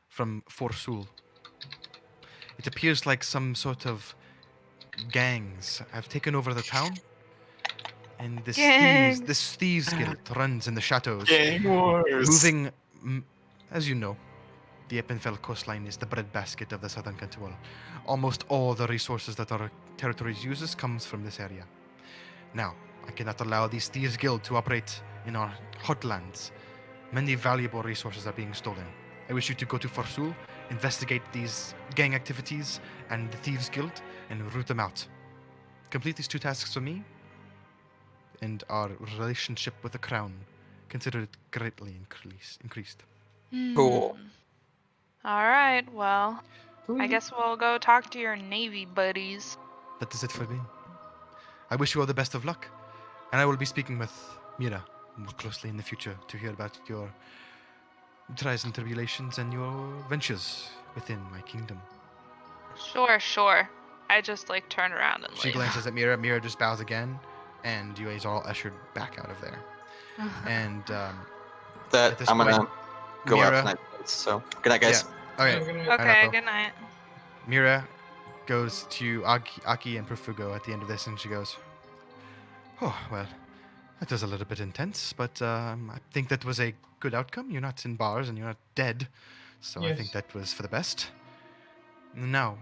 from Forsul. It appears like some sort of gangs have taken over the town, and Gangs. this thieves guild runs in the shadows, Gang wars. moving. As you know, the Eppenfell coastline is the breadbasket of the southern Cantual. Almost all the resources that our territories uses comes from this area. Now, I cannot allow these thieves guild to operate in our hotlands. Many valuable resources are being stolen. I wish you to go to Forsul, investigate these gang activities and the thieves guild, and root them out. Complete these two tasks for me, and our relationship with the crown, consider it greatly increased. Cool. All right, well, I guess we'll go talk to your Navy buddies. That is it for me. I wish you all the best of luck, and I will be speaking with Mira more closely in the future to hear about your trials and tribulations and your ventures within my kingdom. Sure. I just turn around and She leave. glances at Mira. Mira just bows again, and you guys are all ushered back out of there. And at That this I'm gonna point, go Mira, out tonight. So good night, guys. Okay, I'm gonna- Okay, Appo. good night. Mira goes to Aki and Profugo at the end of this, and she goes, "Oh, well, that was a little bit intense, but I think that was a good outcome. You're not in bars and you're not dead, so I think Yes. that was for the best. Now,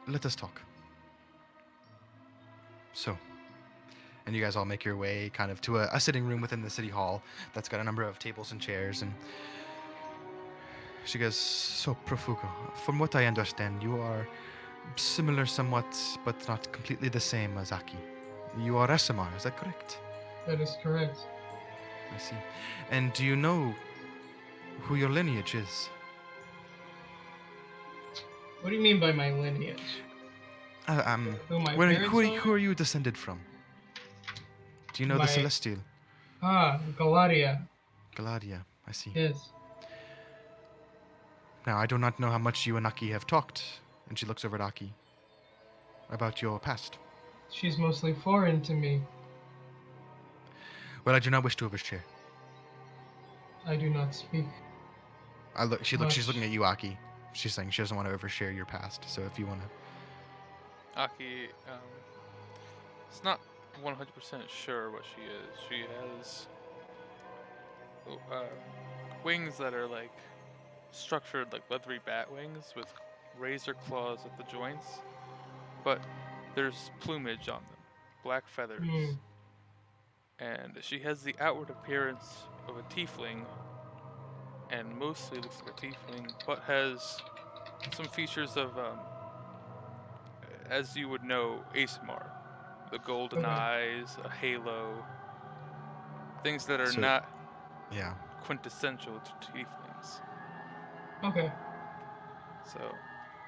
let us talk." So, and you guys all make your way kind of to a sitting room within the city hall that's got a number of tables and chairs, and she goes, "So, Profugo, from what I understand, you are similar somewhat, but not completely the same as Aki. You are Aasimar, is that correct?" That is correct. I see. And do you know who your lineage is? What do you mean by my lineage? Who my who parents who are you descended from? Do you know the My Celestial? Galadia. Galadia, I see. Yes. Now, I do not know how much you and Aki have talked, and she looks over at Aki, about your past. She's mostly foreign to me. Well, I do not wish to overshare. I do not speak. She's much. looking at you, Aki. She's saying she doesn't want to overshare your past, so if you want to... Aki is not 100% sure what she is. She has wings that are like structured like leathery bat wings with razor claws at the joints, but there's plumage on them, black feathers. And she has the outward appearance of a tiefling, and mostly looks like a tiefling, but has some features of, as you would know, Aasimar. The golden eyes, a halo, things that are not quintessential to tieflings. Okay. So,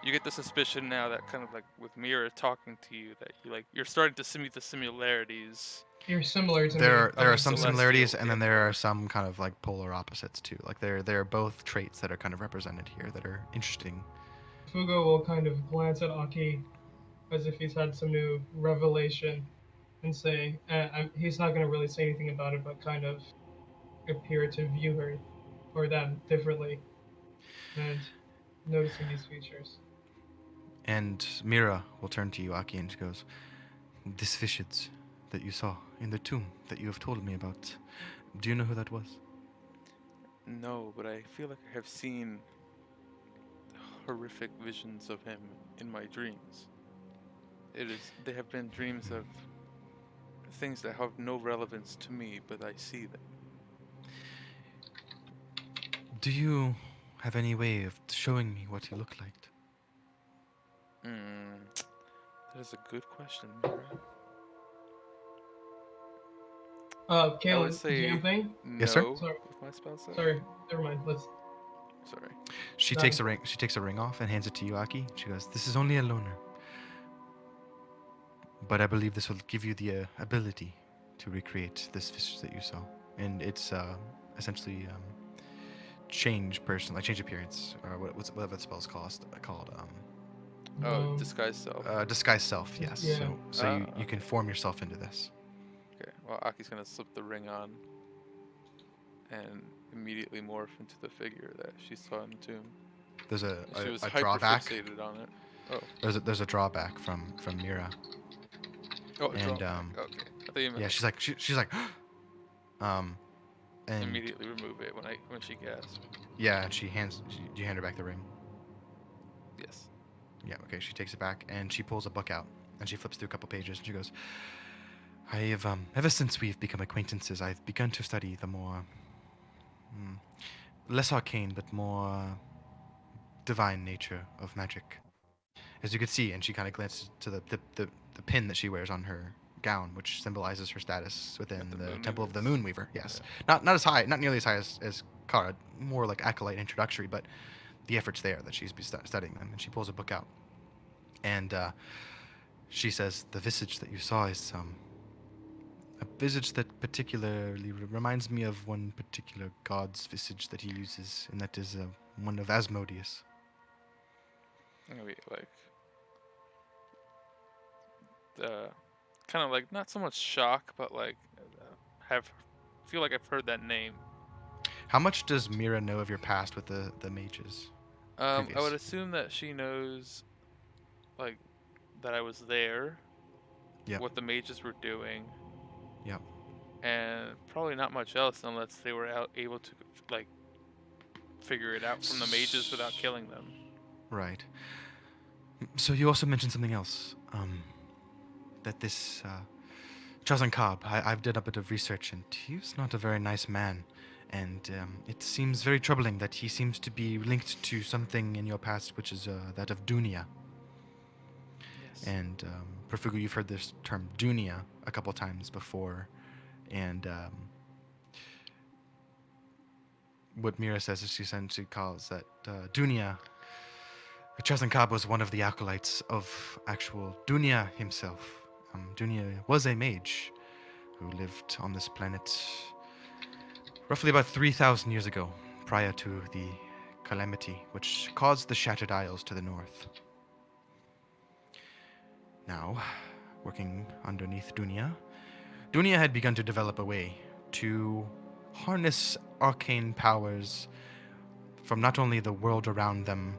you get the suspicion now that kind of like with Mira talking to you that you're starting to see the similarities. You're similar to me. There are some Celestial, similarities, and then there are some kind of like polar opposites too. Like there are both traits that are kind of represented here that are interesting. Fugo will kind of glance at Aki as if he's had some new revelation and say, he's not going to really say anything about it, but kind of appear to view her or them differently and noticing these features. And Mira will turn to you, Aki, and she goes, "This visage that you saw in the tomb that you have told me about, do you know who that was?" No, but I feel like I have seen horrific visions of him in my dreams. They have been dreams of things that have no relevance to me, but I see them. Do you have any way of showing me what he looked like? That is a good question, Mira. Kalen, DM thing? No. Yes, sir. Sorry. With my spell set. Sorry, never mind. Sorry. She takes a ring. She takes a ring off and hands it to you, Aki. She goes, "This is only a loner, but I believe this will give you the ability to recreate this visage that you saw, and it's essentially change appearance, or whatever the spell's called. Disguise self. Disguise self. Yes. Yeah. So you can form yourself into this. Okay. Well, Aki's gonna slip the ring on and immediately morph into the figure that she saw in the tomb. There's a She was drawback. hyper-fixated on it. Oh. There's a drawback from Mira. Oh, and drawback. Okay. I thought you meant she's like and immediately remove it when she gasps. Yeah, and you hand her back the ring. Yes. Yeah, okay, she takes it back and she pulls a book out and she flips through a couple pages and she goes, "I have ever since we've become acquaintances, I've begun to study the more less arcane but more divine nature of magic. As you could see," and she kind of glances to the pin that she wears on her gown, which symbolizes her status within the Temple of the Moonweaver. Yes, yeah. Not as high, not nearly as high as Kara, more like acolyte introductory, but the effort's there that she's studying them. And she pulls a book out, and she says, "The visage that you saw is a visage that particularly reminds me of one particular god's visage that he uses, and that is one of Asmodeus." Maybe like kind of like not so much shock, but like feel like I've heard that name. How much does Mira know of your past with the mages? I would assume that she knows, like, that I was there. Yep. What the mages were doing. Yep. And probably not much else unless they were able to like figure it out from the mages without killing them. Right. So you also mentioned something else. That this Chazan Kab, I've done a bit of research, and he's not a very nice man. And it seems very troubling that he seems to be linked to something in your past, which is that of Dunia. Yes. And Profugo, you've heard this term Dunia a couple times before. And what Mira says is she essentially calls that Dunia Chazankab was one of the acolytes of actual Dunya himself. Dunya was a mage who lived on this planet roughly about 3,000 years ago, prior to the calamity which caused the Shattered Isles to the north. Now, working underneath Dunya, Dunya had begun to develop a way to harness arcane powers from not only the world around them,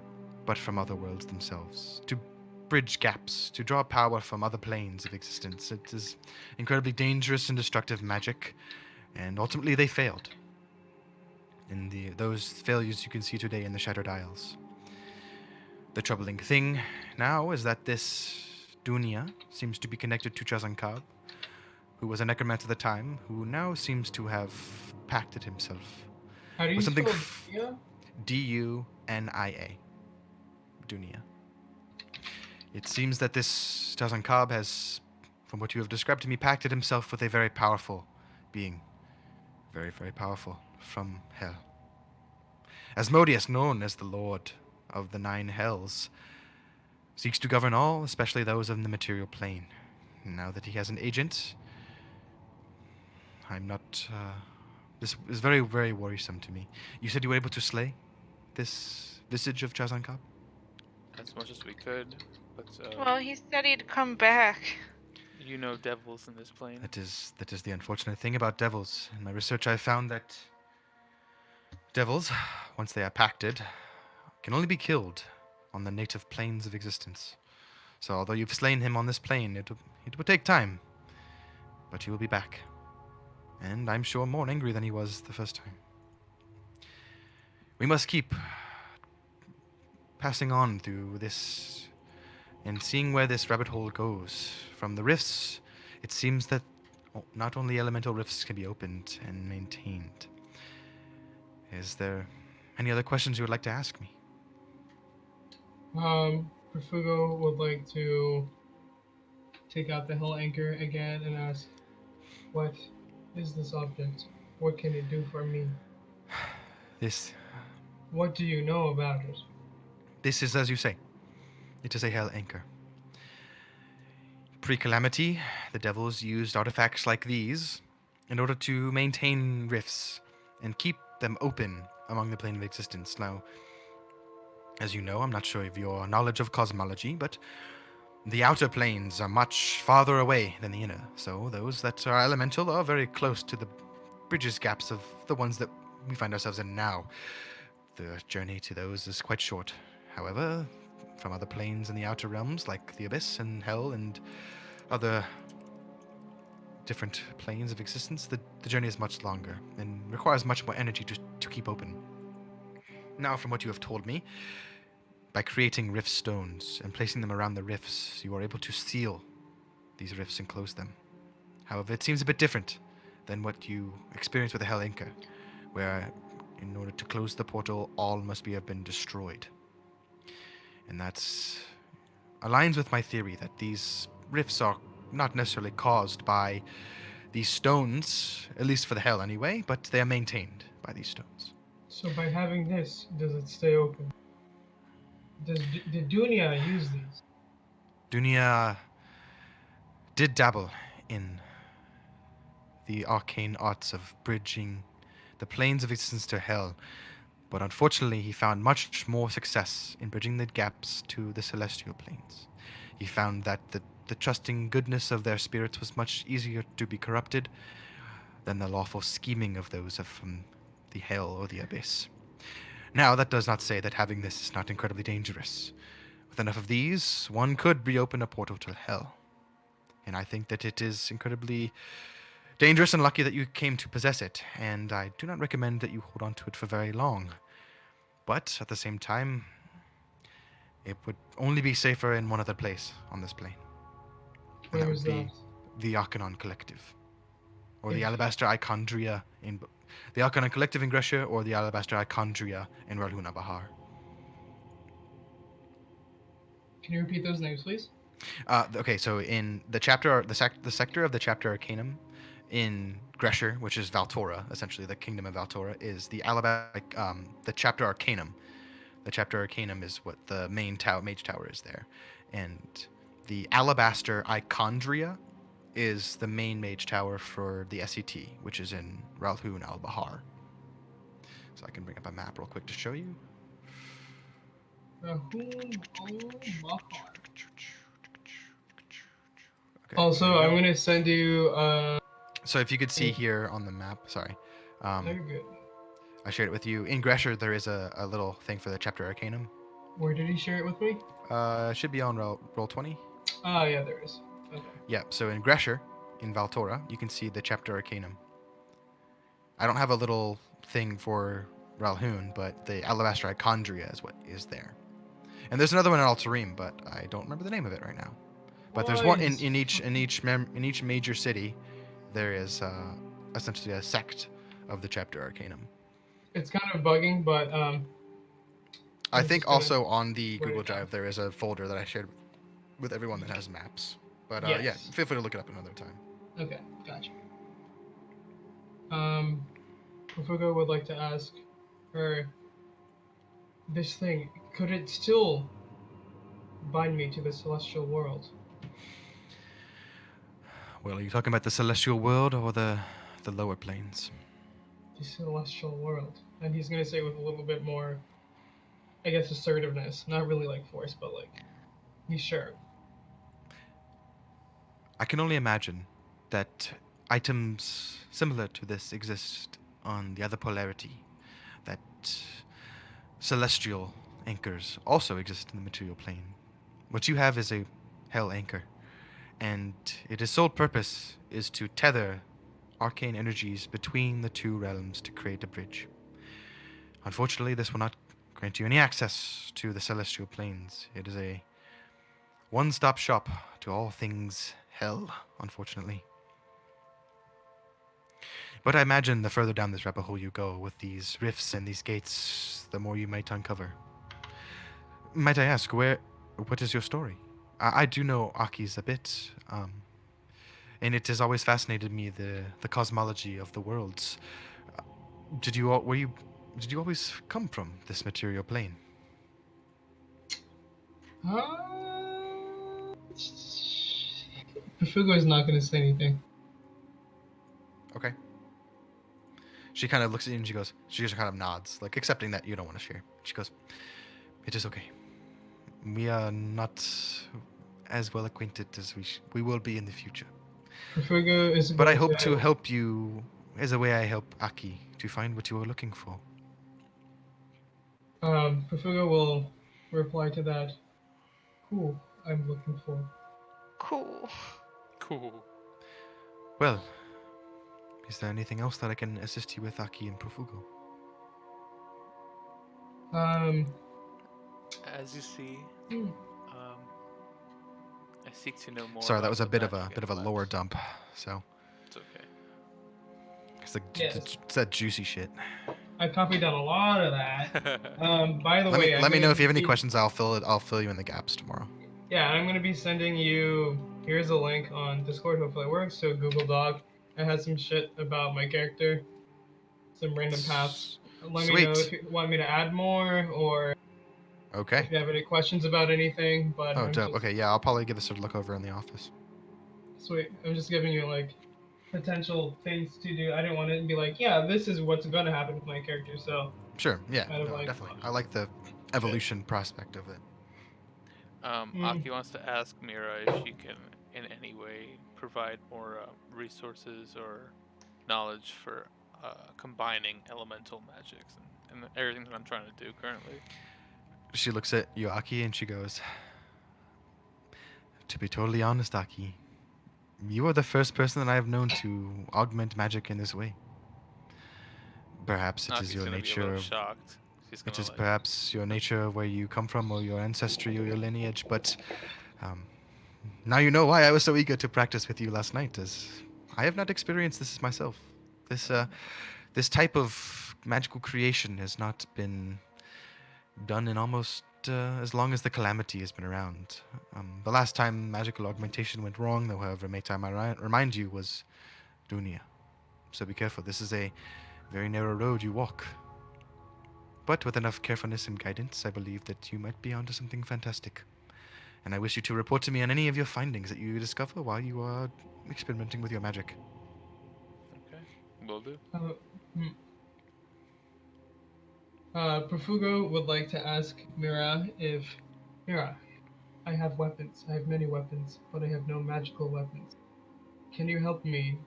but from other worlds themselves, to bridge gaps, to draw power from other planes of existence. It is incredibly dangerous and destructive magic, and ultimately they failed. In those failures you can see today in the Shattered Isles. The troubling thing now is that this Dunya seems to be connected to Chazankab, who was a necromancer at the time, who now seems to have pacted himself How do you with something spell Dunya? Dunia. Dunia. It seems that this Chazankab has, from what you have described to me, pacted himself with a very powerful being. Very, very powerful from hell. Asmodeus, known as the Lord of the Nine Hells, seeks to govern all, especially those in the material plane. Now that he has an agent, I'm not... this is very, very worrisome to me. You said you were able to slay this visage of Chazankab? As much as we could, but Well, he said he'd come back. you know devils in this plane. That is the unfortunate thing about devils. In my research, I found that devils, once they are pacted, can only be killed on the native planes of existence. So although you've slain him on this plane, it will take time, but he will be back. And I'm sure more angry than he was the first time. We must keep passing on through this and seeing where this rabbit hole goes. From the rifts, it seems that not only elemental rifts can be opened and maintained. Is there any other questions you would like to ask me? Profugo would like to take out the Hell Anchor again and ask, what is this object? What can it do for me? This What do you know about it? is, as you say, it is a hell anchor. Pre-calamity, the devils used artifacts like these in order to maintain rifts and keep them open among the plane of existence. Now, as you know, I'm not sure of your knowledge of cosmology, but the outer planes are much farther away than the inner, so those that are elemental are very close to the bridges gaps of the ones that we find ourselves in now. The journey to those is quite short. However, from other planes in the outer realms, like the Abyss and Hell and other different planes of existence, the journey is much longer and requires much more energy to keep open. Now, from what you have told me, by creating rift stones and placing them around the rifts, you are able to seal these rifts and close them. However, it seems a bit different than what you experienced with the Hell Anchor, where in order to close the portal, all must have been destroyed. And that aligns with my theory that these rifts are not necessarily caused by these stones, at least for the Hell anyway, but they are maintained by these stones. So by having this, does it stay open? Did Dunya use these? Dunya did dabble in the arcane arts of bridging the planes of existence to Hell, but unfortunately he found much more success in bridging the gaps to the celestial planes. He found that the trusting goodness of their spirits was much easier to be corrupted than the lawful scheming of those from the Hell or the Abyss. Now, that does not say that having this is not incredibly dangerous. With enough of these, one could reopen a portal to Hell. And I think that it is incredibly dangerous and lucky that you came to possess it, and I do not recommend that you hold on to it for very long. But, at the same time, it would only be safer in one other place on this plane. And Where is would be that? the Arcanon Collective. Or the If- Alabaster Ichondria in... The Arcanon Collective in Grescia, or the Alabaster Ichondria in Ralhuna Bahar. Can you repeat those names, please? Okay, so in the chapter, the sector of the chapter Arcanum in Gresher, which is Valtora, essentially the kingdom of Valtora, is the the chapter Arcanum. The Chapter Arcanum is what the main mage tower is there. And the Alabaster Ichondria is the main mage tower for the SET, which is in Ralhun Al Bahar. So I can bring up a map real quick to show you. Okay, Also, there I'm we go. gonna send you. So if you could see here on the map, sorry, Very good. I shared it with you. In Gresher, there is a little thing for the Chapter Arcanum. Where did he share it with me? Should be on Roll20. Ah, yeah, there is. Okay. Yeah, so in Gresher, in Valtora, you can see the Chapter Arcanum. I don't have a little thing for Ralhun, but the Alabaster Ichondria is what is there. And there's another one in Altarim, but I don't remember the name of it right now. But there's one in each major city. There is essentially a sect of the Chapter Arcanum. It's kind of bugging, but I I'm think just gonna also on the write Google it down. Drive there is a folder that I shared with everyone that has maps. But Yes. yeah, feel free to look it up another time. Okay, gotcha. Profugo would like to ask her, this thing, could it still bind me to the celestial world? Well, are you talking about the celestial world or the lower planes? The celestial world. And he's gonna say with a little bit more, I guess, assertiveness. Not really like force, but like, he's sure. I can only imagine that items similar to this exist on the other polarity, that celestial anchors also exist in the material plane. What you have is a hell anchor, and its sole purpose is to tether arcane energies between the two realms to create a bridge. Unfortunately, this will not grant you any access to the celestial planes. It is a one-stop shop to all things hell, unfortunately. But I imagine the further down this rabbit hole you go with these rifts and these gates, the more you might uncover. Might I ask, what is your story? I do know Aki's a bit, and it has always fascinated me the cosmology of the worlds. Did you always come from this material plane? Profugo is not gonna say anything. Okay. She kind of looks at you and she just kind of nods, like accepting that you don't want to share. She goes, "It is okay. We are not as well acquainted as we will be in the future. Profugo is But I going hope to help you as a way I help Aki to find what you are looking for." Profugo will reply to that. Who I'm looking for. Cool. Cool. Well, is there anything else that I can assist you with, Aki and Profugo? As you see, I seek to know more. Sorry, that about was a the bit of magic a and lower flesh. dump. So It's okay. it's like Yes. it's that juicy shit. I copied down a lot of that. By the way, Let me know if you have any be- questions. I'll fill you in the gaps tomorrow. Yeah, I'm gonna be sending you. Here's a link on Discord. Hopefully it works. So Google Doc. I had some shit about my character, some random paths. Let me know if you want me to add more or Okay. if you have any questions about anything. But Oh, I'm dope. just Okay, yeah, I'll probably give this a look over in the office. sweet. I'm just giving you like potential things to do. I didn't want it to be like, yeah, this is what's gonna happen with my character. So Sure. Yeah. kind of No, like definitely. I like the evolution prospect of it. Aki wants to ask Mira if she can, in any way, provide more resources or knowledge for combining elemental magics and everything that I'm trying to do currently. She looks at you, Aki, and she goes, "To be totally honest, Aki, you are the first person that I have known to augment magic in this way. Perhaps it is Aki's your gonna be a nature little of shocked. She's it gonna is like, perhaps your nature of where you come from or your ancestry or your lineage, but now you know why I was so eager to practice with you last night, as I have not experienced this myself. This type of magical creation has not been done in almost as long as the calamity has been around. The last time magical augmentation went wrong, though, however, may time I remind you, was Dunia. So be careful. This is a very narrow road you walk. But with enough carefulness and guidance, I believe that you might be onto something fantastic. And I wish you to report to me on any of your findings that you discover while you are experimenting with your magic. Okay, will do. Hmm. Profugo would like to ask Mira if, Mira, I have weapons. I have many weapons, but I have no magical weapons. Can you help me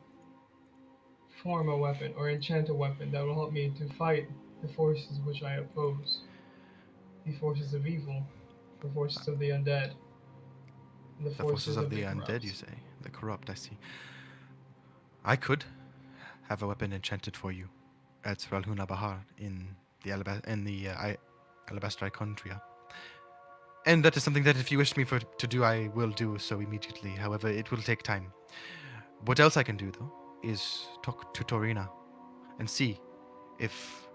form a weapon or enchant a weapon that will help me to fight the forces which I oppose? The forces of evil, the forces of the undead, and the The forces of of the the undead, corrupt. you say? The corrupt, I see. I could have a weapon enchanted for you at Ralhuna Bahar in the Alabaster Icontria. And that is something that if you wish me to do, I will do so immediately. However, it will take time. What else I can do, though, is talk to Torina and see if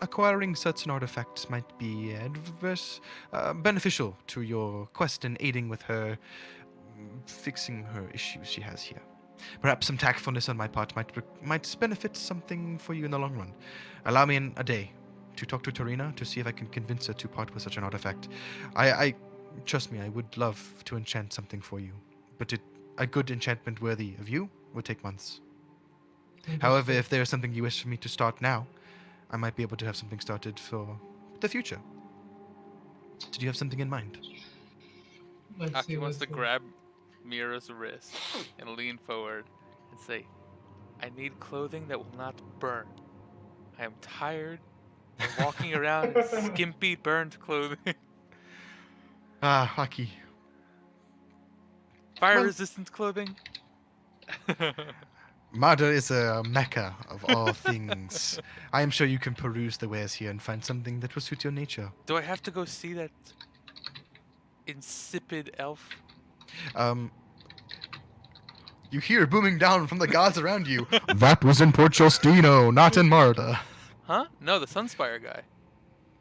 acquiring certain artifacts might be beneficial to your quest in aiding with her fixing her issues she has here. Perhaps some tactfulness on my part might benefit something for you in the long run. Allow me a day to talk to Torina to see if I can convince her to part with such an artifact. I trust me, I would love to enchant something for you, but a good enchantment worthy of you would take months. However, if there is something you wish me to start now, I might be able to have something started for the future. Did you have something in mind? Let's see. Aki wants Let's to see. grab Mira's wrist and lean forward and say, I need clothing that will not burn. I am tired of walking around in skimpy, burned clothing. Ah, Haki. Fire-resistant clothing? Marder is a mecca of all things. I am sure you can peruse the wares here and find something that will suit your nature. Do I have to go see that insipid elf? You hear booming down from the gods around you. That was in Port Justino, not in Marda. Huh? No, the Sunspire guy.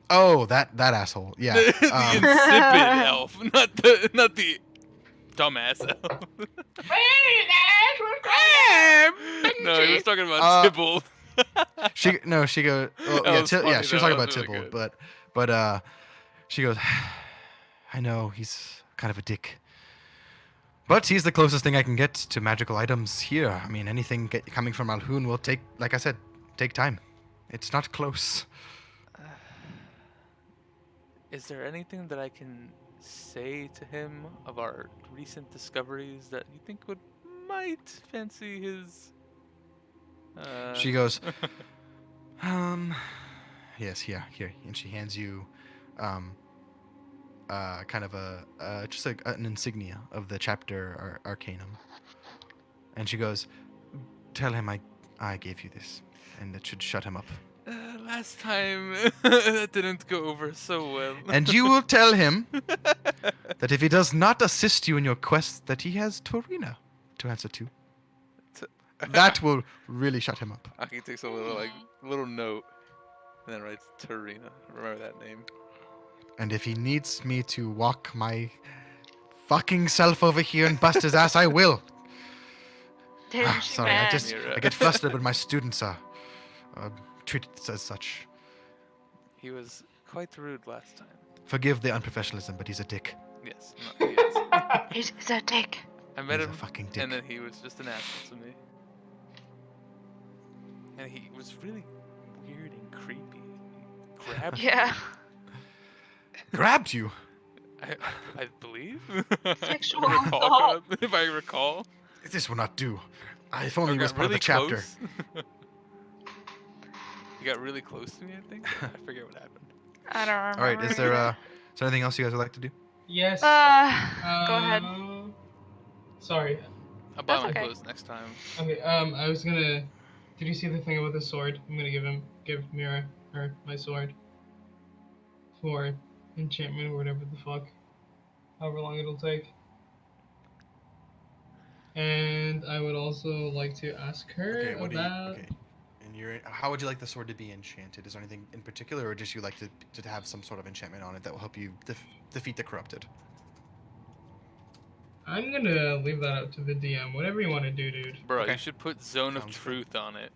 Oh, that asshole. Yeah. The insipid elf, not the dumbass elf. No, he was talking about Tybalt. She goes. Well, That yeah, was funny, she was though. talking That about was really Tybalt, good. but she goes. I know he's kind of a dick, but he's the closest thing I can get to magical items here. I mean, anything coming from Alhun will take, like I said, take time. It's not close. Is there anything that I can say to him of our recent discoveries that you think might fancy his? She goes. Yes, here, and she hands you, kind of just like an insignia of the chapter Arcanum, and she goes, "Tell him I gave you this, and it should shut him up." Last time that didn't go over so well. And you will tell him that if he does not assist you in your quest, that he has Torina to answer to. That will really shut him up. Aki takes a little note and then writes Tarina. Remember that name. And if he needs me to walk my fucking self over here and bust his ass, I will. Damn, she Sorry, mad. Mira. I get flustered when my students are treated as such. He was quite rude last time. Forgive the unprofessionalism, but he's a dick. Yes, no, he is. He's a dick. I met He's a him, fucking dick. and then he was just an asshole to me. And he was really weird and creepy. He grabbed me. Yeah. Grabbed you. I believe. Sexual If I recall. This will not do. If only Or he was got part of the chapter. close. He got really close to me, I think. I forget what happened. I don't remember. All right, is there anything else you guys would like to do? Yes. Go ahead. Sorry. I'll buy That's my okay. clothes next time. Okay. I was gonna. Did you see the thing about the sword? I'm gonna give Mira my sword for enchantment or whatever the fuck, however long it'll take. And I would also like to ask her about. And how would you like the sword to be enchanted? Is there anything in particular, or just you like to have some sort of enchantment on it that will help you defeat the corrupted? I'm gonna leave that up to the DM. Whatever you want to do, dude. Bro, Okay. you should put Zone of Sounds good. Truth on it.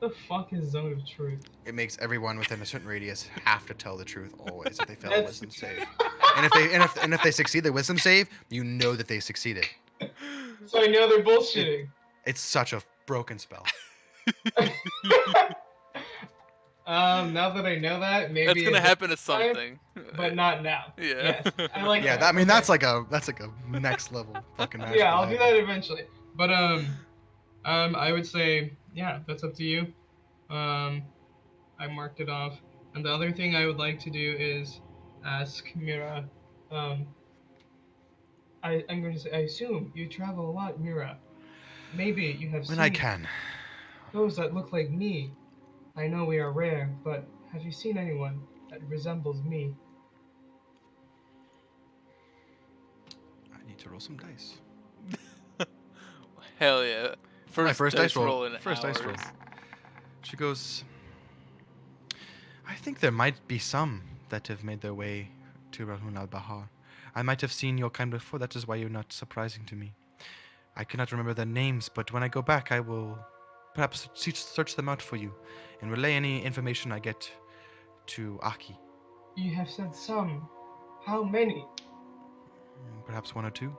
The fuck is zone of truth? It makes everyone within a certain radius have to tell the truth always if they fail a That's- wisdom save. And if they succeed the wisdom save, you know that they succeeded. So I know they're bullshitting. It's such a broken spell. Now that I know that, maybe That's gonna it's happen to time, something. but not now. Yeah. Yes, I like Yeah, that. I mean Okay. that's like a next level fucking magic. Yeah, I'll do that eventually. But I would say yeah, that's up to you. I marked it off. And the other thing I would like to do is ask Mira. I'm going to say I assume you travel a lot, Mira. Maybe you have When seen I can. those that look like me. I know we are rare, but have you seen anyone that resembles me? I need to roll some dice. Hell yeah. My first dice roll. in First dice roll. hours. She goes, I think there might be some that have made their way to Rahun al-Bahar. I might have seen your kind before, that is why you're not surprising to me. I cannot remember their names, but when I go back, I will perhaps search them out for you and relay any information I get to Aki. You have said some. How many? Perhaps one or two.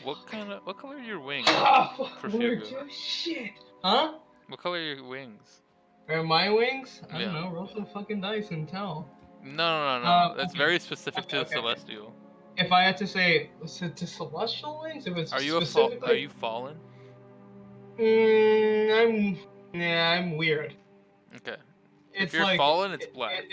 What color are your wings? Ah, fuck, For one or Fugo. two? Shit. Huh? What color are your wings? Are my wings? I Yeah. don't know. Roll some fucking dice and tell. No. That's Okay. very specific to the Okay. Celestial. If I had to say, was it to celestial wings? If it's Are you specifically, are you fallen? I'm weird. Okay. It's If you're like fallen, it's black.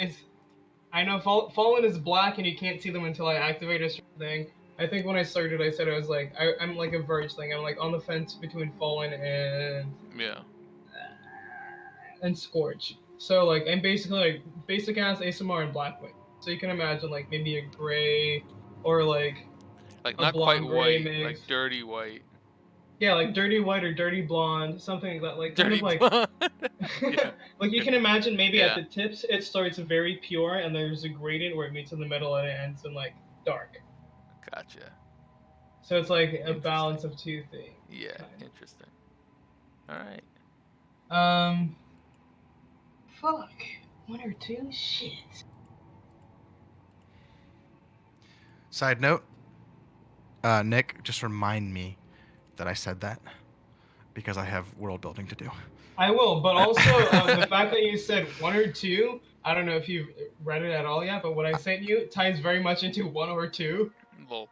I know fallen is black and you can't see them until I activate a certain thing. I think when I started, I said I was like I'm like a verge thing. I'm like on the fence between fallen Yeah. and scorch. So like I'm basically like basic ass Aasimar and Blackwing. So you can imagine like maybe a gray or like Like a not quite blonde gray white, mix. like dirty white. Yeah, like dirty white or dirty blonde, something like that. Like kind Dirty of like blonde. Yeah. like you can imagine maybe at Yeah. the tips it starts very pure and there's a gradient where it meets in the middle and it ends in like dark. Gotcha. So it's like a Interesting. balance of two things. Yeah, kind of. interesting. Alright. Fuck. One or two? Shit. Side note, Nick, just remind me that I said that because I have world building to do. I will, but also the fact that you said one or two, I don't know if you've read it at all yet, but what I sent you ties very much into one or two. Well,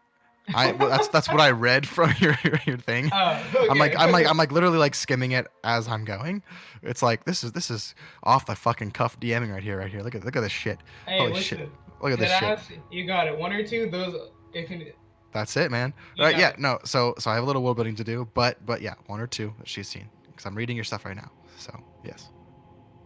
That's what I read from your thing. Okay. I'm like literally like skimming it as I'm going. It's like this is off the fucking cuff DMing right here. Look at this shit. Hey, Holy listen. shit. Look at this shit. You got it. One or two, those it can. That's it, man. You Right? got Yeah. it. No. So I have a little world building to do, but yeah, one or two that she's seen because I'm reading your stuff right now. So yes,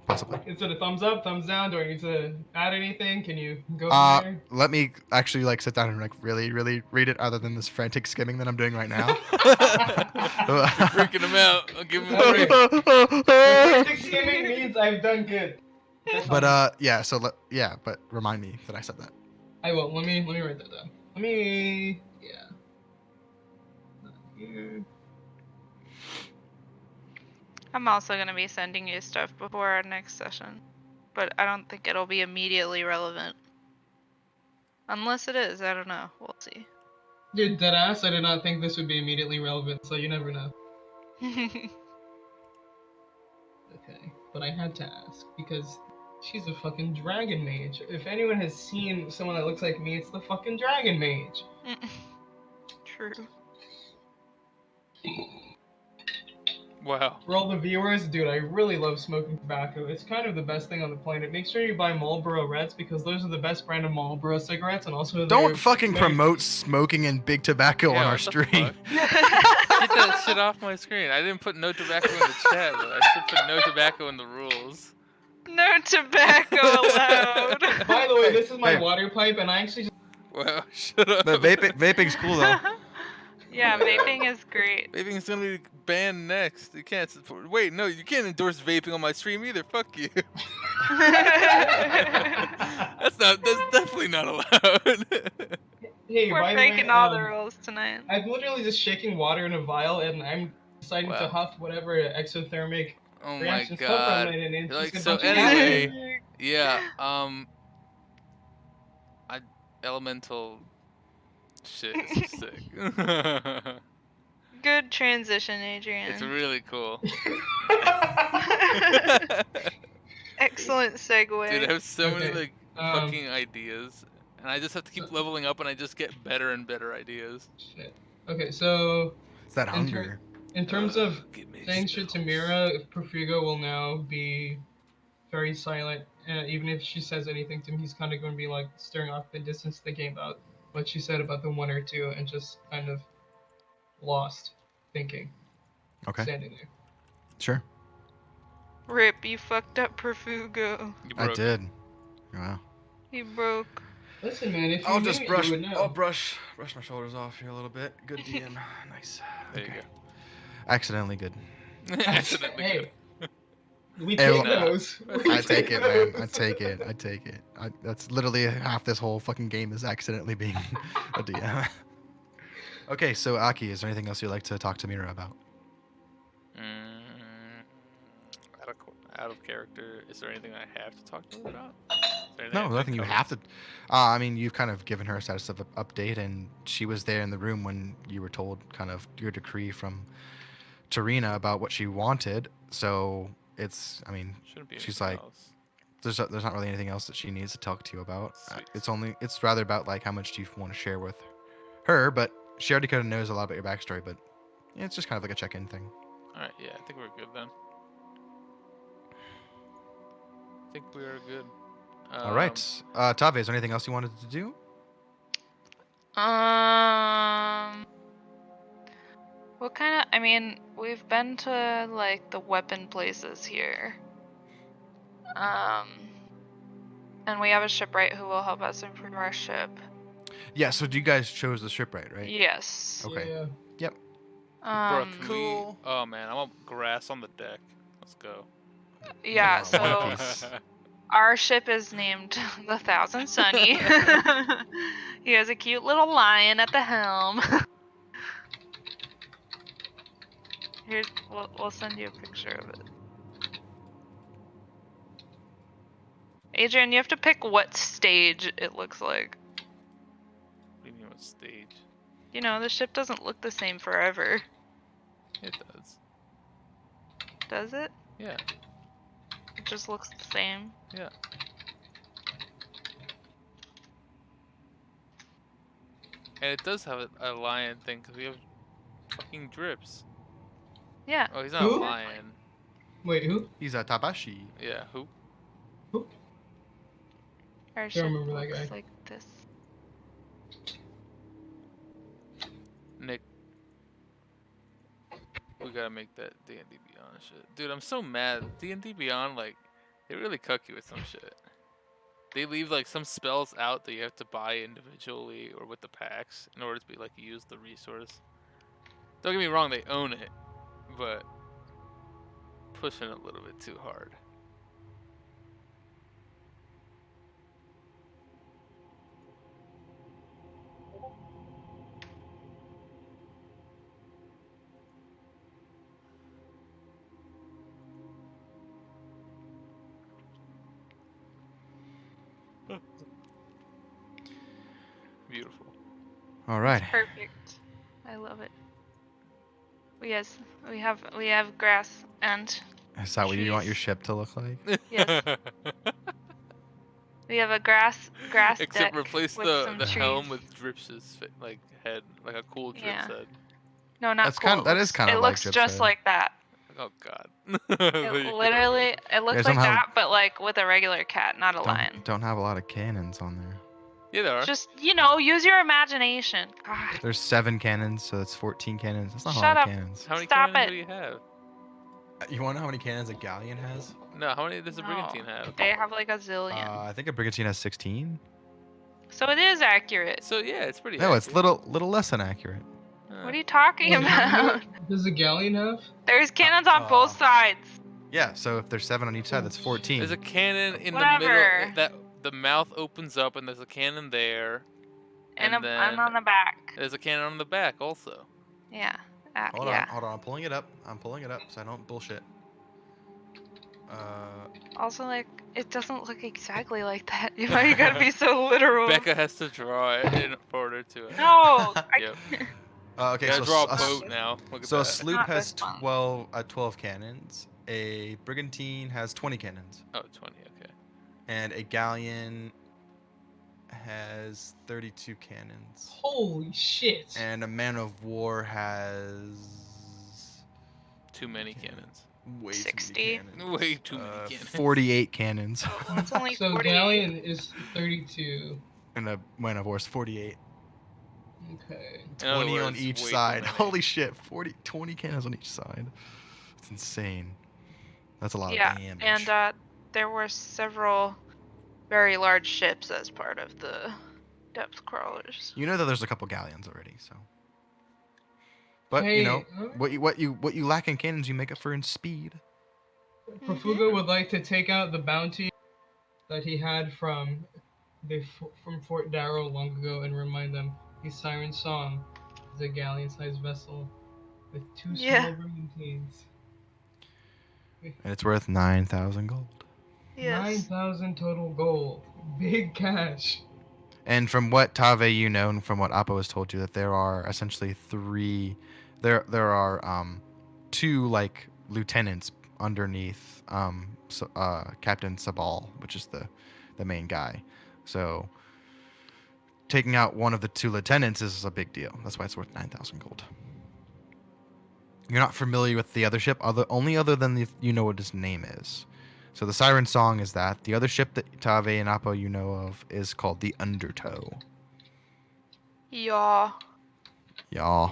possibly. Is it a thumbs up, thumbs down? Do I need to add anything? Can you go from there? Let me actually like sit down and like really read it, other than this frantic skimming that I'm doing right now. you're freaking him out. I'll give him a break. Frantic skimming means I've done good. But yeah. So but remind me that I said that. I will. Let me write that down. Yeah. Here. I'm also going to be sending you stuff before our next session, but I don't think it'll be immediately relevant. Unless it is, I don't know. We'll see. Dude, deadass, I did not think this would be immediately relevant, so you never know. Okay, but I had to ask, because she's a fucking dragon mage. If anyone has seen someone that looks like me, it's the fucking dragon mage. True. Wow. For all the viewers, dude, I really love smoking tobacco. It's kind of the best thing on the planet. Make sure you buy Marlboro Reds because those are the best brand of Marlboro cigarettes, and also Don't fucking promote smoking and big tobacco on our stream. Get that shit off my screen. I didn't put no tobacco in the chat, but I should put no tobacco in the rules. No tobacco allowed. By the way, this is my Hey. water pipe, and I actually just... Well, shut up. But vaping's cool though. Yeah, vaping is great. Vaping is gonna be banned next. You can't support. Wait, no, you can't endorse vaping on my stream either. Fuck you. That's definitely not allowed. Hey, We're by the way, breaking all the rules tonight. I'm literally just shaking water in a vial, and I'm deciding to Wow. huff whatever exothermic Oh my Reactions come god. from it, and Like, just a so bunch of anyway, happening. yeah, elemental shit is sick. Good transition, It's Adrian. really cool. Excellent segue. Dude, I have so many Okay, like fucking ideas, and I just have to keep leveling up, and I just get better and better ideas. Shit. Okay, so It's that in, ter- hunger. in terms of Give me saying shit to spells. Mira, Profugo will now be very silent. Even if she says anything to him, he's kind of going to be like staring off in the distance, thinking about what she said about the 1 or 2, and just kind of lost, thinking, Okay. standing there. Sure. Rip, you fucked up Profugo. You I broke did. Wow. He broke. Listen, man, if you I'll knew just it, brush. you would know. I'll brush my shoulders off here a little bit. Good DM. Nice. There Okay. you Accidentally good. go. Accidentally Hey, good. we Hey, take well, those. I take it, man. I take it. I take it. That's literally half this whole fucking game is accidentally being a DM. Okay, so Aki, is there anything else you'd like to talk to Mira about? Out of character, is there anything I have to talk to her about? No, nothing you have to. I mean, you've kind of given her a status of update, and she was there in the room when you were told kind of your decree from Tarina about what she wanted. So it's, I mean, Shouldn't be she's anything like, else. there's not really anything else that she needs to talk to you about. Sweet. It's rather about like how much do you want to share with her, but she already kind of knows a lot about your backstory, but yeah, it's just kind of like a check-in thing. Alright, yeah, I think we're good then. I think we are good. All right. Tave, is there anything else you wanted to do? What kind of? I mean, we've been to like the weapon places here. And we have a shipwright who will help us improve our ship. Yeah, so you guys chose the shipwright, right? Yes. Okay. Yeah. Yep. Bro, can Cool. we... Oh man, I want grass on the deck. Let's go. Yeah. One So piece. our ship is named the Thousand Sunny. He has a cute little lion at the helm. Here's, we'll send you a picture of it. Adrian, you have to pick what stage it looks like. What do you mean what stage? You know, the ship doesn't look the same forever. It does. Does it? Yeah. It just looks the same. Yeah. And it does have a lion thing, because we have fucking drips. Yeah. Oh, he's not Who? a lion. Wait, who? He's a Tabashi. Yeah, who? Our Don't ship remember that looks guy. like this. Nick. We gotta make that D&D Beyond shit. Dude, I'm so mad. D&D Beyond, like, they really cuck you with some shit. They leave, like, some spells out that you have to buy individually or with the packs in order to be, like, use the resource. Don't get me wrong, they own it, but pushing it a little bit too hard. Beautiful. All right. Perfect. I love it. Yes, we have grass and Is that what you want your trees. ship to look like? Yes. We have a grass Except deck replace with the some helm trees. with Drips's like head, like a cool Drips Yeah. head. No, not That's cool. that is kind of it like looks Drip's just head. like that. Oh god. It literally, it looks guys like don't have- that, but like with a regular cat, not a lion. Don't have a lot of cannons on there. Yeah, there are. Just, you know, use your imagination. God. There's 7 cannons, so that's 14 cannons. That's not Shut a lot up. of cannons. How many Stop cannons it. do you have? You want to know how many cannons a galleon has? No, how many does the No, brigantine have? they have like a zillion. I think a brigantine has 16. So it is accurate. So yeah, it's pretty. No, it's accurate. little less than accurate. What are you talking Wait, how about? many does the galleon have? There's cannons on both sides. Yeah, so if there's 7 on each side, that's 14. There's a cannon in the Whatever. middle that the mouth opens up, and there's a cannon there. And then I'm on the back. there's a cannon on the back also. Yeah. Hold yeah. on. I'm pulling it up, so I don't bullshit. Also, like, it doesn't look exactly like that. You know, you gotta be so literal. Becca has to draw it in order to. No! Yep. Okay, Gotta so draw a s- boat now. Look at so a that. sloop Not has this one. 12 cannons. A brigantine has 20 cannons, Oh, 20. Okay. and a galleon has 32 cannons. Holy shit. And a man of war has Too many cannons. way 60. too many cannons. Way too many cannons. 48 cannons. Oh, it's only So 40. galleon is 32. And a man of war is 48. Okay. In other 20 on words, each way too side. many. Holy shit, 20 cannons on each side. It's insane. That's a lot Yeah, of damage. and there were several very large ships as part of the depth crawlers. You know that there's a couple galleons already, so. But Hey, you know what you lack in cannons, you make up for in speed. Profugo would like to take out the bounty that he had from from Fort Darrow long ago and remind them the Siren Song is a galleon-sized vessel with two Yeah. small brigantines. And it's worth 9,000 gold. Yes. 9,000 total gold. Big cash. And from what Tave you know, and from what Appo has told you, that there are essentially there are two like lieutenants underneath Captain Sabal, which is the main guy. So taking out one of the two lieutenants is a big deal. That's why it's worth 9,000 gold. You're not familiar with the other ship, only other than you know what his name is. So the Siren Song is that. The other ship that Tave and Appo you know of is called the Undertow. Yeah. Yeah.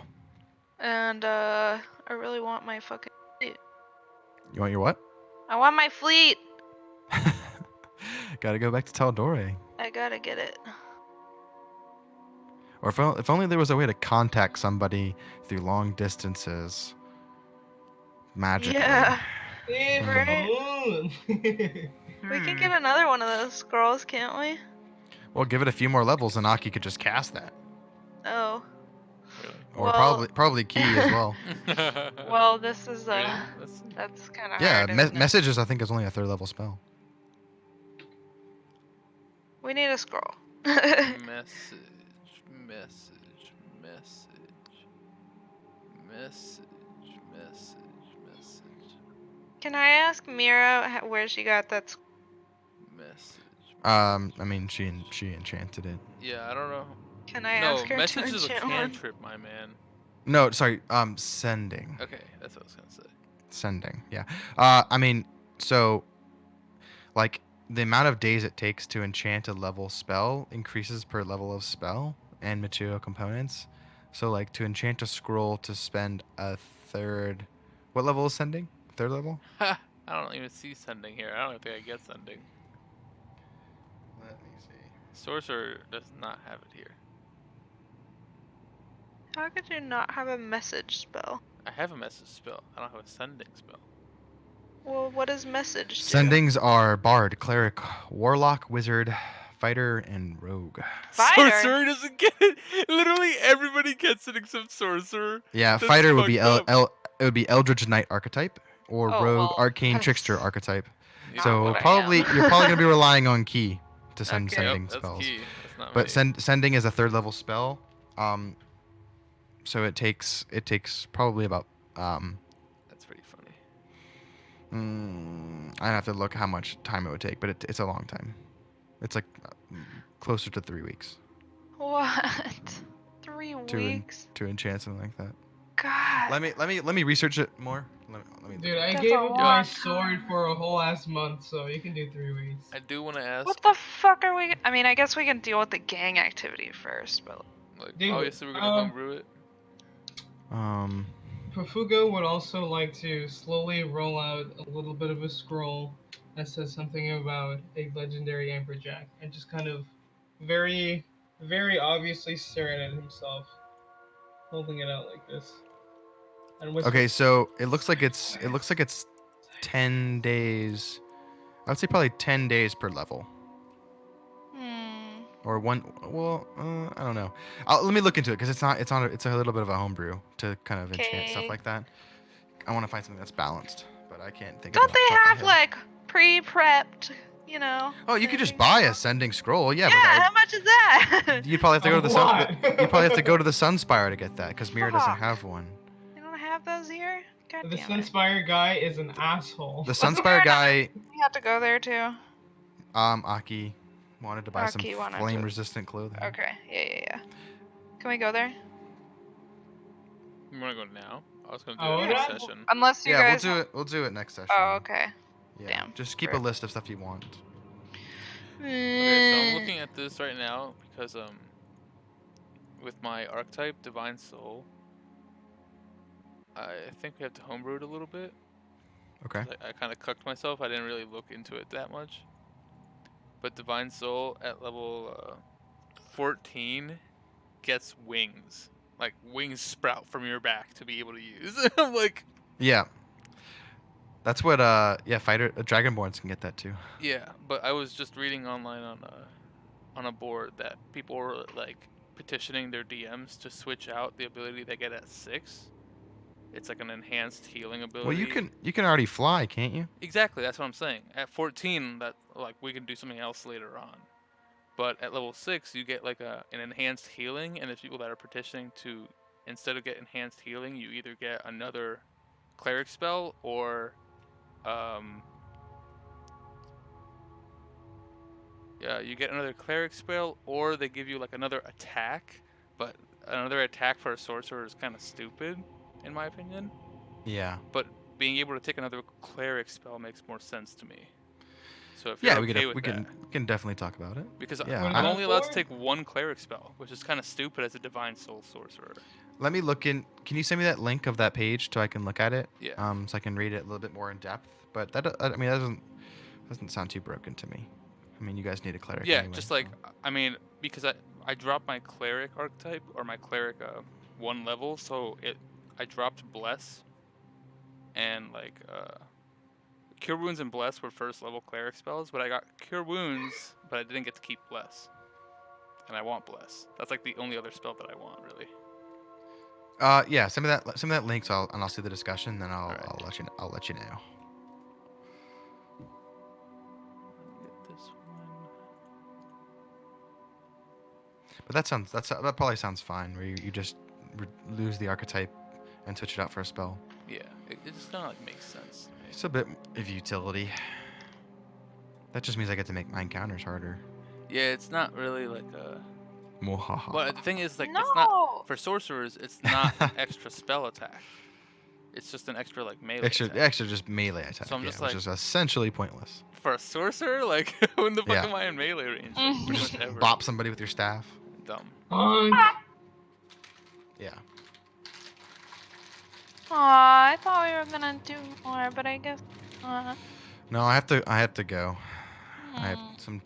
And I really want my fucking fleet. You want your what? I want my fleet. Gotta go back to Taldore. I gotta get it. Or if only there was a way to contact somebody through long distances. Magically. Yeah. If Right. We can get another one of those scrolls, can't we? Well, give it a few more levels and Aki could just cast that. Oh. Really? Or Well- probably Key as well. Well, this is Really? that's kind of Yeah, hard. isn't it? messages I think is only a 3rd level spell. We need a scroll. Message. Can I ask Mira where she got that? I mean she enchanted it. Yeah, I don't know. Can I No, ask her message to is a enchant one? cantrip, my man. No, sorry, sending. Okay, that's what I was gonna say. Sending, yeah. I mean, so like the amount of days it takes to enchant a level spell increases per level of spell and material components. So like to enchant a scroll to spend a 3rd, what level is sending? 3rd level? I don't even see sending here. I don't think I get sending. Let me see. Sorcerer does not have it here. How could you not have a message spell? I have a message spell. I don't have a sending spell. Well, what does message do? Sendings are Bard, Cleric, Warlock, Wizard, Fighter, and Rogue. Fighter? Sorcerer doesn't get it. Literally everybody gets it except Sorcerer. Yeah, That's Fighter would be fucked up. it would be Eldritch Knight archetype, or Oh, Rogue well, Arcane that's Trickster archetype. Not So what I probably am. you're probably gonna be relying on Key to send Okay. sending Yep, that's spells. key. That's not But me. sending is a 3rd level spell. So it takes probably about That's pretty funny. I'd have to look how much time it would take, but it's a long time. It's like closer to 3 weeks What? 3 to weeks? to enchant something like that. God. Let me research it more. Let me Dude, I That's gave a him long my time. sword for a whole ass month, so you can do 3 weeks. I do want to ask. What the fuck are we? I mean, I guess we can deal with the gang activity first, but Like, Dude, obviously we're gonna homebrew it. Profugo would also like to slowly roll out a little bit of a scroll that says something about a legendary amberjack, and just kind of very, very obviously staring at himself, holding it out like this. And whisper, Okay, so it looks like it's 10 days. I would say probably 10 days per level. Or one. Well, I don't know. Let me look into it because it's a little bit of a homebrew to kind of enchant stuff Okay. like that. I want to find something that's balanced, but but I can't think. Don't of it off they the top have of my head. like pre-prepped, you know? Oh, you could just things? buy a sending scroll. Yeah, Yeah, how much is that? but you'd probably have to go to the A sun. lot. You'd probably have to go to the Sunspire to get that, because Mira doesn't Fuck. have one. You don't have those here? God The damn it. Sunspire guy is an asshole. The Sunspire guy, We have to go there too. Aki, wanted to buy some Aki wanted to- flame-resistant clothing. Okay, yeah. Can we go there? You want to go now? I was going to Oh, do it yeah. next session. Unless you Yeah, guys. we'll do it next session. Oh, okay. Yeah. Damn. Just keep a Rip. list of stuff you want. Okay, so I'm looking at this right now because with my archetype Divine Soul, I think we have to homebrew it a little bit. Okay. I kind of cucked myself. I didn't really look into it that much. But Divine Soul at level 14 gets wings. Like wings sprout from your back to be able to use. I'm like, Yeah. That's what fighter Dragonborns can get that too. yeah, but I was just reading online on a board that people were like petitioning their DMs to switch out the ability they get at 6. It's like an enhanced healing ability. Well, you can already fly, can't you? Exactly, that's what I'm saying. At 14, that like we can do something else later on. But at level 6, you get like an enhanced healing, and there's people that are petitioning to, instead of get enhanced healing, you either get another cleric spell or you get another cleric spell, or they give you like another attack. But another attack for a sorcerer is kind of stupid, in my opinion. Yeah. But being able to take another cleric spell makes more sense to me. So if you're okay with we that, can definitely talk about it. because Yeah, I'm only allowed to for? take one cleric spell, which is kind of stupid as a divine soul sorcerer. Let me look in. Can you send me that link of that page so I can look at it? Yeah. So I can read it a little bit more in depth. But that I mean that doesn't sound too broken to me. I mean, you guys need a cleric. Yeah, anyway, just like so. I mean, because I dropped my cleric archetype or my cleric 1 level, so I dropped bless, and like cure wounds and bless were first level cleric spells, but I got cure wounds, but I didn't get to keep bless, and I want bless. That's like the only other spell that I want, really. Yeah, send me that link, so I'll see the discussion, then I'll Alright. I'll let you know. Get this one. But that probably sounds fine. Where you just lose the archetype and switch it out for a spell. Yeah, it just kind of like makes sense to me. It's a bit of utility. That just means I get to make my encounters harder. Yeah, it's not really like a. Mwahaha. But the thing is, like, No. it's not for sorcerers. It's not an extra spell attack. It's just an extra like melee attack. Extra just melee attack. So I'm just which like- is essentially pointless. For a sorcerer, like, when the fuck Yeah. am I in melee range? Mhm. Or just Whatever. bop somebody with your staff. Dumb. Yeah. Aw, I thought we were gonna do more, but I guess not. No, I have to go. I have Hmm. some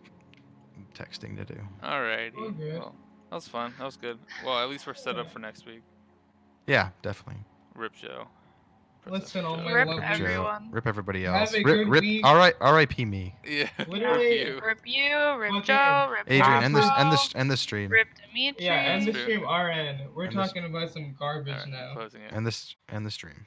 texting to do. Alrighty. All good. Well, that was fun. That was good. Well, at least we're set up for next week. Yeah, definitely. Rip Joe. Listen, all my Rip love Rip Joe. Joe. everyone. Rip everybody Have else. a Rip good rip. week. All right. R.I.P. me. Yeah. Literally- Rip Rip you, Rip Okay. Joe, Rip Adrian, end Appo, the stream. Rip Dimitri. Yeah, end the True. stream RN. We're End this- talking about some garbage Alright, now. closing it. End the stream.